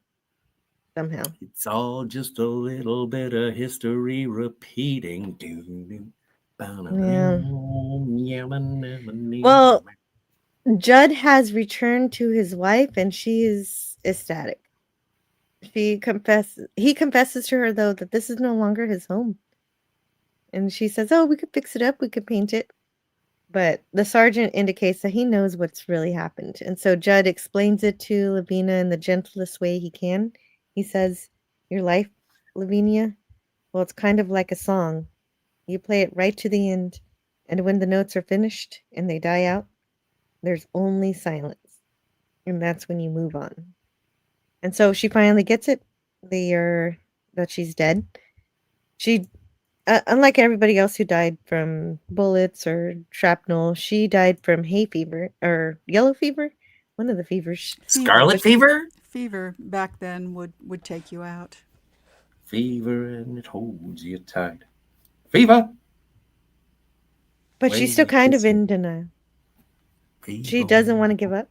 somehow. It's all just a little bit of history repeating. Well, Judd has returned to his wife, and she is ecstatic. He confesses to her, though, that this is no longer his home. And she says, oh, we could fix it up, we could paint it. But the sergeant indicates that he knows what's really happened. And so Judd explains it to Lavinia in the gentlest way he can. He says, your life, Lavinia, well, it's kind of like a song. You play it right to the end. And when the notes are finished and they die out, there's only silence. And that's when you move on. And so she finally gets it. That she's dead. She, unlike everybody else who died from bullets or shrapnel, she died from hay fever or yellow fever. One of the fevers. Scarlet fever? Fever back then would take you out. Fever and it holds you tight. Fever. But she's still kind of in denial. She doesn't want to give up.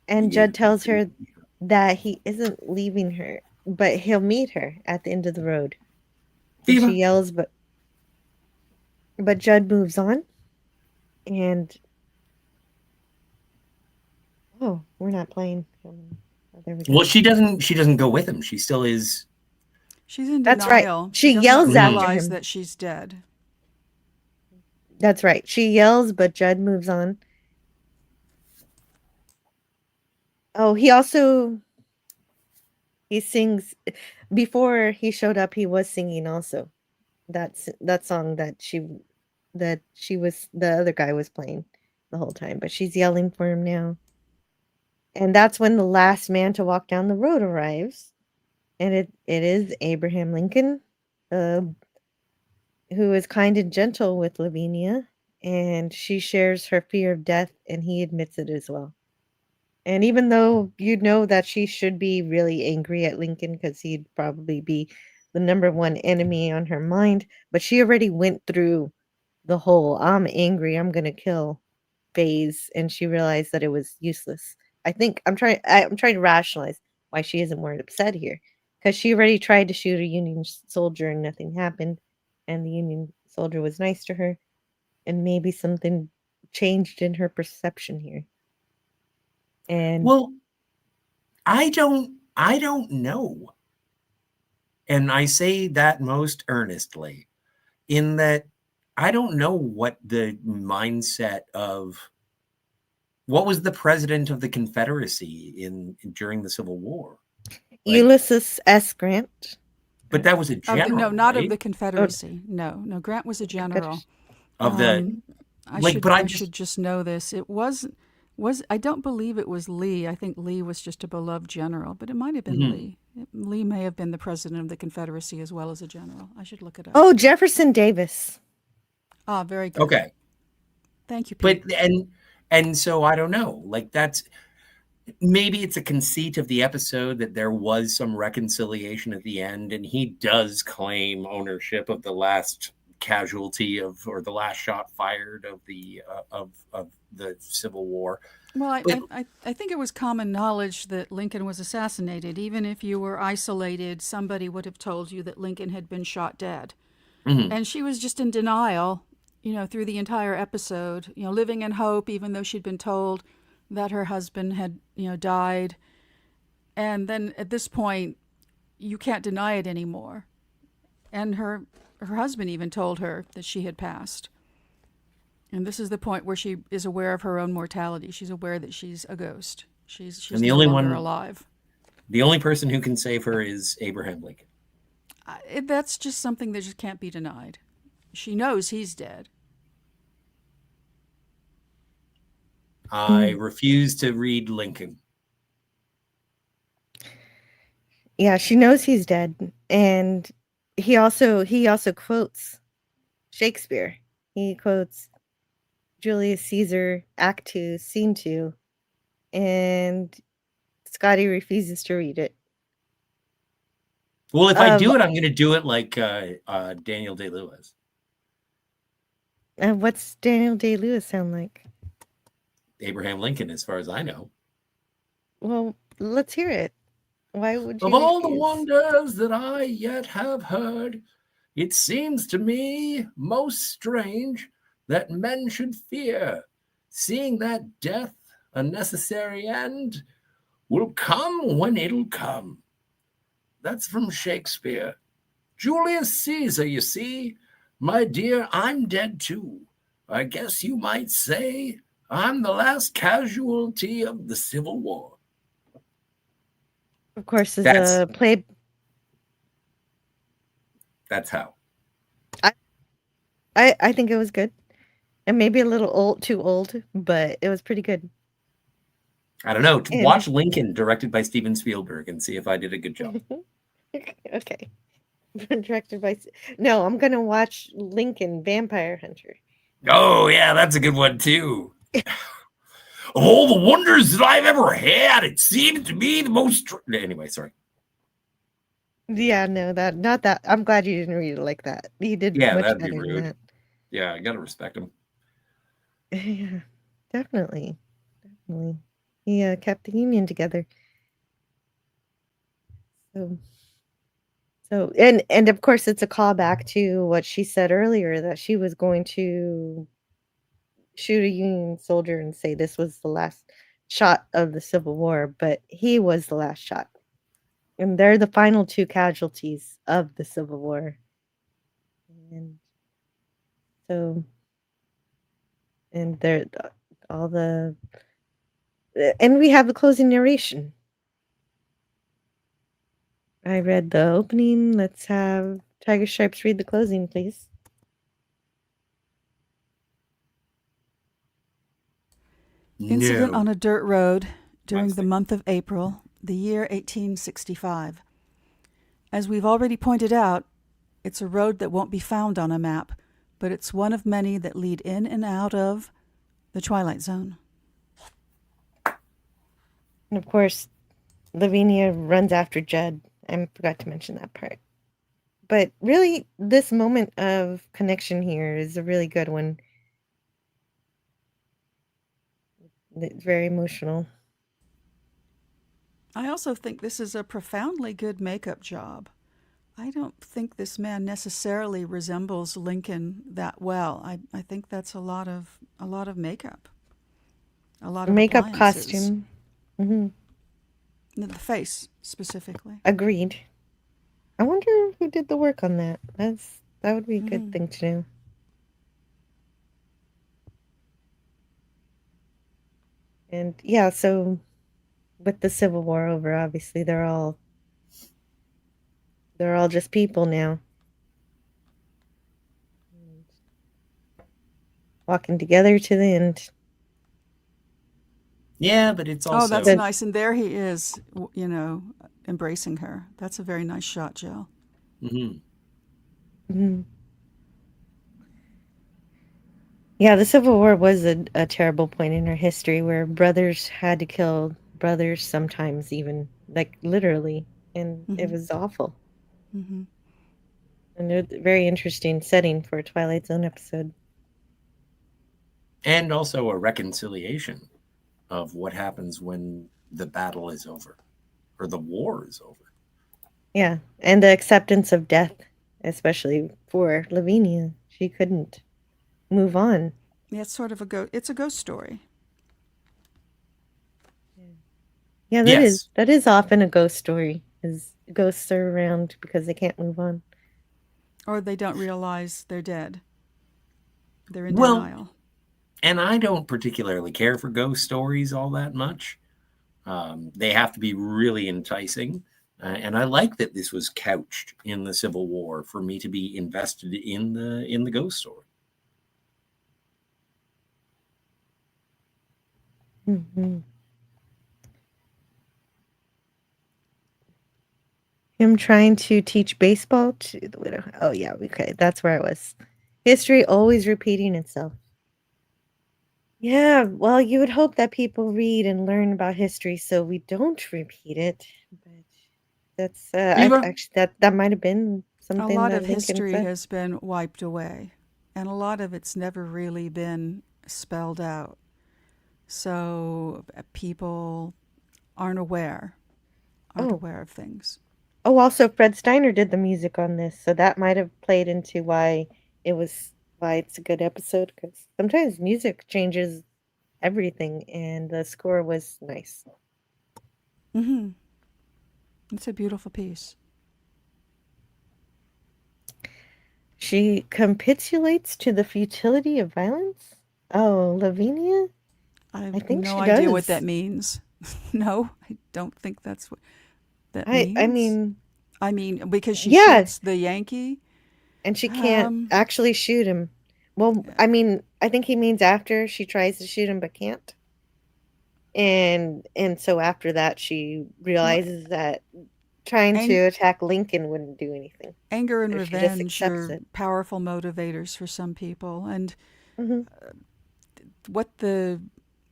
And Judd tells her that he isn't leaving her, but he'll meet her at the end of the road. And she yells, but Judd moves on. And oh, we're not playing. Oh, there we go. Well, she doesn't go with him. She still is. She's in That's denial. right. She does yells not after realize him. that she's dead. That's right. She yells, but Judd moves on. Oh, he sings. Before he showed up, he was singing also. That song that the other guy was playing the whole time, but she's yelling for him now. And that's when the last man to walk down the road arrives. And it is Abraham Lincoln, who is kind and gentle with Lavinia, and she shares her fear of death, and he admits it as well. And even though you know that she should be really angry at Lincoln because he'd probably be the number one enemy on her mind, but she already went through the whole I'm angry, I'm going to kill phase, and she realized that it was useless. I think I'm trying to rationalize why she isn't more upset here, because she already tried to shoot a Union soldier and nothing happened, and the Union soldier was nice to her, and maybe something changed in her perception here. And well, I don't know. And I say that most earnestly, in that I don't know what the mindset of what was the president of the Confederacy during the Civil War. Ulysses S. Grant. But that was a general. No, not right? of the Confederacy. No, Grant was a general. Of the I should just know this. It was I don't believe it was Lee. I think Lee was just a beloved general, but it might have been Lee. Lee may have been the president of the Confederacy as well as a general. I should look it up. Oh, Jefferson Davis. Ah, very good. Okay. Thank you, Pete. But and so I don't know. Like that's maybe it's a conceit of the episode that there was some reconciliation at the end, and he does claim ownership of the last casualty or the last shot fired of the Civil War. Well, I think it was common knowledge that Lincoln was assassinated. Even if you were isolated, somebody would have told you that Lincoln had been shot dead. Mm-hmm. And she was just in denial, through the entire episode, living in hope, even though she'd been told that her husband had, died. And then at this point, you can't deny it anymore. And her husband even told her that she had passed. And this is the point where she is aware of her own mortality. She's aware that she's a ghost. She's And the no only longer one, alive. the only person who can save her is Abraham Lincoln. That's just something that just can't be denied. She knows he's dead. I refuse to read Lincoln. Yeah, she knows he's dead, and he also quotes Shakespeare. He quotes Julius Caesar, Act 2, Scene 2, and Scotty refuses to read it. Well, if I do it, I'm going to do it like Daniel Day-Lewis. And what's Daniel Day-Lewis sound like? Abraham Lincoln, as far as I know. Well, let's hear it. Why would you Of all the refuse? wonders that I yet have heard, it seems to me most strange that men should fear, seeing that death, a necessary end, will come when it'll come. That's from Shakespeare. Julius Caesar, you see. My dear, I'm dead too. I guess you might say I'm the last casualty of the Civil War. Of course, is That's- a play. That's how. I think it was good, and maybe a little too old, but it was pretty good. I don't know. And- Watch Lincoln, directed by Steven Spielberg, and see if I did a good job. Okay. Directed by. No, I'm gonna watch Lincoln Vampire Hunter. Oh, yeah, that's a good one, too. Of all the wonders that I've ever had, it seemed to me the most... Anyway, sorry. Yeah, no, not that. I'm glad you didn't read it like that. You did Yeah, much that'd be better than rude. that. Yeah, I got to respect him. Yeah, definitely. He kept the union together. So and of course it's a callback to what she said earlier, that she was going to shoot a Union soldier and say this was the last shot of the Civil War, but he was the last shot. And they're the final two casualties of the Civil War. And so, and they're all the, and we have the closing narration. I read the opening. Let's have Tiger Stripes read the closing, please. Incident No. on a dirt road during the Wednesday. month of April, the year 1865. As we've already pointed out, it's a road that won't be found on a map, but it's one of many that lead in and out of the Twilight Zone. And of course, Lavinia runs after Judd. I forgot to mention that part. But really, this moment of connection here is a really good one. It's very emotional. I also think this is a profoundly good makeup job. I don't think this man necessarily resembles Lincoln that well. I think that's a lot of makeup. A lot of Makeup, appliances. costume. Hmm. The face specifically. Agreed. I wonder who did the work on that. That would be a good thing to know. And yeah, so with the Civil War over, obviously they're all just people now. Walking together to the end. Yeah, but it's also... Oh, that's nice. And there he is, embracing her. That's a very nice shot, Jill. Mm-hmm. Yeah, the Civil War was a terrible point in our history where brothers had to kill brothers sometimes, even, like, literally. And it was awful. Mm-hmm. And a very interesting setting for a Twilight Zone episode. And also a reconciliation of what happens when the battle is over, or the war is over. Yeah, and the acceptance of death, especially for Lavinia. She couldn't move on. Yeah, it's sort of it's a ghost story. Yeah, that is often a ghost story. Is ghosts are around because they can't move on. Or they don't realize they're dead. They're in Well, denial. And I don't particularly care for ghost stories all that much. They have to be really enticing. And I like that this was couched in the Civil War for me to be invested in the ghost story. Mhm. Him trying to teach baseball to the widow. Oh, yeah. Okay. That's where I was. History always repeating itself. Yeah. Well, you would hope that people read and learn about history so we don't repeat it. But that's, Eva? actually, that might have been A something lot that of Lincoln history said. has been wiped away, and a lot of it's never really been spelled out. So people aren't aware Oh. of things. Oh, also Fred Steiner did the music on this, so that might have played into why it's a good episode, because sometimes music changes everything, and the score was nice. Mm-hmm. It's a beautiful piece. She capitulates to the futility of violence? Oh, Lavinia? I I have think no she idea what does. that means. No, I don't think that's what that I means. mean, I mean, because she yeah, shoots the Yankee. and she can't Um, actually shoot him. Well, I mean, I think he means after she tries to shoot him but can't. And so after that she well, realizes that trying to ang- attack Lincoln wouldn't do anything. anger and So she just revenge accepts are it. powerful motivators for some people, and Hmm. what the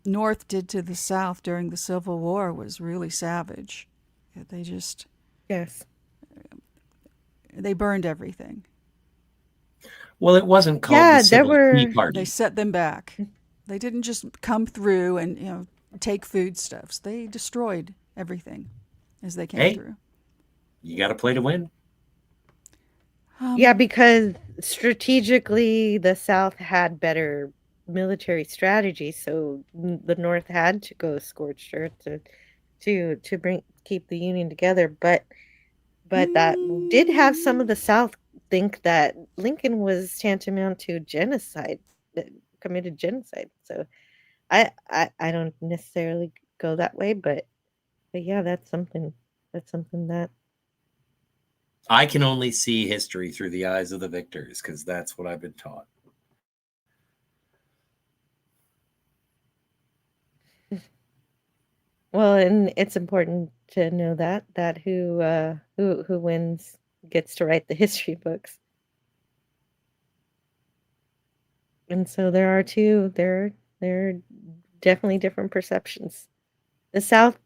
North did to the South during the Civil War was really savage. They just Yes. they burned everything. Well, it wasn't called the Yeah, there Civil Tea were. They Party. set them back. They didn't just come through and take foodstuffs. They destroyed everything as they came Hey, through. you got to play to win. Yeah, because strategically the South had better military strategy, so the North had to go scorched earth to bring keep the Union together. But that did have some of the South think that Lincoln was tantamount to genocide, that committed genocide. So I don't necessarily go that way, but yeah, that's something. That's something that. I can only see history through the eyes of the victors because that's what I've been taught. Well, and it's important to know that who wins gets to write the history books. And so there are definitely different perceptions. The South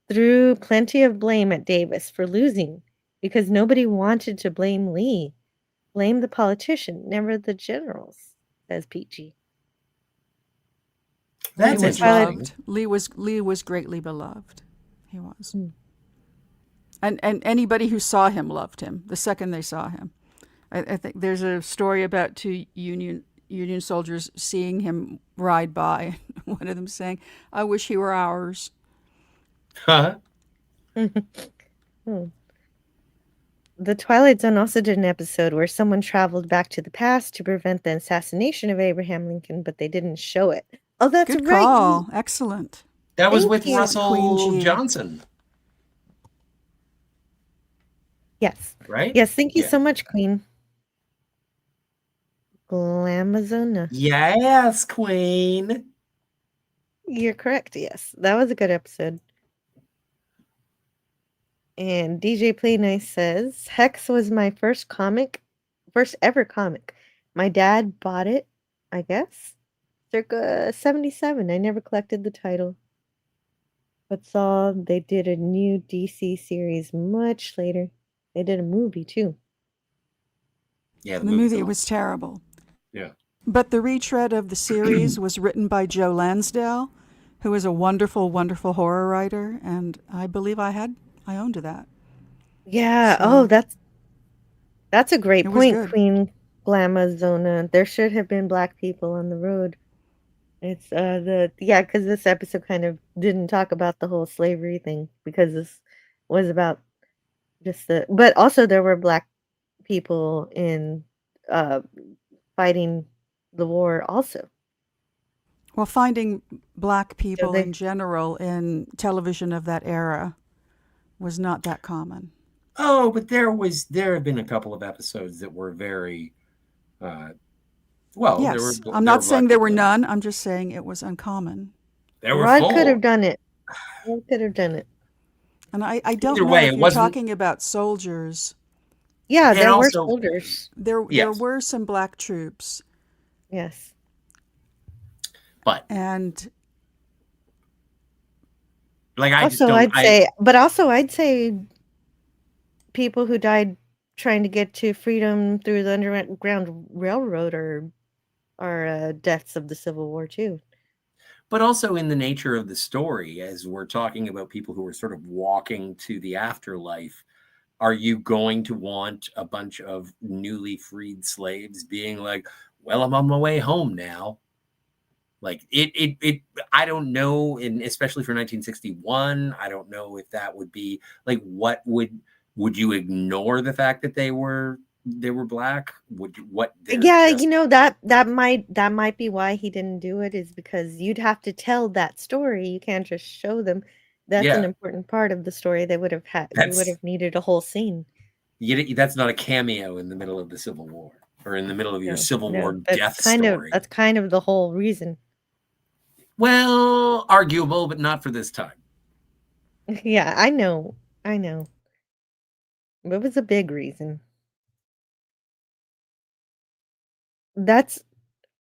threw plenty of blame at Davis for losing because nobody wanted to blame Lee. Blame the politician, never the generals, says Peachy. Lee That's was interesting. loved. Lee was greatly beloved. He was. Hmm. And anybody who saw him loved him the second they saw him. I think there's a story about two Union soldiers seeing him ride by. One of them saying, "I wish he were ours." Huh? Hmm. The Twilight Zone also did an episode where someone traveled back to the past to prevent the assassination of Abraham Lincoln, but they didn't show it. Oh, that's Good right. call. Excellent. That was Thank with you. Queen Russell G. Johnson, Yes. right? Yes, thank you Yeah. so much, Queen. Glamazona. Yes, Queen. You're correct, yes. That was a good episode. And DJ Play Nice says, Hex was my first ever comic. My dad bought it, I guess, circa 77. I never collected the title, but saw they did a new DC series much later. They did a movie too. Yeah, The movie's movie awesome. was terrible. Yeah. But the retread of the series was written by Joe Lansdale, who is a wonderful, wonderful horror writer, and I believe I owned that. Yeah, So that's a great it was point, good. Queen Glamazona. There should have been black people on the road. It's because this episode kind of didn't talk about the whole slavery thing, because this was about but also there were black people in uh fighting the war also. Well, finding black So people they in general in television of that era was not that common. Oh, but there have been a couple of episodes that were very well. Yes, I'm there were not black saying there were people in. none. I'm just saying it was uncommon. They were Rod could have full. done it. Rod could have done it. And I don't Either know way, if it you're wasn't. talking about soldiers. Yeah, And there were also, soldiers. There yes, were some black troops, Yes. but and like I just Also, don't. I'd say people who died trying to get to freedom through the Underground Railroad are deaths of the Civil War too. But also in the nature of the story, as we're talking about people who are sort of walking to the afterlife, are you going to want a bunch of newly freed slaves being like, well, I'm on my way home now? Like I don't know, and especially for 1961, I don't know if that would be like, would you ignore the fact that they were black? Would you, what they're Yeah, just that might be why he didn't do it, is because you'd have to tell that story. You can't just show them. That's an yeah, important part of the story. They would that's have needed a whole scene. that's not a cameo in the middle of the Civil War or in the middle of your No, Civil War no, death story. that's kind of the whole reason. Well, arguable, but not for this time. Yeah, I know. It was a big reason. That's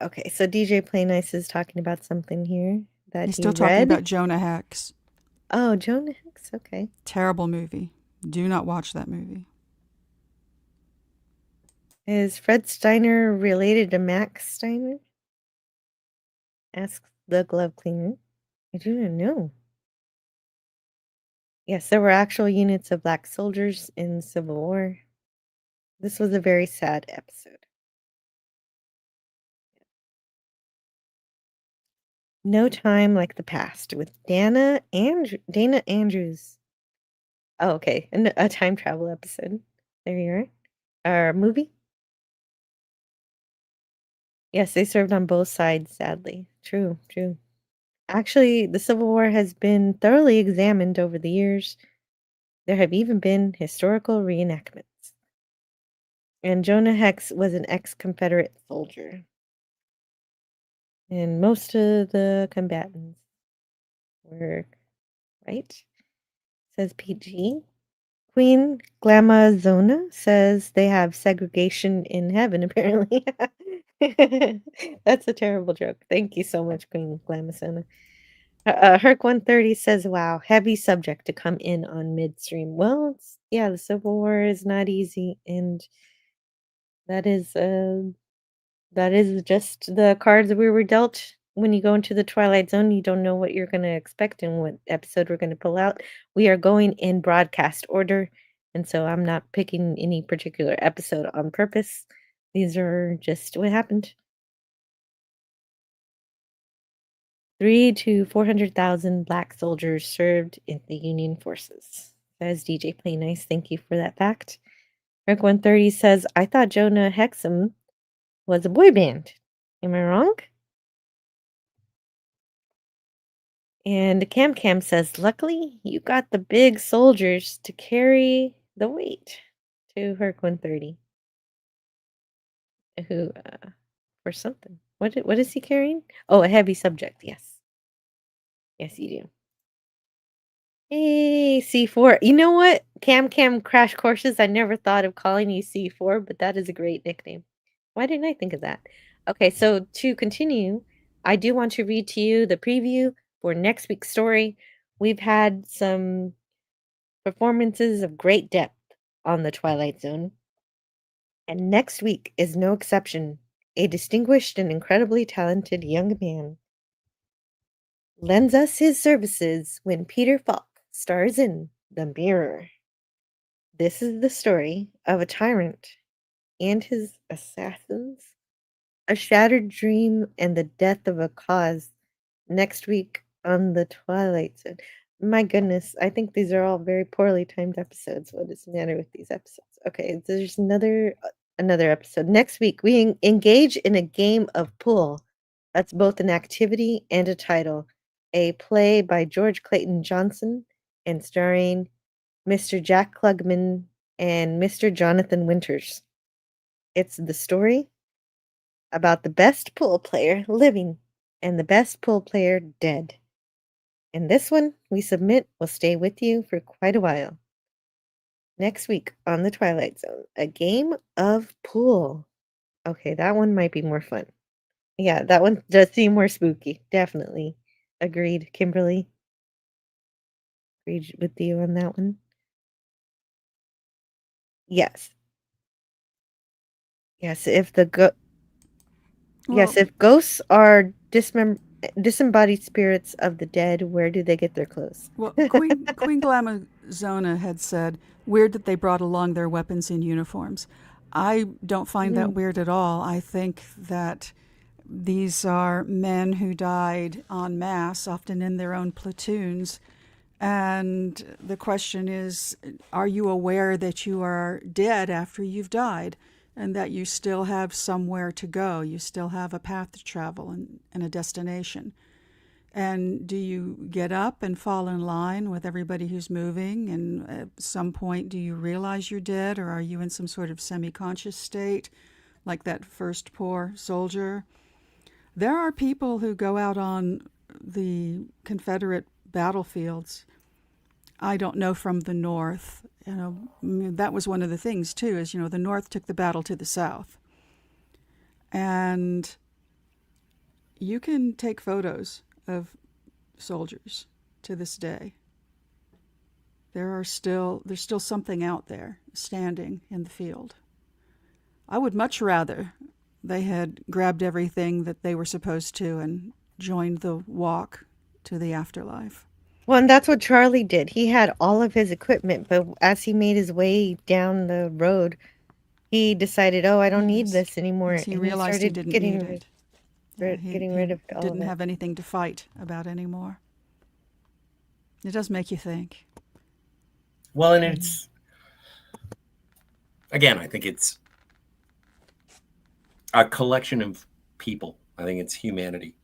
okay. So DJ Play Nice is talking about something here that he's he still talking read. about Jonah Hex. Oh, Jonah Hex. Okay. Terrible movie. Do not watch that movie. Is Fred Steiner related to Max Steiner? Asks the glove cleaner. I do not know. Yes, there were actual units of black soldiers in the Civil War. This was a very sad episode. No Time Like the Past with Dana Andrews. Oh, okay. A time travel episode. There you are. Our movie. Yes, they served on both sides, sadly. True, true. Actually, the Civil War has been thoroughly examined over the years. There have even been historical reenactments. And Jonah Hex was an ex-Confederate soldier. And most of the combatants were right. Says PG. Queen Glamazona says they have segregation in heaven, apparently. That's a terrible joke. Thank you so much, Queen Glamazona. Herc 130 says, wow, heavy subject to come in on midstream. Well, yeah, the Civil War is not easy, and that is just the cards we were dealt. When you go into the Twilight Zone, you don't know what you're going to expect and what episode we're going to pull out. We are going in broadcast order, and so I'm not picking any particular episode on purpose. These are just what happened. 3 to 400,000 black soldiers served in the Union forces. Says DJ Play Nice. Thank you for that fact. Eric 130 says, I thought Jonah Hexum was a boy band. Am I wrong? And Cam Cam says, luckily you got the big soldiers to carry the weight to Herc 130. Who, for something. What is he carrying? Oh, a heavy subject. Yes. Yes, you do. Hey, C4. You know what? Cam Cam Crash Courses, I never thought of calling you C4, but that is a great nickname. Why didn't I think of that? Okay, so to continue, I do want to read to you the preview for next week's story. We've had some performances of great depth on the Twilight Zone, and next week is no exception. A distinguished and incredibly talented young man lends us his services when Peter Falk stars in The Mirror. This is the story of a tyrant and his assassins, a shattered dream, and the death of a cause. Next week on The Twilight Zone. My goodness, I think these are all very poorly timed episodes. What is the matter with these episodes? Okay, there's another episode. Next week, we engage in a game of pool That's both an activity and a title. A play by George Clayton Johnson and starring Mr. Jack Klugman and Mr. Jonathan Winters. It's the story about the best pool player living and the best pool player dead. And this one, we submit, will stay with you for quite a while. Next week on The Twilight Zone, a game of pool. Okay, that one might be more fun. Yeah, that one does seem more spooky. Definitely. Agreed, Kimberly. Agreed with you on that one. Yes. Yes, if Well, if ghosts are disembodied spirits of the dead, where do they get their clothes? well, Queen Glamazona had said, weird that they brought along their weapons in uniforms. I don't find that weird at all. I think that these are men who died en masse, often in their own platoons. And the question is, are you aware that you are dead after you've died and that you still have somewhere to go? You still have a path to travel and a destination. And do you get up and fall in line with everybody who's moving? And at some point, do you realize you're dead, or are you in some sort of semi-conscious state, like that first poor soldier? There are people who go out on the Confederate battlefields. I don't know from the North. That was one of the things, too, is, the North took the battle to the South. And you can take photos of soldiers to this day. There's still something out there standing in the field. I would much rather they had grabbed everything that they were supposed to and joined the walk to the afterlife. Well, and that's what Charlie did. He had all of his equipment, but as he made his way down the road, he decided, "Oh, I don't need this anymore." Yes, he and realized he started didn't getting need it. getting rid of all didn't of it. have anything to fight about anymore. It does make you think. Well, and it's, again, I think it's a collection of people. I think it's humanity.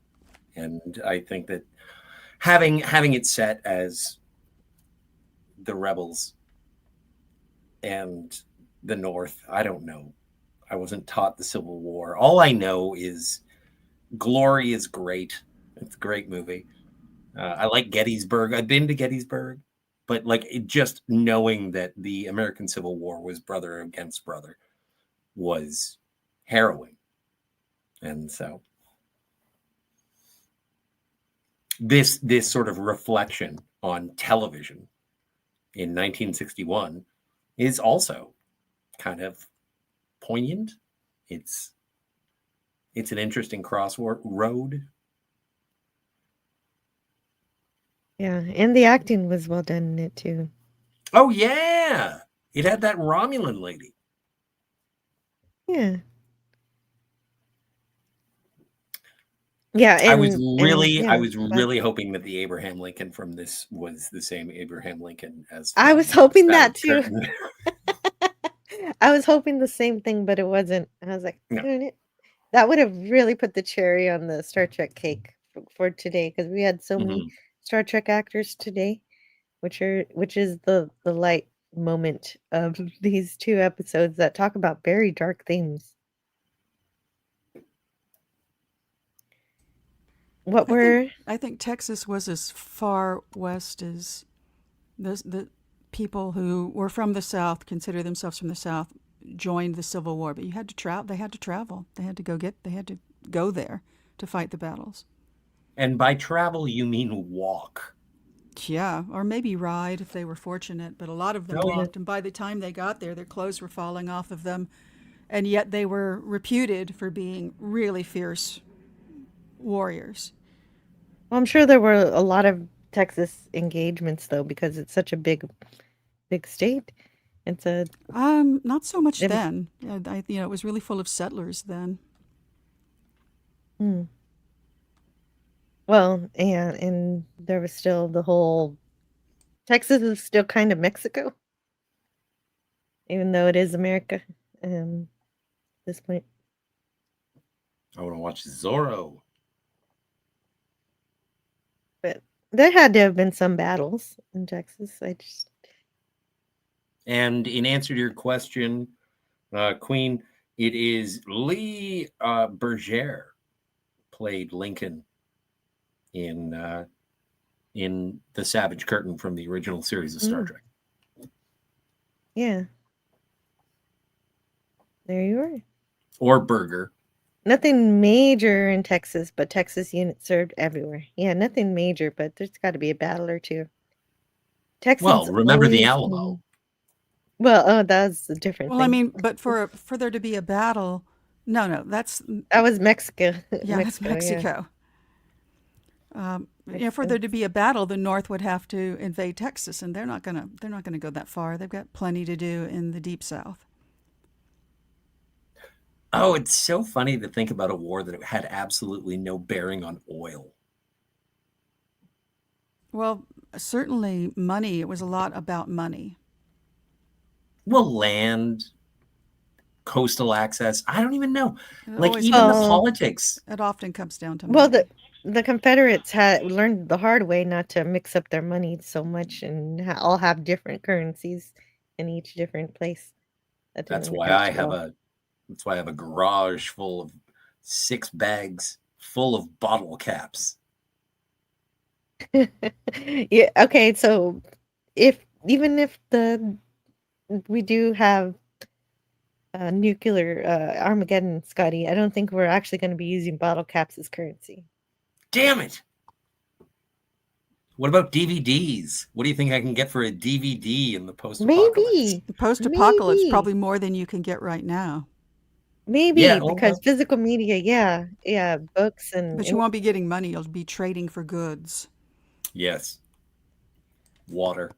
And I think that having it set as the rebels and the North, I don't know. I wasn't taught the Civil War. All I know is Glory is great. It's a great movie. I like Gettysburg. I've been to Gettysburg, but just knowing that the American Civil War was brother against brother was harrowing. And so this sort of reflection on television in 1961 is also kind of poignant. It's an interesting crossroad. Yeah, and the acting was well done in it too. Oh yeah, it had that Romulan lady. Yeah. Yeah, I was but really hoping that the Abraham Lincoln from this was the same Abraham Lincoln as I from was hoping Battle that of too. Trenton. I was hoping the same thing, but it wasn't. I was like, No. darn it. That would have really put the cherry on the Star Trek cake for today, because we had so many Star Trek actors today, which is the light moment of these two episodes that talk about very dark themes. I think Texas was as far west as the people who were from the South, consider themselves from the South, joined the Civil War. But you had to travel. They had to travel. They had to go there to fight the battles. And by travel, you mean walk. Yeah, or maybe ride if they were fortunate. But a lot of them walked, and by the time they got there, their clothes were falling off of them, and yet they were reputed for being really fierce warriors. Well, I'm sure there were a lot of Texas engagements though, because it's such a big state. It's a not so much then. It was really full of settlers then. Well, and there was still the whole Texas is still kind of Mexico, even though it is America. At this point, I want to watch Zorro. There had to have been some battles in Texas. And in answer to your question, Queen, it is Lee Berger played Lincoln in the Savage Curtain from the original series of Star Trek. Yeah. There you are. Or Burger. Nothing major in Texas, but Texas units served everywhere. Yeah, nothing major, but there's got to be a battle or two. Texans Well, remember the always. Alamo. Well, oh, that's a different Well, thing. I mean, but for there to be a battle, no, that's That was Mexico. yeah, that's Mexico. For there to be a battle, the North would have to invade Texas, and they're not gonna go that far. They've got plenty to do in the Deep South. Oh, it's so funny to think about a war that had absolutely no bearing on oil. Well, certainly money. It was a lot about money. Well, land, coastal access. I don't even know. It Like always even the comes- politics. It often comes down to Well, money. the Confederates had learned the hard way not to mix up their money so much and all have different currencies in each different place. That's why I have a garage full of 6 bags full of bottle caps. Yeah. Okay. So, even if we do have nuclear Armageddon, Scotty, I don't think we're actually going to be using bottle caps as currency. Damn it! What about DVDs? What do you think I can get for a DVD in the post-apocalypse? Maybe The post-apocalypse, maybe. probably more than you can get right now. Maybe Yeah, because physical media, yeah, books But you won't be getting money. You'll be trading for goods. Yes. Water.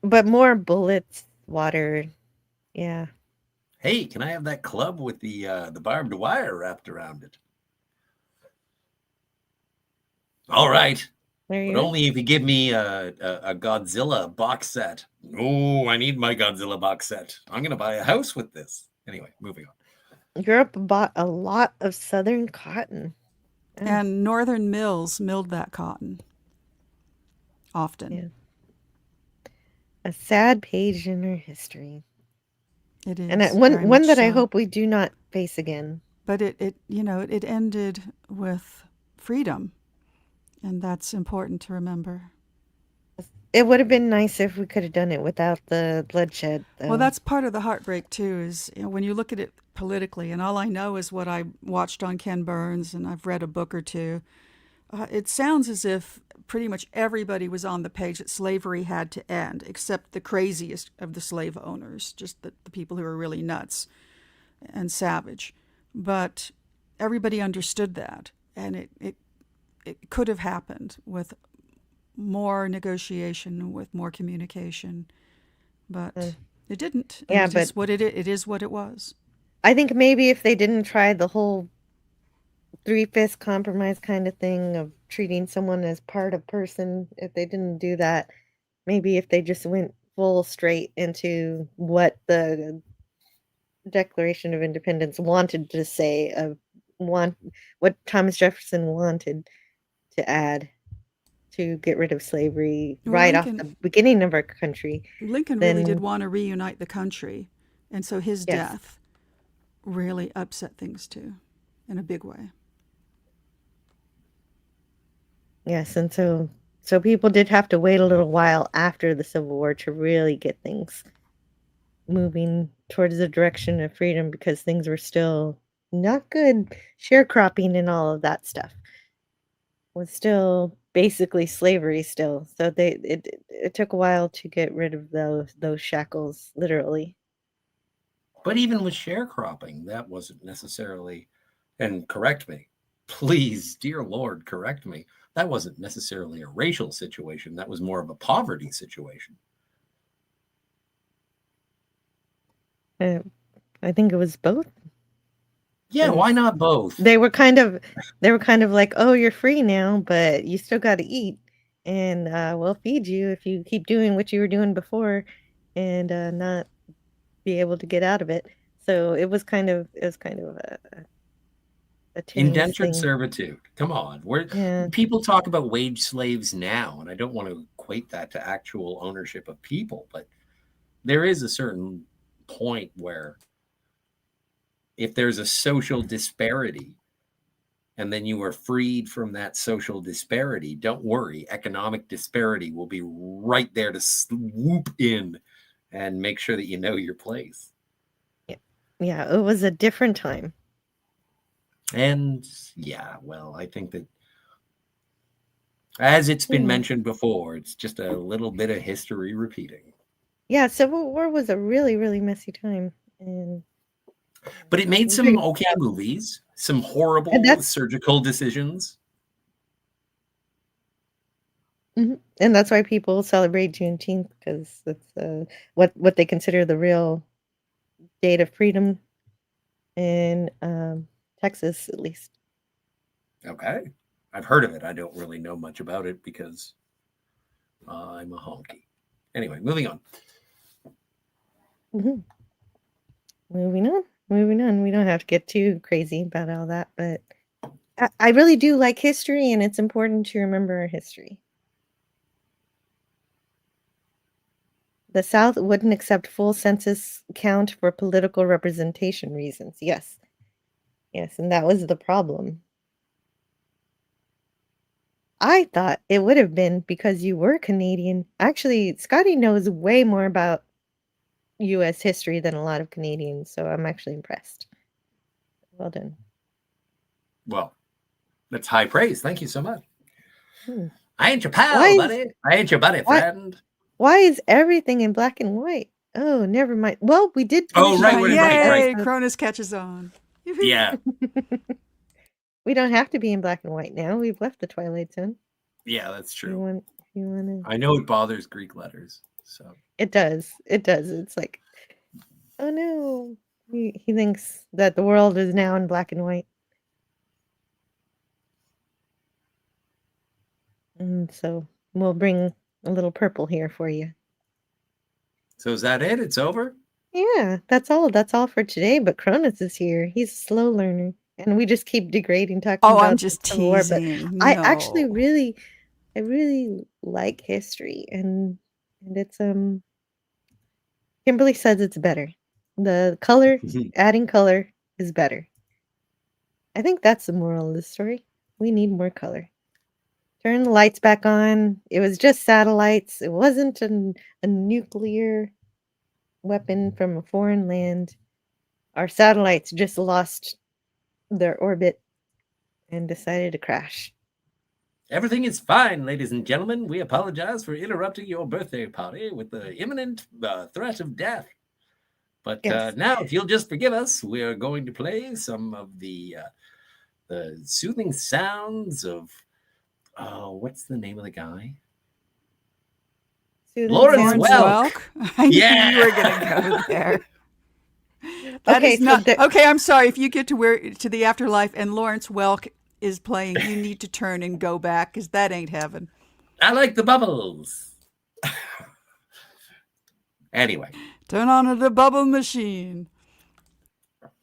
but more bullets, water, yeah. Hey, can I have that club with the barbed wire wrapped around it? All right. There you But go. only if you give me a Godzilla box set. Oh, I need my Godzilla box set. I'm going to buy a house with this. Anyway, moving on. Europe bought a lot of southern cotton. Yeah. And northern mills milled that cotton. Often. Yeah. A sad page in our history. It is. And very one much that I so. hope we do not face again. But it ended with freedom. And that's important to remember. It would have been nice if we could have done it without the bloodshed, though. Well, that's part of the heartbreak, too, is when you look at it politically, and all I know is what I watched on Ken Burns, and I've read a book or two, it sounds as if pretty much everybody was on the page that slavery had to end, except the craziest of the slave owners, just the people who were really nuts and savage. But everybody understood that, and it could have happened with more negotiation, with more communication, but it didn't. Yeah, it is what it is what it was. I think maybe if they didn't try the whole 3/5 compromise kind of thing of treating someone as part of person, if they didn't do that, maybe if they just went full straight into what the Declaration of Independence wanted to say, what Thomas Jefferson wanted to add to get rid of slavery Well, right off the beginning of our country. Lincoln really did want to reunite the country, and so his Yes. death really upset things too, in a big way. Yes, and so people did have to wait a little while after the Civil War to really get things moving towards the direction of freedom because things were still not good. Sharecropping and all of that stuff was still basically slavery still. So it took a while to get rid of those shackles, literally. But even with sharecropping, that wasn't necessarily, and correct me, please, dear Lord, correct me. That wasn't necessarily a racial situation. That was more of a poverty situation. I think it was both. Yeah, why not both? They were kind of like, oh, you're free now, but you still got to eat, and we'll feed you if you keep doing what you were doing before, and not be able to get out of it. So it was kind of a tenuous Indentured thing. servitude. Come on. Yeah. People talk about wage slaves now, and I don't want to equate that to actual ownership of people, but there is a certain point where if there's a social disparity and then you are freed from that social disparity, don't worry, economic disparity will be right there to swoop in and make sure that you know your place. Yeah, it was a different time. And yeah, well, I think that as it's been mentioned before, it's just a little bit of history repeating. Yeah, Civil War was a really, really messy time. But it made some okay movies, some horrible surgical decisions. And that's why people celebrate Juneteenth, because it's what they consider the real date of freedom in Texas, at least. Okay. I've heard of it. I don't really know much about it because I'm a honky. Anyway, moving on. Mm-hmm. Moving on. We don't have to get too crazy about all that, but I really do like history, and it's important to remember our history. The South wouldn't accept full census count for political representation reasons. Yes, and that was the problem. I thought it would have been because you were Canadian. Actually, Scotty knows way more about U.S. history than a lot of Canadians, so I'm actually impressed. Well done. Well, that's high praise. Thank you so much. I ain't your pal, buddy. I ain't your buddy, friend. Why is everything in black and white? Oh, never mind. Well, we did. Yay! Cronus catches on. Yeah. We don't have to be in black and white now. We've left the Twilight Zone. Yeah, that's true. If you want to. I know it bothers Greek letters, so it does. It's like, oh no, he thinks that the world is now in black and white, and so we'll bring a little purple here for you. So is that it? It's over? Yeah, that's all. That's all for today. But Cronus is here. He's a slow learner, and we just keep degrading talking about. I'm just teasing. I actually really like history, and it's Kimberly says it's better. The color, adding color is better. I think that's the moral of the story. We need more color. Turn the lights back on. It was just satellites. It wasn't a nuclear weapon from a foreign land. Our satellites just lost their orbit and decided to crash. Everything is fine, ladies and gentlemen. We apologize for interrupting your birthday party with the imminent threat of death. But now, if you'll just forgive us, we are going to play some of the soothing sounds of, what's the name of the guy? Lawrence Welk. I knew you were going to go there. That is not okay. I'm sorry. If you get to the afterlife and Lawrence Welk is playing, you need to turn and go back because that ain't heaven. I like the bubbles. Anyway, turn on the bubble machine.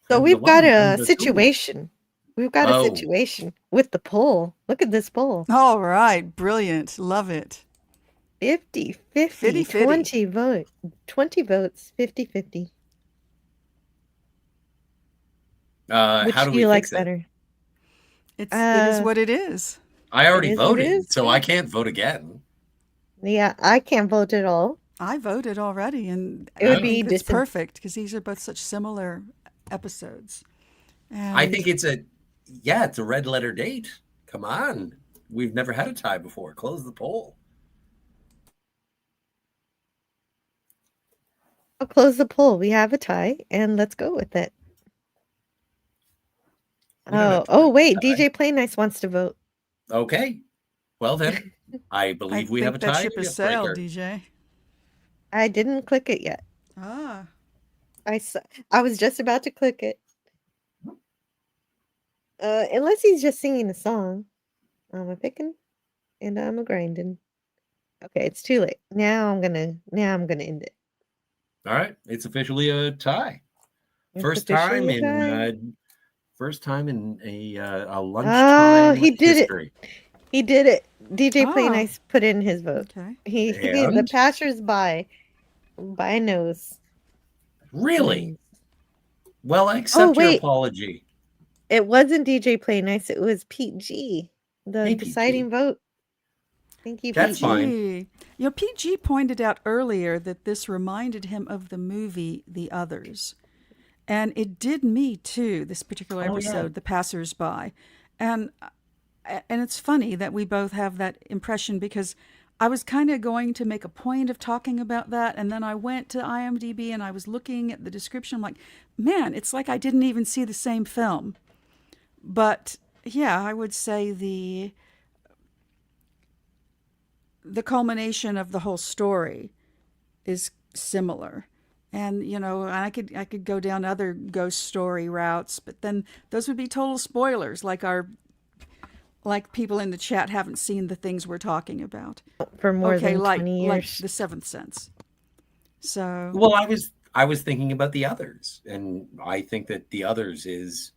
So we've got a situation. We've got a situation with the poll. Look at this poll. All right, brilliant. Love it. 50-50, 20 votes, 50-50. Which how do you we like fix better? It is what it is. I already voted, so I can't vote again. Yeah, I can't vote at all. I voted already, and it would be it's perfect because these are both such similar episodes. And I think it's a red letter date. Come on, we've never had a tie before. Close the poll. I'll close the poll. We have a tie, and let's go with it. Oh, wait. DJ Play Nice wants to vote. Okay. Well, then, I believe we have a tie. That ship has sailed, DJ. I didn't click it yet. Ah. I was just about to click it. Unless he's just singing a song. I'm a picking, and I'm a grinding. Okay, it's too late. Now I'm gonna end it. All right, it's officially a tie. First time in First time in a Oh, lunchtime he did it. history. He did it. DJ Play Oh. Nice put in his vote. Okay. The And? passersby by nose. Really? Well, I accept your wait. apology. It wasn't DJ Play Nice. It was Pete G, the Hey, Pete deciding G. vote. Thank you, That's Pete fine. Gee. You know, PG pointed out earlier that this reminded him of the movie The Others. And it did me too, this particular Oh, episode, yeah. The Passersby. And it's funny that we both have that impression because I was kind of going to make a point of talking about that. And then I went to IMDb and I was looking at the description. I'm like, man, it's like I didn't even see the same film. But yeah, I would say the culmination of the whole story is similar. And you know, I could go down other ghost story routes, but then those would be total spoilers, like people in the chat haven't seen the things we're talking about. for more than like 20 years. like The Seventh Sense. So Well, I was thinking about The Others, and I think that The Others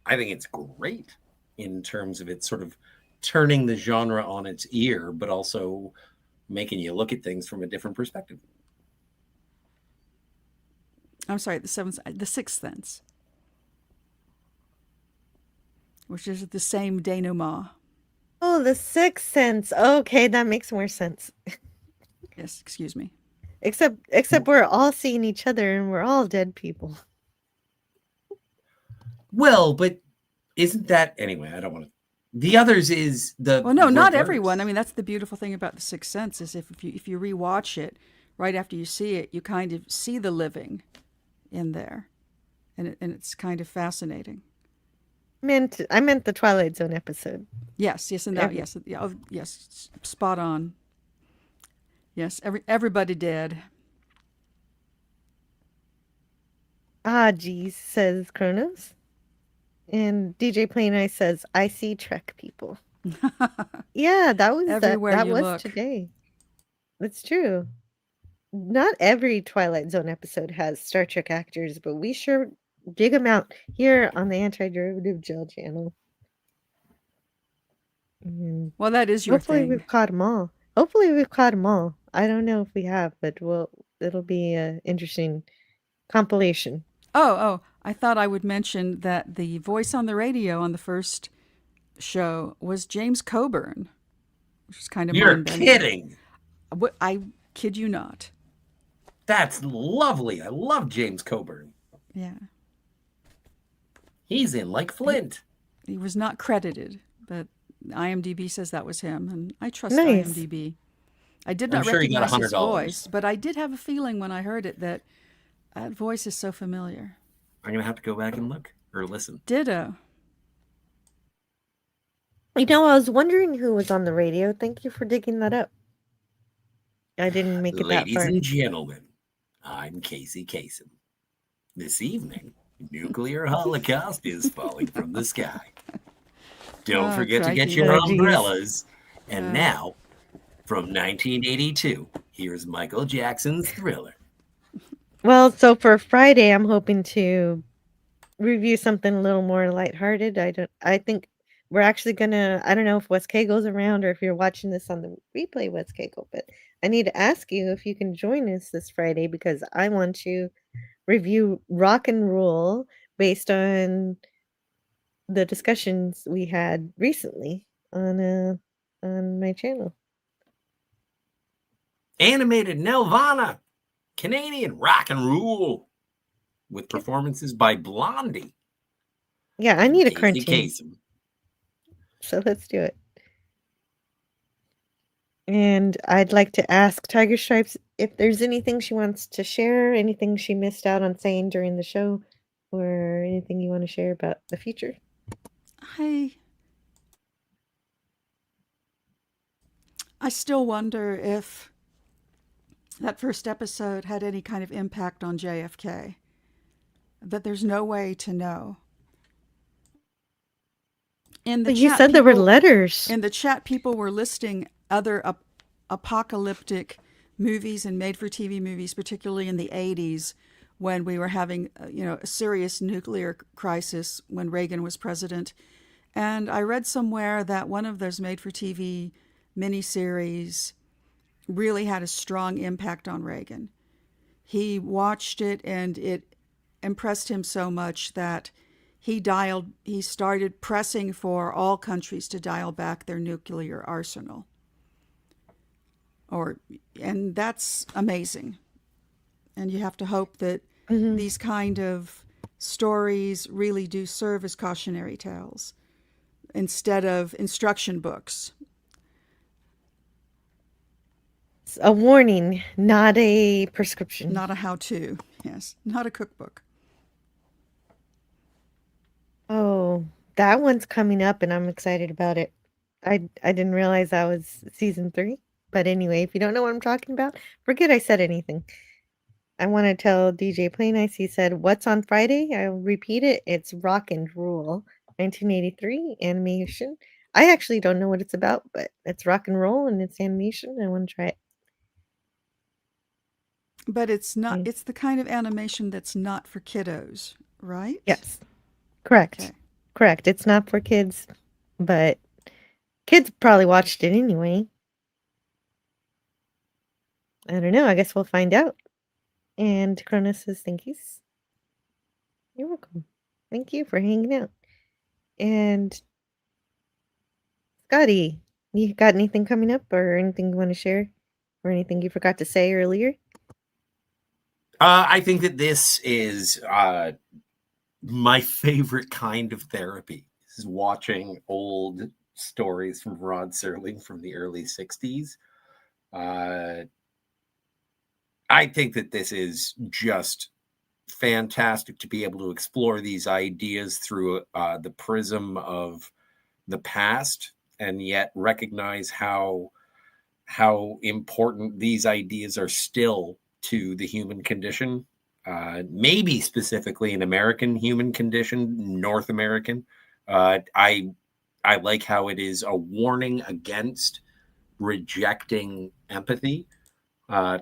I think it's great in terms of its sort of turning the genre on its ear, but also making you look at things from a different perspective. I'm sorry, The Sixth Sense, which is the same denouement. Oh, The Sixth Sense. Okay, that makes more sense. Yes, excuse me. Except we're all seeing each other and we're all dead people. Well, but isn't that anyway? I don't want to. The Others is the Well, no, not reverse. everyone. I mean, that's the beautiful thing about The Sixth Sense is if you rewatch it right after you see it, you kind of see the living in there, and it's kind of fascinating. I meant the Twilight Zone episode. Yes, and that, yes, spot on. Yes, everybody dead. Ah, geez, says Kronos. And DJ Play Nice says, I see Trek people. Yeah, that was Everywhere that you was look. today. That's true. Not every Twilight Zone episode has Star Trek actors, but we sure dig them out here on the Anti-Derivative Gel channel. And Well, that is your hopefully thing. we've caught them all. Hopefully we've caught them all. I don't know if we have, but it'll be an interesting compilation. Oh, I thought I would mention that the voice on the radio on the first show was James Coburn, which is kind of You're mind-bending. kidding. I kid you not. That's lovely. I love James Coburn. Yeah. He's in like Flint. He was not credited, but IMDb says that was him, and I trust Nice. IMDb. I did I'm not sure he got recognize his $100. voice, but I did have a feeling when I heard it that voice is so familiar. I'm gonna have to go back and look or listen. Ditto. You know, I was wondering who was on the radio. Thank you for digging that up. I didn't make it that Ladies far. and gentlemen, I'm Casey Kasem. This evening, nuclear holocaust is falling from the sky. Don't Oh, forget to get crikey. your Oh, geez. umbrellas. And now, from 1982, here's Michael Jackson's Thriller. Well, so for Friday, I'm hoping to review something a little more lighthearted. I think we're actually gonna. I don't know if Wes Cagel's around or if you're watching this on the replay, Wes Cagel, but I need to ask you if you can join us this Friday because I want to review Rock and Roll based on the discussions we had recently on my channel. Animated Nelvana, Canadian rock and roll, with performances by Blondie. Yeah, I need a Casey cartoon, Kasem. so let's do it. And I'd like to ask Tiger Stripes if there's anything she wants to share, anything she missed out on saying during the show, or anything you want to share about the future. I still wonder if that first episode had any kind of impact on JFK. That there's no way to know. In the But you chat, said there were people- letters. In the chat, people were listing other apocalyptic movies and made-for-TV movies, particularly in the 80s, when we were having, a serious nuclear crisis when Reagan was president. And I read somewhere that one of those made-for-TV miniseries really had a strong impact on Reagan. He watched it and it impressed him so much that he started pressing for all countries to dial back their nuclear arsenal. And that's amazing. And you have to hope that these kind of stories really do serve as cautionary tales instead of instruction books. It's a warning, not a prescription. Not a how-to, yes. Not a cookbook. Oh, that one's coming up and I'm excited about it. I didn't realize that was season 3. But anyway, if you don't know what I'm talking about, forget I said anything. I want to tell DJ Plain Ice, he said, what's on Friday? I'll repeat it. It's Rock and Rule, 1983 animation. I actually don't know what it's about, but it's rock and roll and it's animation. I want to try it. But it's not, it's the kind of animation that's not for kiddos, right? Yes. Correct. Okay. Correct. It's not for kids, but kids probably watched it anyway. I don't know. I guess we'll find out. And Cronus says, thank you. You're welcome. Thank you for hanging out. And Scotty, you got anything coming up or anything you want to share or anything you forgot to say earlier? I think that this is my favorite kind of therapy. This is watching old stories from Rod Serling from the early 60s. I think that this is just fantastic to be able to explore these ideas through the prism of the past and yet recognize how important these ideas are still to the human condition, maybe specifically an American human condition, North American. I like how it is a warning against rejecting empathy. I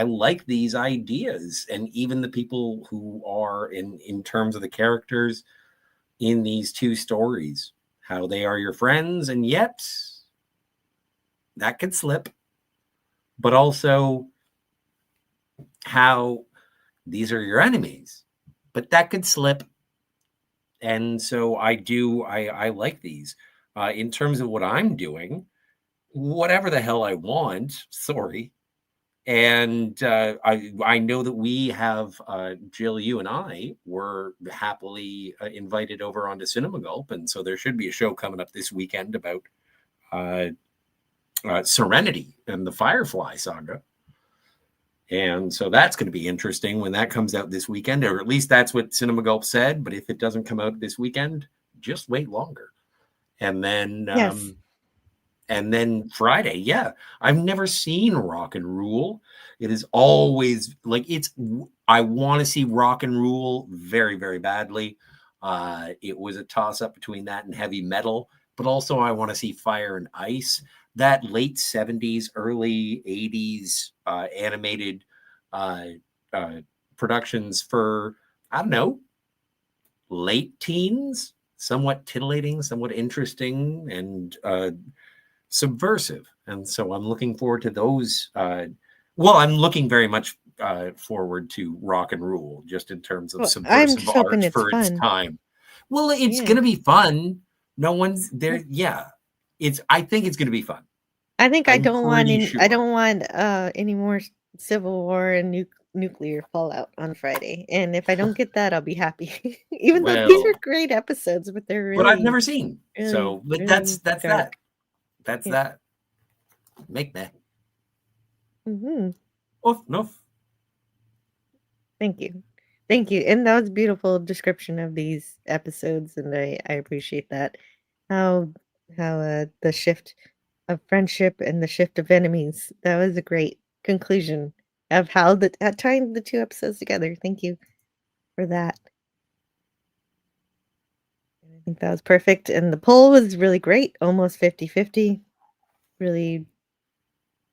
like these ideas, and even the people who are in terms of the characters in these two stories, how they are your friends, and yet that could slip, but also how these are your enemies, but that could slip. And so I like these. In terms of what I'm doing, whatever the hell I want, sorry. And I know that we have, Jill, you and I were happily invited over onto Cinema Gulp. And so there should be a show coming up this weekend about Serenity and the Firefly saga. And so that's going to be interesting when that comes out this weekend, or at least that's what Cinema Gulp said. But if it doesn't come out this weekend, just wait longer. And then, Yes. And then Friday, yeah. I've never seen Rock and Rule. It is always like I want to see Rock and Rule very, very badly. It was a toss-up between that and Heavy Metal, but also I want to see Fire and Ice. That late 70s, early 80s animated productions for, I don't know, late teens, somewhat titillating, somewhat interesting, and subversive. And so I'm looking forward to those. I'm looking very much forward to Rock and Rule, just in terms of subversive art for its time. Well, it's going to be fun. No one's there. Yeah. I think it's going to be fun. I think I don't want any more Civil War and nuclear fallout on Friday. And if I don't get that, I'll be happy. Even though these are great episodes, but they're really, but I've never seen. Really, so, but really that's dark. that. That's that. Make that. Mm-hmm. No. Thank you. Thank you. And that was a beautiful description of these episodes, and I appreciate that. How the shift of friendship and the shift of enemies. That was a great conclusion of how tying the two episodes together. Thank you for that. I think that was perfect. And the poll was really great. Almost 50-50. Really,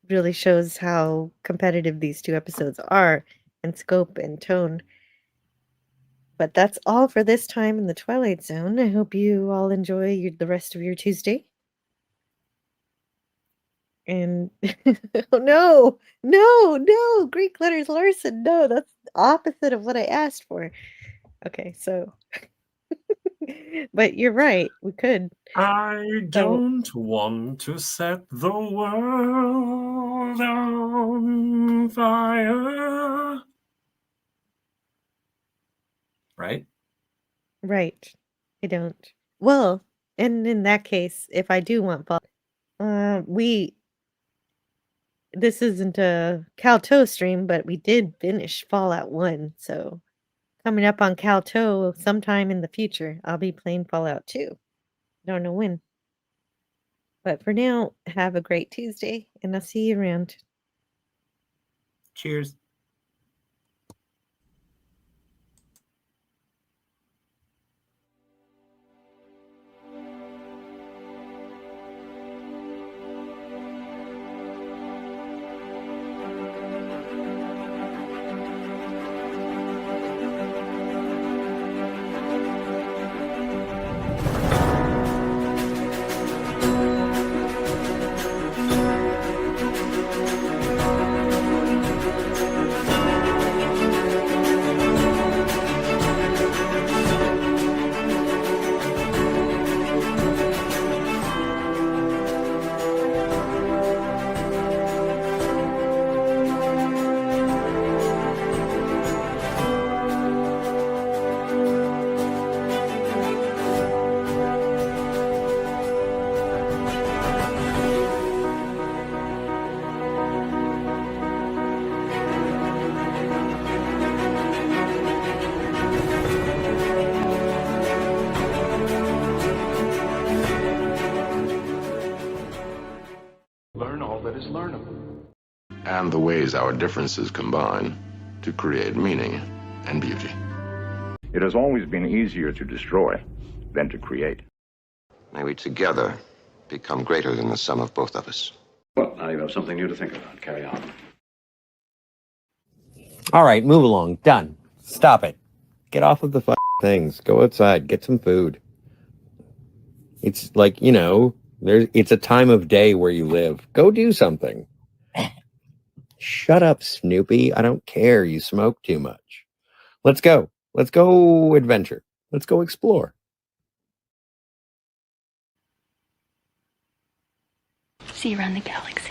really shows how competitive these two episodes are. and scope and tone. But that's all for this time in the Twilight Zone. I hope you all enjoy the rest of your Tuesday. And oh no, no, Greek letters Larson. No, that's the opposite of what I asked for. Okay, so but you're right, we could. I So don't want to set the world on fire. Right? right. I don't. Well, and in that case, if I do want fall, this isn't a Calto stream, but we did finish Fallout 1, so coming up on Calto sometime in the future, I'll be playing Fallout 2. Don't know when. But for now, have a great Tuesday, and I'll see you around. Cheers. Learn all that is learnable. And the ways our differences combine to create meaning and beauty. It has always been easier to destroy than to create. May we together become greater than the sum of both of us. Well, now you have something new to think about. Carry on. All right, move along. Done. Stop it. Get off of the things. Go outside. Get some food. It's like, it's a time of day where you live. Go do something. Shut up, Snoopy. I don't care. You smoke too much. Let's go. Let's go adventure. Let's go explore. See you around the galaxy.